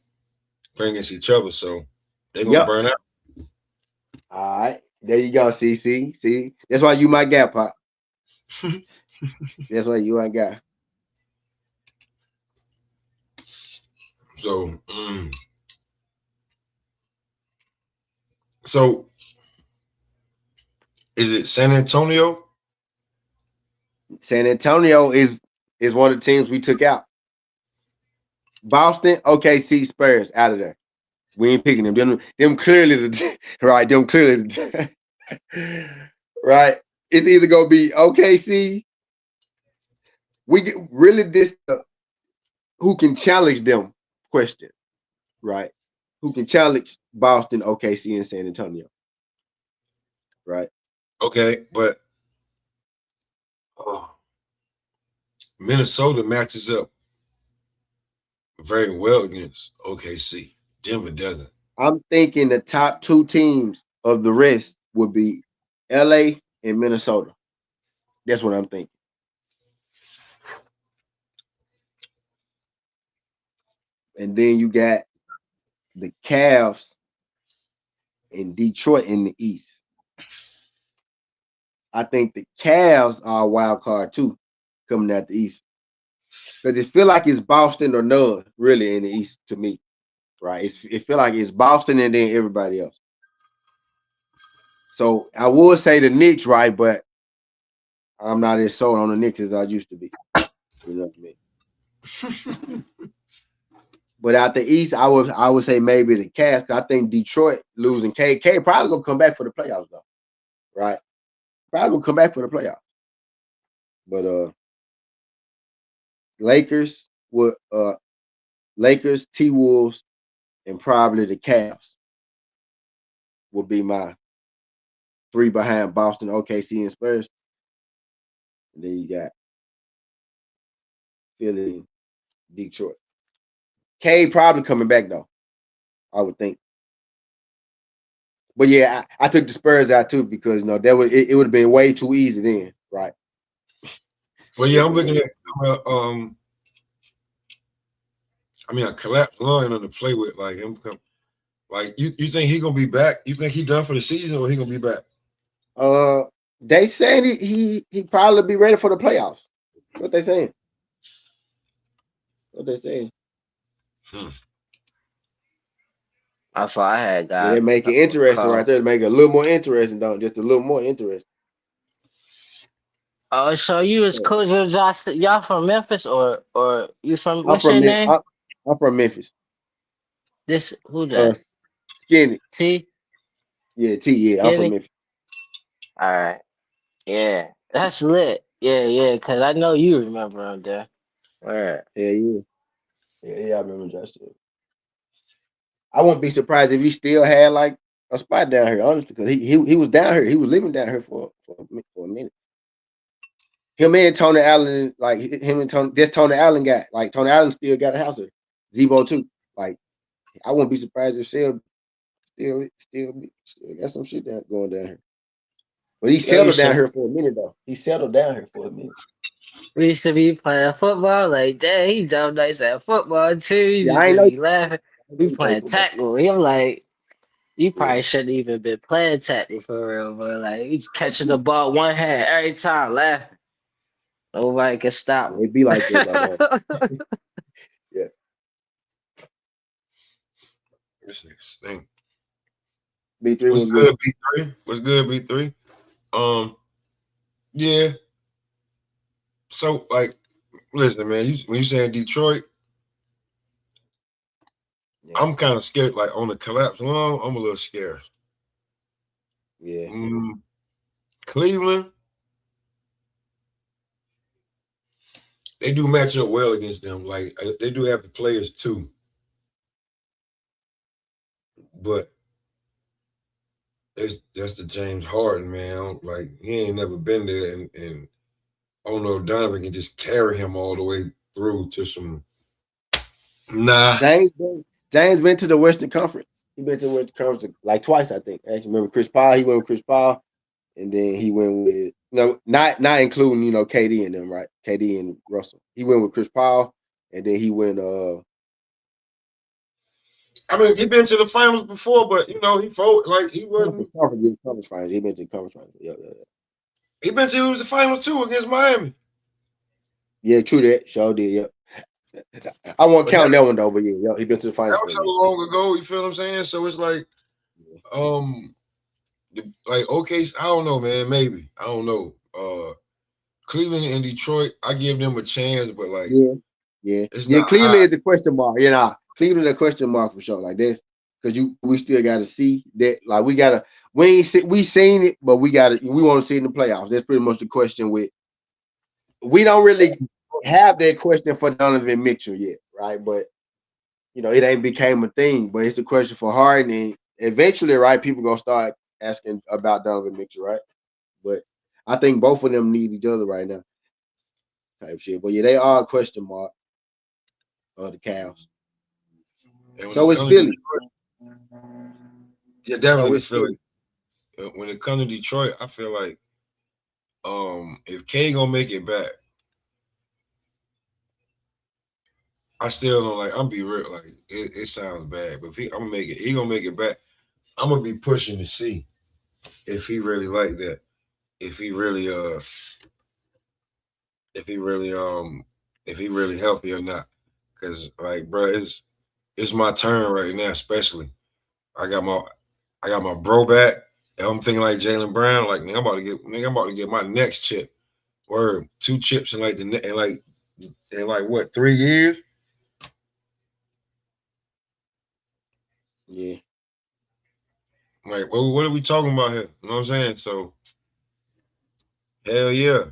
playing against each other, so they're gonna Yep. burn out. All right. There you go. See. That's why you my guy, Pop. That's why you my guy. So, so is it San Antonio? San Antonio is one of the teams we took out. Boston, OKC, Spurs out of there. We ain't picking them. Them clearly the right. Them clearly the, right. It's either gonna be OKC. We get really this who can challenge them question, right? Who can challenge Boston, OKC, and San Antonio, right? Okay, but Minnesota matches up very well against OKC. Denver doesn't. I'm thinking the top two teams of the rest would be LA and Minnesota. That's what I'm thinking. And then you got the Cavs and Detroit in the East. I think the Cavs are a wild card too, coming out the East. Because it feel like it's Boston or none, really, in the East to me. Right? It feel like it's Boston and then everybody else. So I would say the Knicks, right? But I'm not as sold on the Knicks as I used to be. You know what I mean? But out the East, I would say maybe the Cavs. I think Detroit losing K probably gonna come back for the playoffs though, right? Probably gonna come back for the playoffs. But Lakers with Lakers, T Wolves, and probably the Cavs will be my three behind Boston, OKC, and Spurs. And then you got Philly, Detroit. K probably coming back though, I would think. But yeah, I took the Spurs out too because that it would have been way too easy then, right? Well, yeah, I'm looking at a collapsed line on the play with like him. Like you think he gonna be back? You think he done for the season or he gonna be back? They said he probably be ready for the playoffs. What they saying? What they saying? I thought I had Yeah, got they make it a interesting right call. there. They make it a little more interesting, don't just a little more interesting. Oh, so you was Yeah. coaching y'all from Memphis or you from I'm what's your from name? I'm from Memphis. This who Uh, that? Skinny. T Yeah, T. Yeah, I'm from Skinny? Memphis. All right. Yeah. That's lit. Yeah, cause I know you remember him there. Where? Yeah. I remember that shit. I wouldn't be surprised if he still had like a spot down here, honestly, because he was down here. He was living down here for a minute. Him and Tony Allen, like him and Tony, this Tony Allen guy, like Tony Allen still got a house here. Zebo too. Like I wouldn't be surprised if still got some shit going down here. But he Yo, you settled down should here for a minute though. He settled down here for a minute. we used to be playing football. Like, dang, he dumb nice at football too. He Yeah, just I ain't would know. be laughing. I We know he played playing football. tackle. I'm like, you Yeah. probably shouldn't even been playing tackle for real, but like you catching the ball one hand every time, laughing. Nobody can stop It be like that though. him. Yeah. This nigga stink. B3 What's was good. good, B3? What's good, B3? Yeah. So like, listen, man. When you saying Detroit, Yeah. I'm kind of scared. Like on the collapse line, I'm a little scared. Yeah. Cleveland, they do match up well against them. Like they do have the players too, but that's the James Harden, man. Like he ain't never been there, and I don't know if Donovan can just carry him all the way through to some. Nah. James been to the Western Conference. He been to the Western Conference like twice, I think. Actually, remember Chris Paul? He went with Chris Paul, and then he went with not including KD and them, right? KD and Russell. He went with Chris Paul, and then he went. I mean, he been to the finals before, but he voted like he wasn't. Conference finals. He been to the conference finals. Yeah. He been to the finals too against Miami. Yeah, true that. Sure did. Yep. I won't count that one though, but yeah, he been to the finals. That was so long ago. You feel what I'm saying? So it's like, like okay, I don't know, man. Maybe I don't know. Cleveland and Detroit, I give them a chance, but like, yeah. high. Cleveland is a question mark. Cleveland is a question mark for sure. Like this, because we still got to see that. Like we seen it, but we want to see it in the playoffs. That's pretty much the question. We don't really have that question for Donovan Mitchell yet, right? But it ain't became a thing. But it's a question for Harden, and eventually, right? People gonna start asking about Donovan Mitchell, right? But I think both of them need each other right now, type shit. But yeah, they are a question mark. The Cavs. So it's Philly. Yeah, definitely Philly. When it comes to Detroit, I feel like if K gonna make it back, I still don't like. I'm be real, like it sounds bad, but if he gonna make it back. I'm gonna be pushing to see if he really like that. If he really healthy or not. Cause like, bro, it's my turn right now, especially. I got my bro back. And I'm thinking like Jaylen Brown, like I'm about to get my next chip. Or 2 chips in what, 3 years? Yeah. Like, what are we talking about here? You know what I'm saying? So, hell yeah.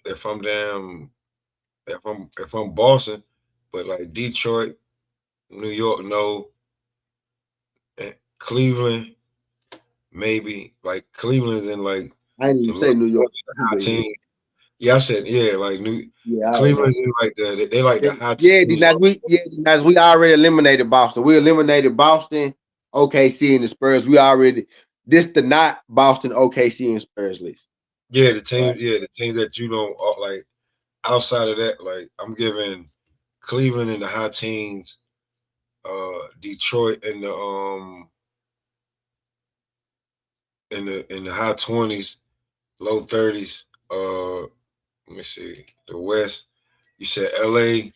If I'm Boston, but like Detroit, New York, no, and Cleveland, maybe. Like Cleveland and like I didn't even say New York team. Yeah, I said like Yeah, Cleveland is like they like the high team. Yeah, we already eliminated Boston. We eliminated Boston, OKC, and the Spurs. This the not Boston, OKC, and Spurs list. Yeah, the team. Right. Yeah, the teams that you don't like. Outside of that, like I'm giving Cleveland in the high teens, Detroit in the in the high 20s, low 30s. Let me see. The West. You said LA.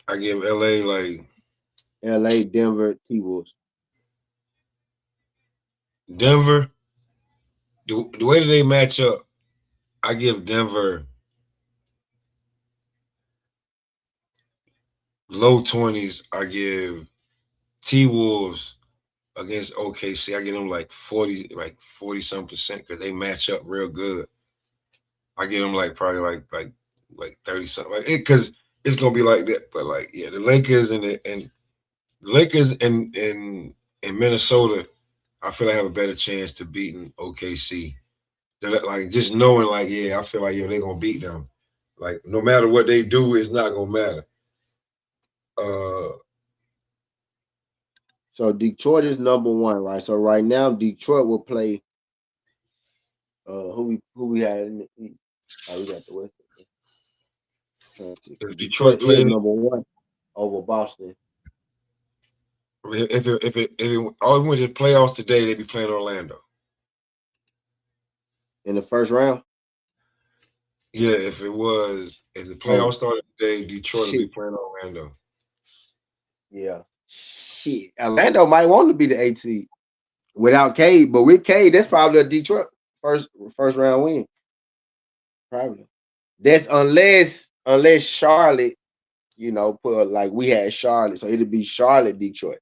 I give LA like LA, Denver, T-Wolves. Denver. The way that they match up, I give Denver low 20s. I give T-Wolves against OKC. I give them like 40 some percent because they match up real good. I get them like probably like 30 something, like it, because it's gonna be like that. But like, yeah, the Lakers and Lakers and Minnesota, I feel I have a better chance to beating OKC. Like just knowing, like, yeah, I feel like they're gonna beat them. Like no matter what they do, it's not gonna matter. So Detroit is number 1, right? So right now Detroit will play. Who we had in the East? Oh, we got the West. If Detroit is number 1 over Boston. If it all went to the playoffs today, they'd be playing Orlando in the first round. Yeah, if the playoffs started today, Detroit would be playing Orlando. Yeah, shit. Orlando might want to be the 8th seed without Cade, but with Cade, that's probably a Detroit first round win. Probably. That's unless Charlotte, put like we had Charlotte, so it'd be Charlotte, Detroit.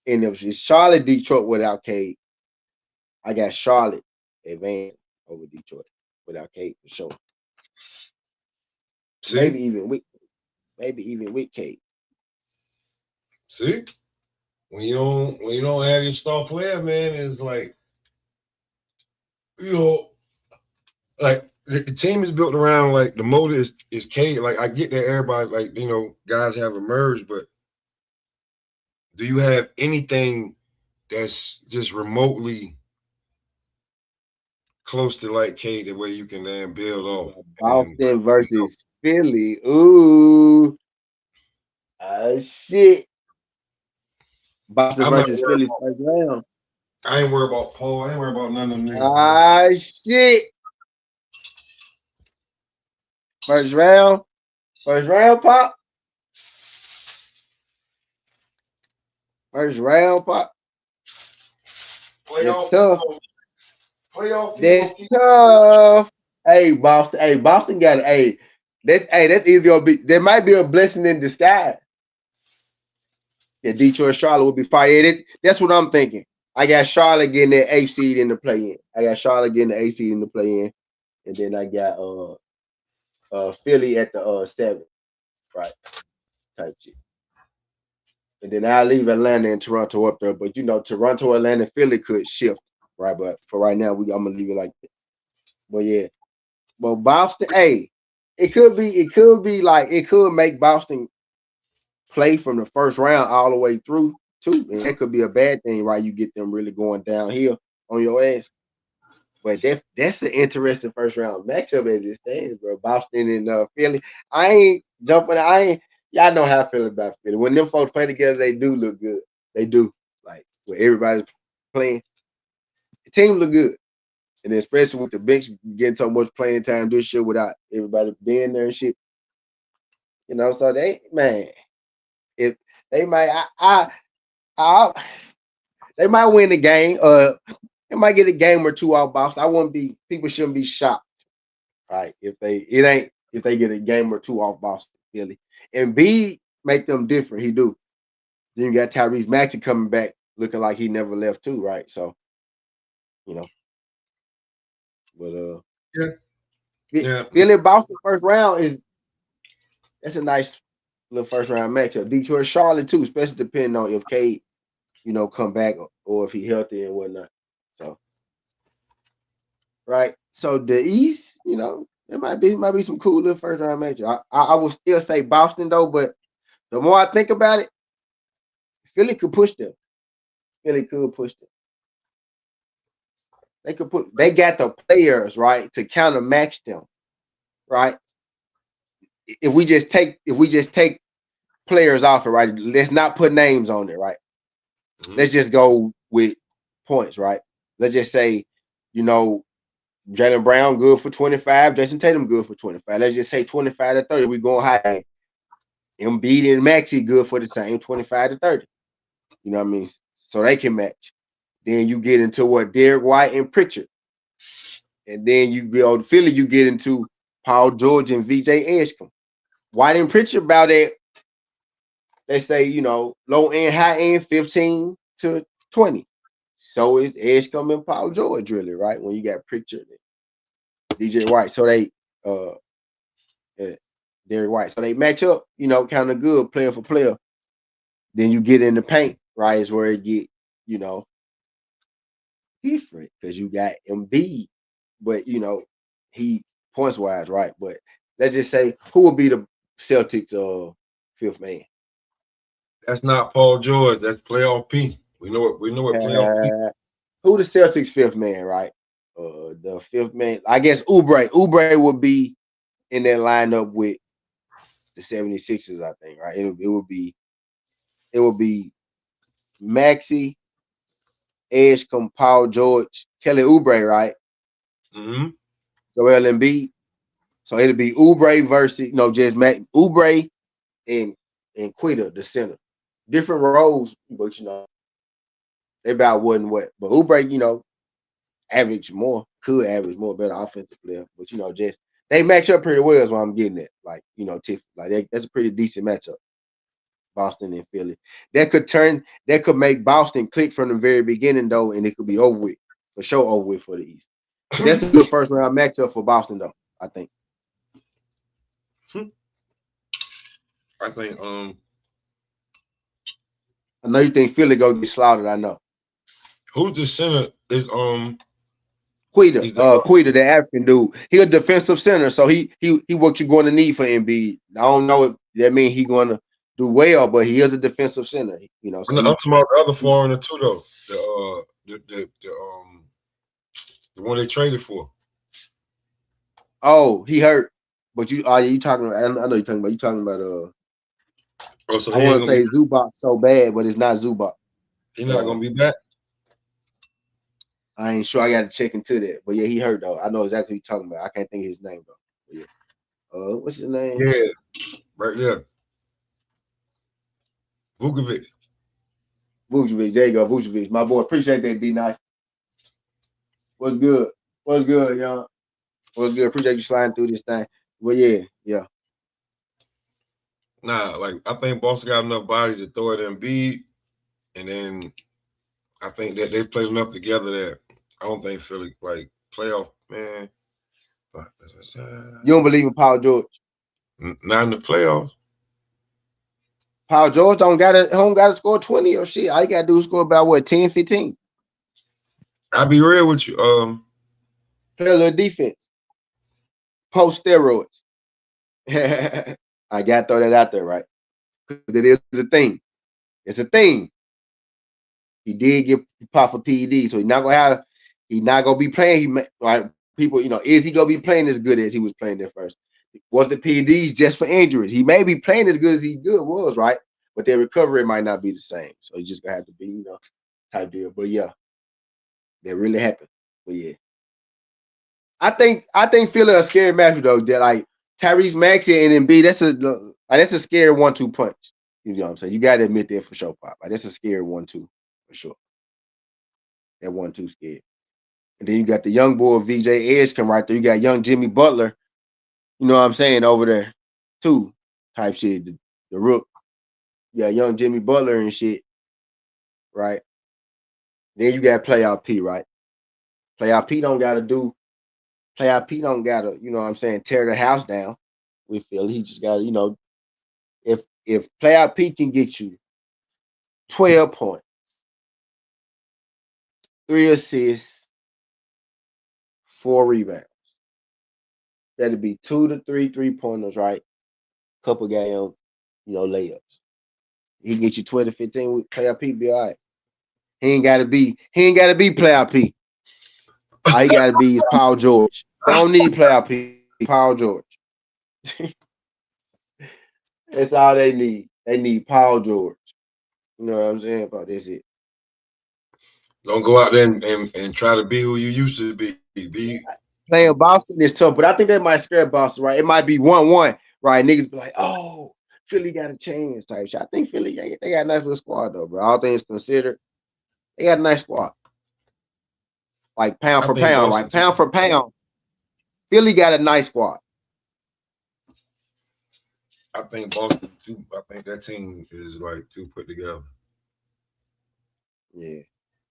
And if it's Charlotte, Detroit without Cade, I got Charlotte advanced over Detroit without Cade for sure. See? Maybe even with Cade. See, when you don't have your star player, man, it's like, like the team is built around like the motor is Cade. Like I get that everybody like guys have emerged, but do you have anything that's just remotely close to like Cade the way you can then build off and Boston versus Philly. Ooh, shit. Boston I'm not versus worried Philly about. first round. I ain't worried about Paul. I ain't worried about none of them niggas, man. Shit. First round. First round, Pop. First round, Pop. That's Playoff P tough. gonna playoff P That's gonna keep. tough. Hey, Boston. Hey, Boston got it. That's either gonna be. There might be a blessing in disguise. Yeah, Detroit, Charlotte will be fired. That's what I'm thinking. I got Charlotte getting the 8th seed in the play-in. I got Charlotte getting the 8th seed in the play-in, and then I got Philly at the 7th, right? Type shit. And then I leave Atlanta and Toronto up there. But Toronto, Atlanta, Philly could shift, right? But for right now, I'm gonna leave it like that. But yeah, but Boston, hey, it could be like it could make Boston play from the first round all the way through too, and that could be a bad thing, right? You get them really going downhill on your ass. But that's an interesting first round matchup as it stands, bro. Boston and Philly. I ain't jumping. I ain't. Y'all know how I feel about Philly. When them folks play together, they do look good. They do. Like when everybody's playing, the team look good. And especially with the bench getting so much playing time, this shit without everybody being there and shit. So if they might, I they might win the game. They might get a game or two off Boston. I wouldn't be. People shouldn't be shocked, right? If they get a game or two off Boston, Philly, and B make them different. He do. Then you got Tyrese Maxey coming back, looking like he never left too, right? So, you know, but Yeah. Philly Boston first round that's a nice little first round matchup. Detroit Charlotte too, especially depending on if Cade, come back or if he healthy and whatnot. So, right. So the East, it might be some cool little first round matchup. I would still say Boston though, but the more I think about it, Philly could push them. Philly could push them. They got the players, right, to counter match them, right? If we just take players off it, right? Let's not put names on it, right? Let's just go with points, right? Let's just say, you know, Jaylen Brown good for 25, Jason Tatum good for 25. Let's just say 25 to 30. We going high. Embiid and Maxey good for the same 25 to 30. You know what I mean? So they can match. Then you get into what Derek White and Pritchard. And then you go to Philly, you get into Paul George and VJ Edgecombe. White and Pritchard about that, they say, low end, high end, 15 to 20. So is Edgecombe and Paul George really, right? When you got Pritchard and DJ White. So they uh Derek White. So they match up, kind of good player for player. Then you get in the paint, right? Is where it get, you know, different because you got Embiid, but he points wise, right? But let's just say who will be the Celtics fifth man? That's not Paul George. That's playoff P. We know what playoff P. Who the Celtics fifth man, right? The fifth man, I guess Oubre. Oubre would be in that lineup with the 76ers, I think, right? It would be Maxey, Edgecombe, Paul George, Kelly Oubre, right? Mm-hmm. Joel Embiid. So it'll be Oubre versus just Oubre and Quitter, the center. Different roles, but they about what. But Oubre, could average more, better offensive player. But just they match up pretty well is what I'm getting at. Like, Tiff, like that's a pretty decent matchup. Boston and Philly. That could make Boston click from the very beginning though, and it could be over with. For sure over with for the East. But that's a good first round matchup for Boston though, I think. I think I know you think Philly go get slaughtered, I know. who's the center is Quita, He's the Quita, the African dude. He a defensive center, so he what you're going to need for Embiid. I don't know if that means he going to do well, but he is a defensive center. You know, so I'm talking about the other foreigner too, though. The one they traded for. oh, he hurt. But you, you talking about? I know you're talking about. You talking about? Oh, so I he ain't want to gonna be. say Zubac so bad, but it's not Zubac. He's not gonna be back. I ain't sure. I got to check into that. But yeah, he hurt though. I know exactly what you're talking about. I can't think of his name though. But yeah. What's his name? Yeah, right there. Vukovic. Vucevic. There you go, Vucevic. My boy. Appreciate that, D Nice. What's good? What's good, y'all? What's good? Appreciate you sliding through this thing. Well, yeah. Nah, like I think Boston got enough bodies to throw it in Embiid, and then I think that they played enough together that I don't think Philly like playoff, man. You don't believe in Paul George? Not in the playoffs. Paul George don't gotta score 20 or shit. All you gotta do is score about what 10, 15. I'll be real with you. Play a little defense. Post steroids. I gotta throw that out there, right? Because it is a thing. It's a thing. He did get popped for PED, so he's not gonna be playing. Like people, is he gonna be playing as good as he was playing at first? Was the PEDs just for injuries? He may be playing as good as he was, right? But their recovery might not be the same. So he's just gonna have to be, type deal. But yeah, that really happened. But yeah. I think Philly a scary matchup though. That like Tyrese Maxey and Embiid, that's a scary 1-2 punch. You know what I'm saying? You gotta admit that for sure, Pop. Like, that's a scary 1-2 for sure. That 1-2 scared. And then you got the young boy VJ Edge come right there. You got young Jimmy Butler, you know what I'm saying, over there too. Type shit. The Rook. You got young Jimmy Butler and shit. Right. Then you got playoff P, right? Playoff P don't gotta, you know what I'm saying, tear the house down. We feel he just gotta, if playoff P can get you 12 points, 3 assists, 4 rebounds. That'd be 2 to 3 3-pointers, right? Couple game, layups. He can get you 12 to 15 with playoff P, be all right. He ain't gotta be playoff P. All he gotta be is Paul George. They don't need playoff P, Paul George. That's all they need. They need Paul George. You know what I'm saying? About this it. Don't go out there and try to be who you used to be. Playing Boston is tough, but I think they might scare Boston, right? It might be 1-1, right? Niggas be like, oh, Philly got a chance type shit. I think Philly, they got a nice little squad though, bro. All things considered, they got a nice squad. Like pound for pound, right? Pound for pound, Philly got a nice squad. I think Boston too. I think that team is like too put together. Yeah.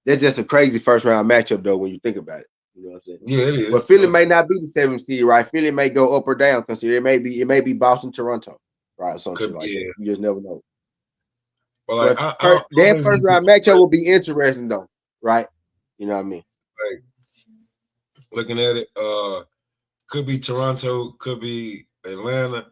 That's just a crazy first round matchup though when you think about it. You know what I'm saying? Yeah, it is. But Philly may not be the 7th seed, right? Philly may go up or down. Consider it may be Boston, Toronto, right? Something like that. You just never know. But that first round matchup will be interesting though, right? You know what I mean? Like looking at it, could be Toronto, could be Atlanta.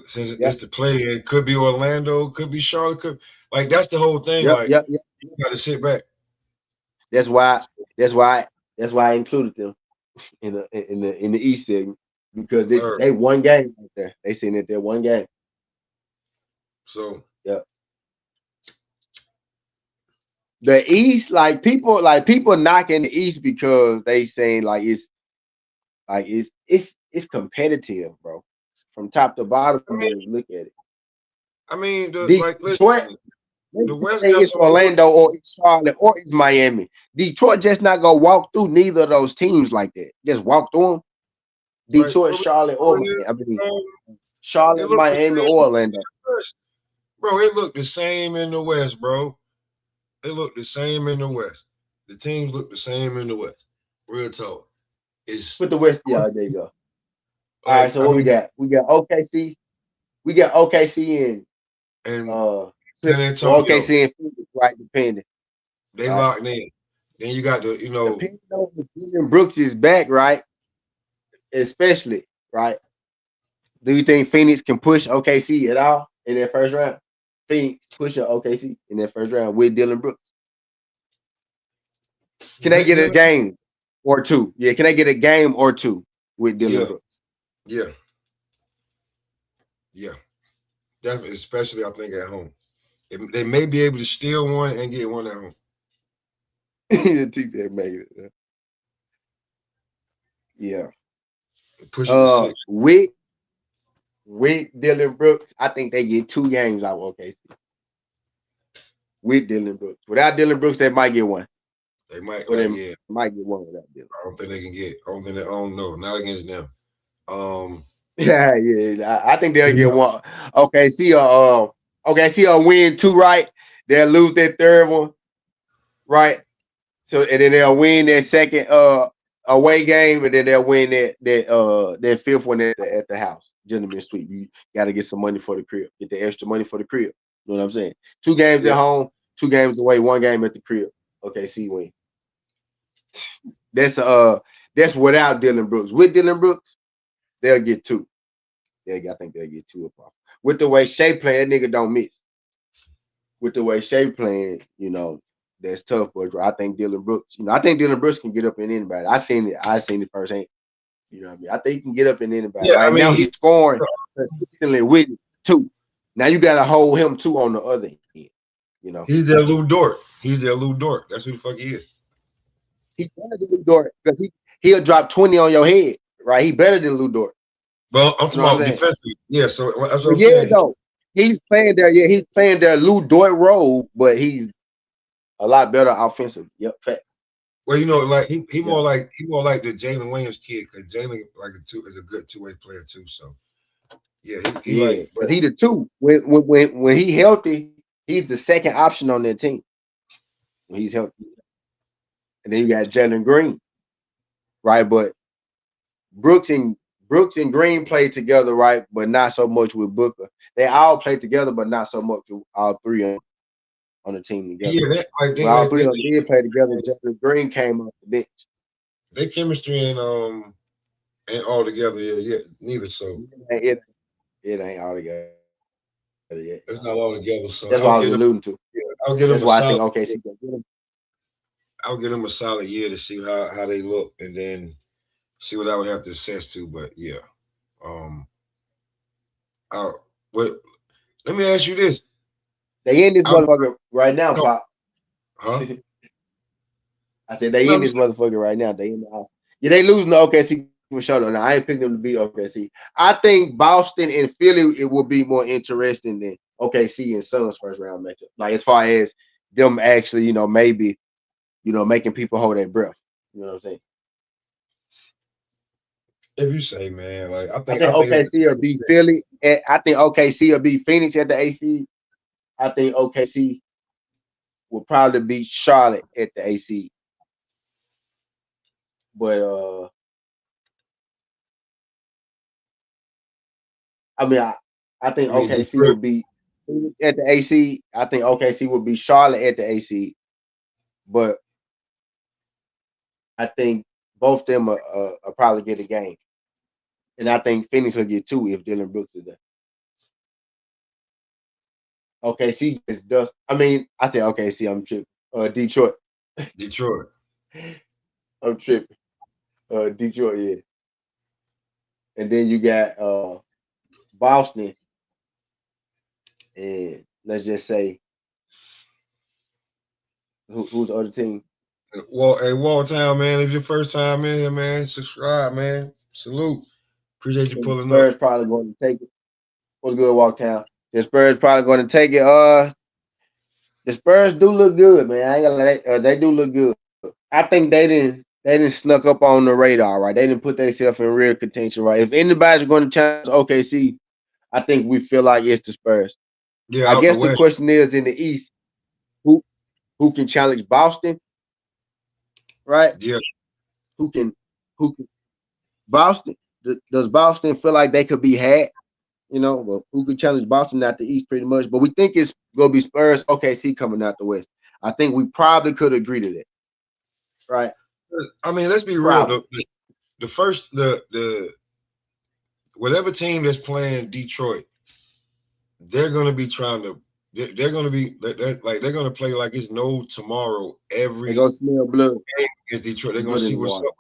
Since it's the play, it could be Orlando, could be Charlotte, that's the whole thing. Yep. You gotta sit back. That's why I included them in the East segment because they one game right there. They seen it there one game. So the East, people knocking the East because they saying it's competitive, bro. From top to bottom, look at it. I mean, Detroit, the West it's Orlando or it's Charlotte or it's Miami. Detroit just not gonna walk through neither of those teams like that. Just walk through them. Detroit, Charlotte, or Miami. Charlotte, Miami, or Orlando. Bro, it looked the same in the West, bro. It looked the same in the West. The teams look the same in the West. Real talk. Put the West, there you go. All right, so what we got? We got OKC. We got OKC and San Antonio. OKC and Phoenix, right? Depending. They locked in. Then you got the, Depending on if Dylan Brooks is back, right? Especially, right? Do you think Phoenix can push OKC at all in that first round? Phoenix push up OKC in that first round with Dylan Brooks. Can they with get a Dylan. game or two? Yeah, can they get a game or two with Dylan Yeah, Brooks? yeah, yeah. Definitely, especially I think at home. They may be able to steal one and get one at home. The team that made it. Yeah. Push it to 6. With Dylan Brooks, I think they get 2 games out of OKC. With Dylan Brooks. Without Dylan Brooks, they might get one. They might Or they yeah. might get one without Dylan. I don't think they can get. I don't think they. I don't know. Not against them. Yeah, yeah. I think they'll You get know, one. OKC will win 2, right? They'll lose that third one, right? So and then they'll win that second away game, and then they'll win that fifth one at the house. Gentleman sweep. You gotta get some money for the crib. Get the extra money for the crib. You know what I'm saying? 2 games yeah, at home, 2 games away, 1 game at the crib. Okay, see win. That's without Dylan Brooks. With Dylan Brooks, they'll get 2. I think they'll get 2 up. With the way Shea playing, that nigga don't miss. With the way Shea playing, that's tough. But I think Dylan Brooks, I think Dylan Brooks can get up in anybody. I seen it firsthand. You know what I mean? I think he can get up in anybody. yeah. I Right now, mean, he's scoring consistently with it, 2. Now you got to hold him 2 on the other end. he's their Lou Dort. He's their Lou Dort. That's who the fuck he is. He better than Lou Dort because he'll drop 20 on your head, right? He better than Lou Dort. Well, I'm You talking know what I'm about saying? defensively. Yeah, so that's what But I'm yeah, saying. though, he's playing there. Yeah, he's playing their Lou Dort role, but he's a lot better offensive. Yep, fact. Well, like he Yeah, more like the Jalen Williams kid because Jalen is a good 2-way player too. So yeah, he yeah, like, but because he the 2. When he healthy, he's the second option on their team when he's healthy. And then you got Jalen Green, right? But Brooks and Brooks and Green play together, right? But not so much with Booker. They all play together, but not so much with all 3 on the team together. yeah, that like When all 3 of them did play together, Jalen Green came off the bench. they chemistry and all together. Yeah, neither. So It ain't all together yet. it's not all together. So That's what I was alluding to. I'll get That's them a why I think solid. OKC can get him. I'll give them a solid year to see how they look, and then see what I would have to assess to. But yeah, um, I, what? Let me ask you this. They in this I'll, motherfucker right now, no, Pop. huh? I said they No, in I'm this just motherfucker right now. They in the house. Yeah, they losing to OKC for sure. Though. Now I ain't picking them to beat OKC. I think Boston and Philly it will be more interesting than OKC and Suns first round matchup. Like as far as them actually, maybe, making people hold their breath. You know what I'm saying? if you say, man, like I I think think it's OKC will beat Philly. And I think OKC will beat Phoenix at the AC. I think OKC will probably beat Charlotte at the AC. But I mean, I think I mean OKC will Detroit. be at the AC. I think OKC will be Charlotte at the AC, but I think both of them will probably get a game, and I think Phoenix will get 2 if Dylan Brooks is there. OKC just does. I mean, I said OKC. I'm tripping. Detroit. Detroit. I'm tripping. Detroit, yeah. And then you got Boston, and let's just say who's the other team? Well, hey, Walltown, man, if your first time in here, man, subscribe, man. Salute. Appreciate you And the pulling up. Spurs probably going to take it. What's good, Walktown? The Spurs probably going to take it. The Spurs do look good, man. I ain't gonna lie, they do look good. I think they didn't snuck up on the radar, right? They didn't put themselves in real contention, right? If anybody's going to challenge OKC, I think we feel like it's the Spurs. Yeah, I out the guess the west. question is in the East, who who can challenge Boston, right? Yeah, Who can Boston? Does Boston feel like they could be had? Well, who could challenge Boston out the East pretty much? But we think it's gonna be Spurs, OKC coming out the West. I think we probably could agree to that. right? I mean, let's be real. Problem. The first the whatever team that's playing Detroit, they're gonna be trying to. They're gonna be like they're gonna play like it's no tomorrow They every go smell blood, game against Detroit. They're gonna blood in see the what's water. up.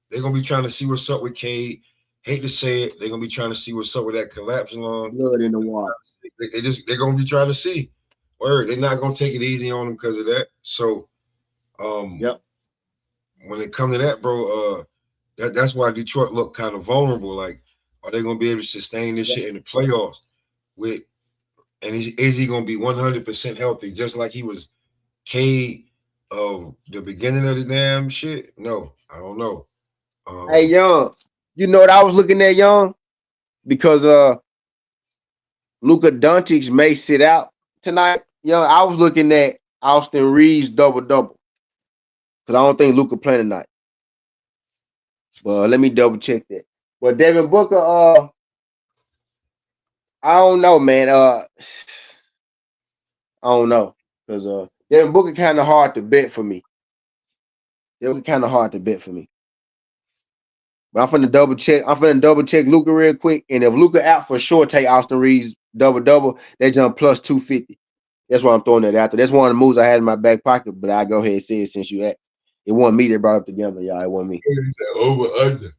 They're gonna be trying to see what's up with Cade. Hate to say it, they're gonna be trying to see what's up with that collapsing on. Blood in the water. They're gonna be trying to see. Word, they're not gonna take it easy on them because of that. So, Yep. when it comes to that, bro, that's why Detroit look kind of vulnerable. Like, are they gonna be able to sustain this Yep. shit in the playoffs? With and is he gonna be 100% healthy, just like he was Cade of the beginning of the damn shit? No, I don't know. Hey, Young, you know what I was looking at, Young? Because Luka Doncic may sit out tonight. Young, I was looking at Austin Reeves double-double. Because I don't think Luka playing tonight. But let me double check that. But Devin Booker, I don't know, man. I don't know. Because Devin Booker kind of hard to bet for me. Devin kind of hard to bet for me. But I'm finna double check. I'm finna double check Luka real quick. And if Luka out for sure, take Austin Reeves double-double. They jump plus 250. That's why I'm throwing that out there. That's one of the moves I had in my back pocket, but I go ahead and say it since you asked. It wasn't me that brought up the gambling, y'all. It wasn't me. Over under.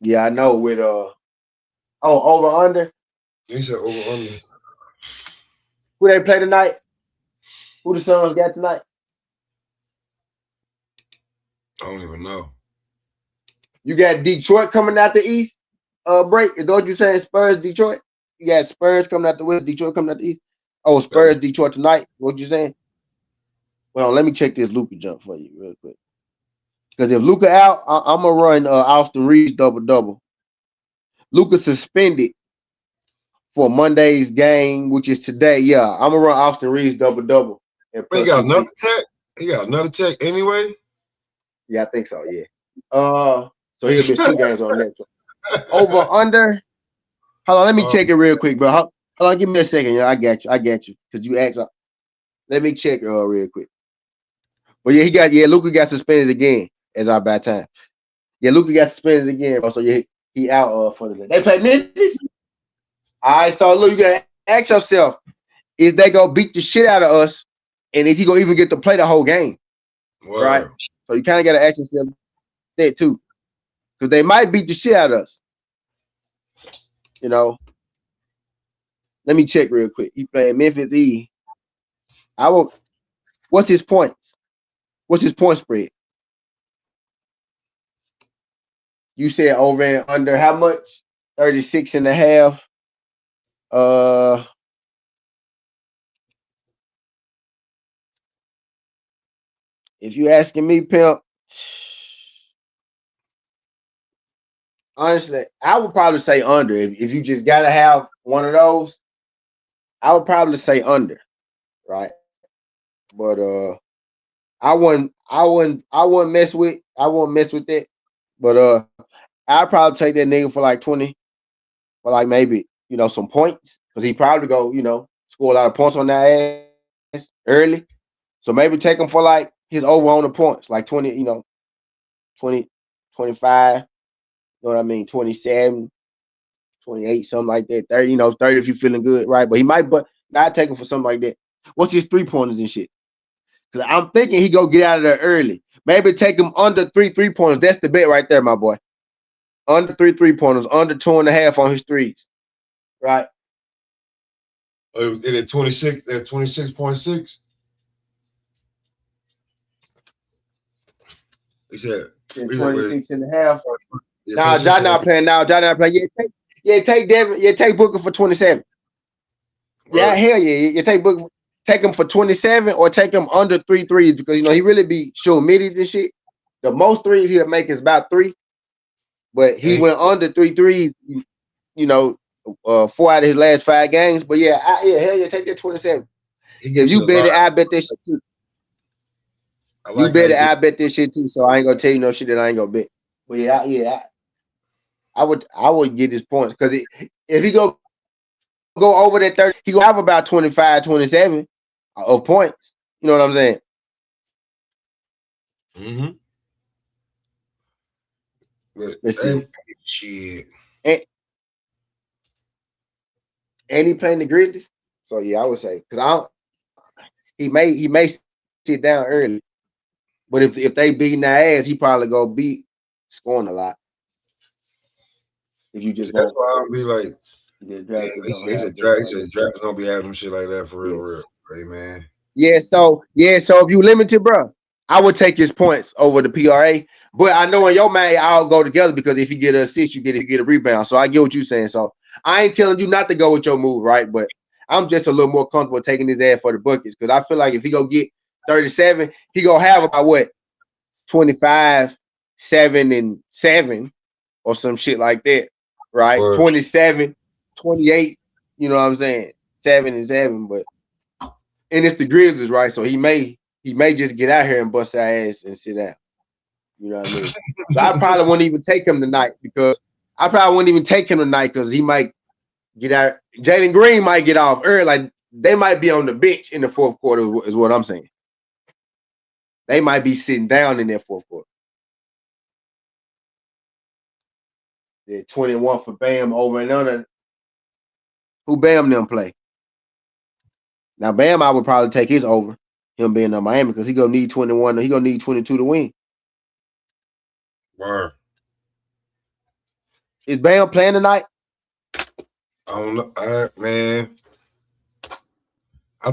Yeah, I know with over under. He said over under. Who they play tonight? Who the Suns got tonight? I don't even know. You got Detroit coming out the East. Break. Is that what you saying? Spurs, Detroit. You got Spurs coming out the West. Detroit coming out the East. Oh, Spurs, Detroit tonight. What you saying? Well, let me check this Luka jump for you real quick. Because if Luka out, I'm gonna run Austin Reeves double-double. Luka suspended for Monday's game, which is today. Yeah, I'm gonna run Austin Reeves double-double. He got another tech. He got another tech anyway. Yeah, I think so. Yeah. So he'll miss 2 games on that. Over under. Hold on, let me check it real quick, bro. Hold on, give me a second. Yeah, I got you. Because you asked. Let me check real quick. But yeah, Luka got suspended again as our bad time. Yeah, Luka got suspended again, bro. So yeah, he out for the day. They play Memphis. All right, so look, you gotta ask yourself, is they gonna beat the shit out of us, and is he gonna even get to play the whole game? Word. Right. So you kind of gotta ask yourself that too, because they might beat the shit out of us. You know. Let me check real quick. He playing Memphis E. What's his points? What's his point spread? You said over and under how much? 36.5. If you asking me, pimp, honestly, I would probably say under. If you just gotta have one of those, I would probably say under, right? But I wouldn't mess with that. But I'd probably take that nigga for like 20, for like maybe, some points. Because he probably go, score a lot of points on that ass early. So maybe take him for like his over on the points, like 20, 20, 25, you know what I mean, 27, 28, something like that. 30, 30 if you're feeling good, right? But he might, but not take him for something like that. What's his 3-pointers and shit? Because I'm thinking he go get out of there early. Maybe take him under 3-3-pointers. That's the bet right there, my boy. Under 3-3-pointers, under 2.5 on his threes. Right? And at 26, at 26.6. He said 26.5. Yeah, Now, John not playing. Take Devin. Yeah, take Booker for 27. Yeah, Right. hell yeah. You take Booker. Take him for 27 or take him under 3 threes because he really be shooting middies and shit. The most threes he'll make is about 3, but he went under 3 threes. 4 out of his last 5 games. But yeah, hell yeah, take that 27. If you bet it, I bet this shit too. You bet it, I bet this shit too. So I ain't gonna tell you no shit that I ain't gonna bet. But yeah, I would get his points because if he go over that 30, he gonna have about 25, 27 of points. You know what I'm saying? Mm-hmm. But Let's see. shit. And, and he playing the Grizzlies. So yeah, I would say because I don't, he may sit down early, but if they beating their ass, he probably go beat scoring a lot. If you See, just that's don't, why I'll be like, the yeah, draft just he don't said, he have said, them. draft, he said, draft is gonna be having shit like that for real, Yeah. real. Hey, man. So if you limited, bro, I would take his points over the PRA. But I know in your mind, I'll go together because if you get an assist, you get a rebound. So I get what you're saying. So I ain't telling you not to go with your move, right? But I'm just a little more comfortable taking his ass for the buckets because I feel like if he go get 37, he gonna have about what 25, 7 and 7 or some shit like that, right? Or 27, 28. You know what I'm saying? 7 and 7, but and it's the Grizzlies, right? So he may just get out here and bust our ass and sit down. You know what I mean? So I probably wouldn't even take him tonight because he might get out. Jalen Green might get off early. Like they might be on the bench in the fourth quarter, is what I'm saying. They might be sitting down in that fourth quarter. They're 21 for Bam over and under. Who Bam them play? Now Bam, I would probably take his over. Him being in Miami because he gonna need 21. He gonna need 22 to win. word. Is Bam playing tonight? I don't know. Man,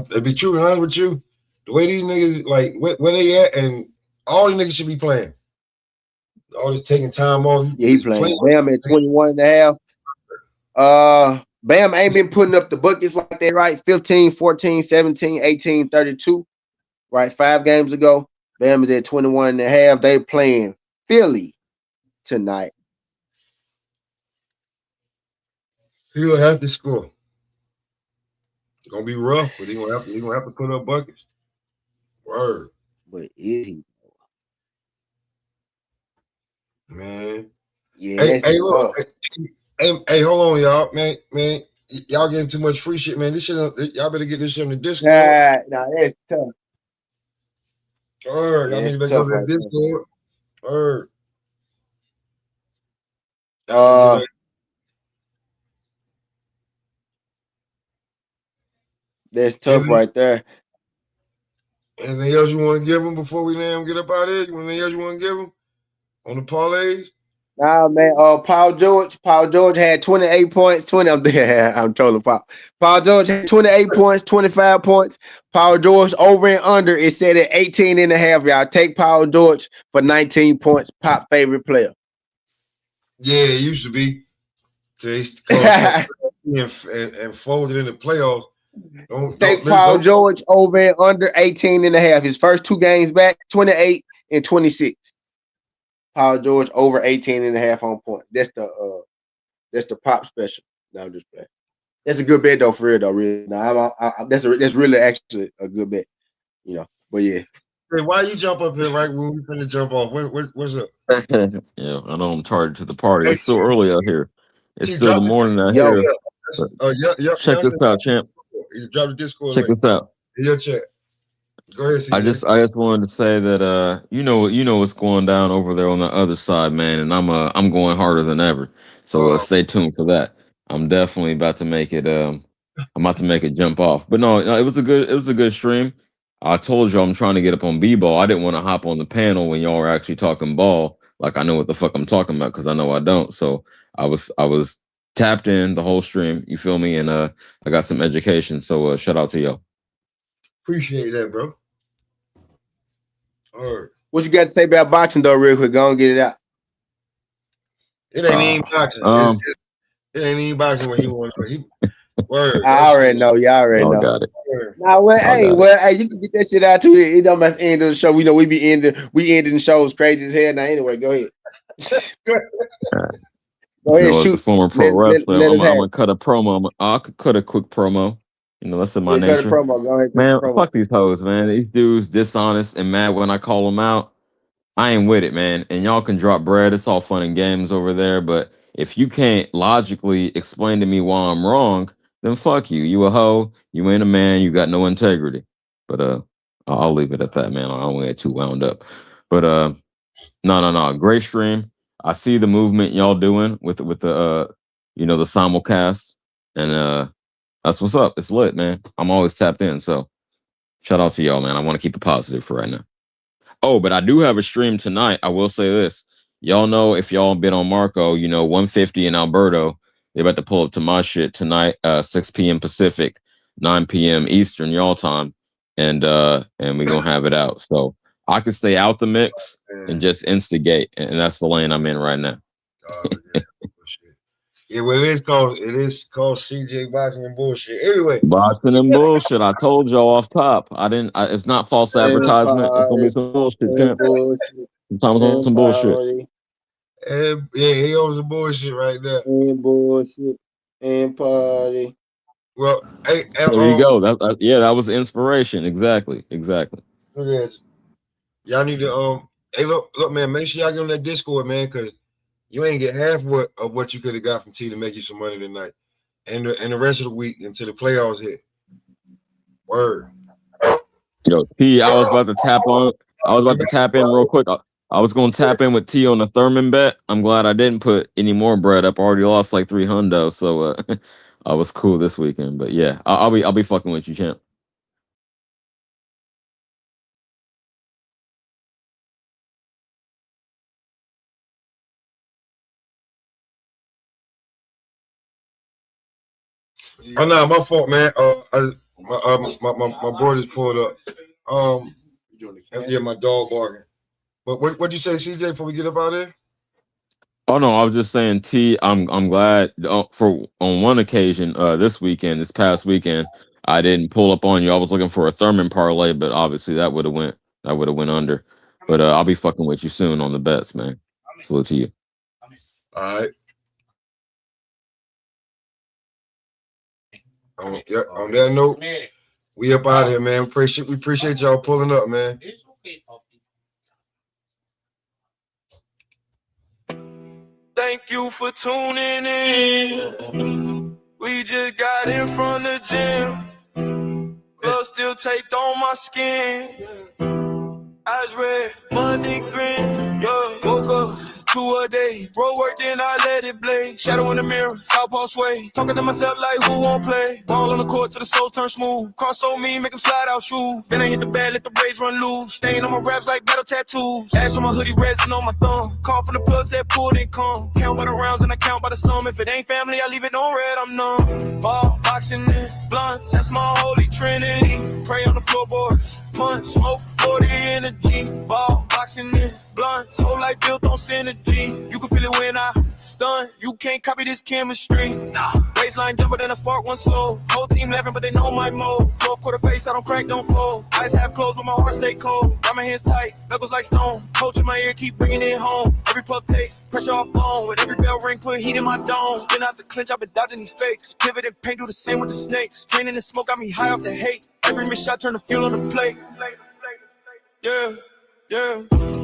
to be true and honest with you, the way these niggas like where they at, and all these niggas should be playing. All this taking time off. Yeah, he playing. Bam at 21 and a half. Bam ain't been putting up the buckets like that, right? 15, 14, 17, 18, 32, right? 5 games ago. Bam is at 21 and a half. They playing Philly tonight. He'll have to score. It's gonna be rough, but he gonna have to put up buckets. Word. But is he? Man. Yeah, Hey, that's hey, look. tough. Hey, hold on, y'all. Man. Y'all getting too much free shit, man. This shit, y'all better get this shit on the Discord. Nah, that's tough. Y'all Yeah, need it's to go tough to right the there. Discord. Y'all need to That's tough anything, right there. anything else you want to give them before we let them get up out of here? Anything else you want to give them on the parlays? Nah, man. Paul George had 28 points. 20. I'm there. I'm trolling Paul. Paul George had 28 points, 25 points. Paul George over and under is set at 18 and a half. Y'all take Paul George for 19 points. Pop favorite player. Yeah, it used to be. They called and folded in the playoffs. Take Paul George over and under 18 and a half. His first 2 games back, 28 and 26. Paul George over 18 and a half on point. That's the pop special. No, I'm just playing. That's a good bet though, for real though. Really, that's really actually a good bet, you know. But yeah, Hey, why you jump up here right when we finna jump off? What's up? Yeah, I know I'm tardy to the party. Hey, It's still early out here. It's she still the dropped it. morning out yo, here. But check Yeah. this out, champ. You dropped the Discord Check link this out. in your chat. Go ahead, I CJ. just wanted to say that you know what's going down over there on the other side, man, and I'm going harder than ever. So stay tuned for that. I'm definitely about to make it I'm about to make it jump off. But no, it was a good stream. I told you I'm trying to get up on B-ball. I didn't want to hop on the panel when y'all were actually talking ball, like I know what the fuck I'm talking about because I know I don't. So I was tapped in the whole stream. You feel me? And I got some education. So shout out to y'all. Appreciate that, bro. All right. what you got to say about boxing though, real quick? Go and get it out. It ain't even boxing. Um, It ain't even boxing when he want. Word. I already know. Y'all already y'all know. got it. Word. Nah, Y'all got it. you can get that shit out too. It don't mess end of the show. We know we ending shows crazy as hell. Now anyway, go ahead. Go You ahead, know, as a shoot. former pro wrestler, Let us I'm have gonna it. cut a promo. I could cut a quick promo. You know, that's in my Yeah, cut a nature. promo. Go ahead, cut Man, the promo. fuck these hoes, man. These dudes dishonest and mad when I call them out. I ain't with it, man. And y'all can drop bread. It's all fun and games over there. But if you can't logically explain to me why I'm wrong, then fuck you. You a hoe. You ain't a man. You got no integrity. But I'll leave it at that, man. I don't want to get too wound up. But no, great stream. I see the movement y'all doing with the the simulcast, and that's what's up. It's lit, man. I'm always tapped in, so shout out to y'all, man. I want to keep it positive for right now. Oh, but I do have a stream tonight. I will say this. Y'all know if y'all been on Marco, 150 in Alberto, they about to pull up to my shit tonight, 6 p.m. Pacific, 9 p.m. Eastern, y'all time, and we're gonna have it out. So I can stay out the mix and just instigate, and that's the lane I'm in right now. Yeah, well, it is called CJ boxing and bullshit. Anyway, boxing and bullshit. I told y'all off top. It's not false advertisement. It's gonna be some bullshit, champ. Sometimes some bullshit. And yeah, he owns the bullshit right there. And bullshit and party. Well, hey, there you go. That was inspiration. Exactly. Look at y'all need to Hey, look, man. Make sure y'all get on that Discord, man, because you ain't get half of what you could have got from T to make you some money tonight, and the rest of the week until the playoffs hit. Word. Yo, T, I was about to tap in real quick. I was going to tap in with T on the Thurman bet. I'm glad I didn't put any more bread up. I already lost like 3 hundo, so I was cool this weekend. But yeah, I'll be fucking with you, champ. Oh no, my fault, man. My board is pulled up. Yeah, my dog barking. But what'd you say, CJ? Before we get up out there? Oh no, I was just saying, T. I'm glad for on one occasion this past weekend, I didn't pull up on you. I was looking for a Thurman parlay, but obviously that would have went under. But I'll be fucking with you soon on the bets, man. Salute to you. All right. On that note, we up out here, man. We appreciate y'all pulling up, man. Thank you for tuning in. We just got in from the gym. Blood still taped on my skin. Eyes red, Monday grin. Yeah, woke up 2 a day. Road work, then I let it blaze. Shadow in the mirror, southpaw sway. Talking to myself like who won't play. Ball on the court till the soul turn smooth. Cross on me, make them slide out shoes. Then I hit the bed, let the rage run loose. Stain on my raps like metal tattoos. Ash on my hoodie, resin on my thumb. Call from the plug, said pull, then come. Count by the rounds and I count by the sum. If it ain't family, I leave it on red, I'm numb. Ball, boxing, and blunts, that's my holy trinity. Pray on the floorboards. Punch, smoke 40 in the G. Ball, boxing in, blunts, whole life built on synergy. You can feel it when I stun. You can't copy this chemistry. Nah. Baseline jumper, then I spark one slow. Whole team laughing, but they know my mode. Fourth quarter face, I don't crack, don't fold. Eyes half closed, but my heart stay cold. Got my hands tight, knuckles like stone. Coach in my ear, keep bringing it home. Every puff take, pressure off bone. With every bell ring, put heat in my dome. Spin out the clinch, I've been dodging these fakes. Pivot and paint, do the same with the snakes. Training and smoke got me high off the hate. Every missed shot turn the fuel on the plate. Yeah.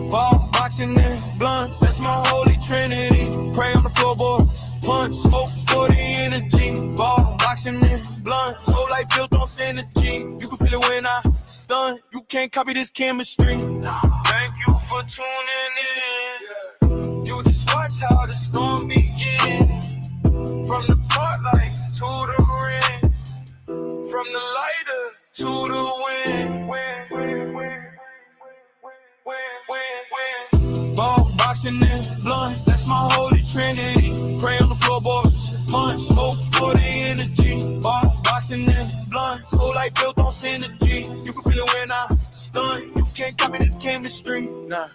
Ball, boxing, and blunts, that's my holy trinity. Pray on the floorboards. Punch, smoke 40 in the G. Ball, boxing, and blunts, whole life built on synergy. You can feel it when I stun. You can't copy this chemistry. Thank you for tuning in. You just watch how the storm begins. From the park lights to the ring. From the lighter to the wind. Ball, boxing, and blunts, that's my holy trinity. Pray on the floorboards. Punch, smoke 40 in the G. Ball, boxing, and blunts, whole life built on synergy. You can feel it when I stun. You can't copy this chemistry. Nah.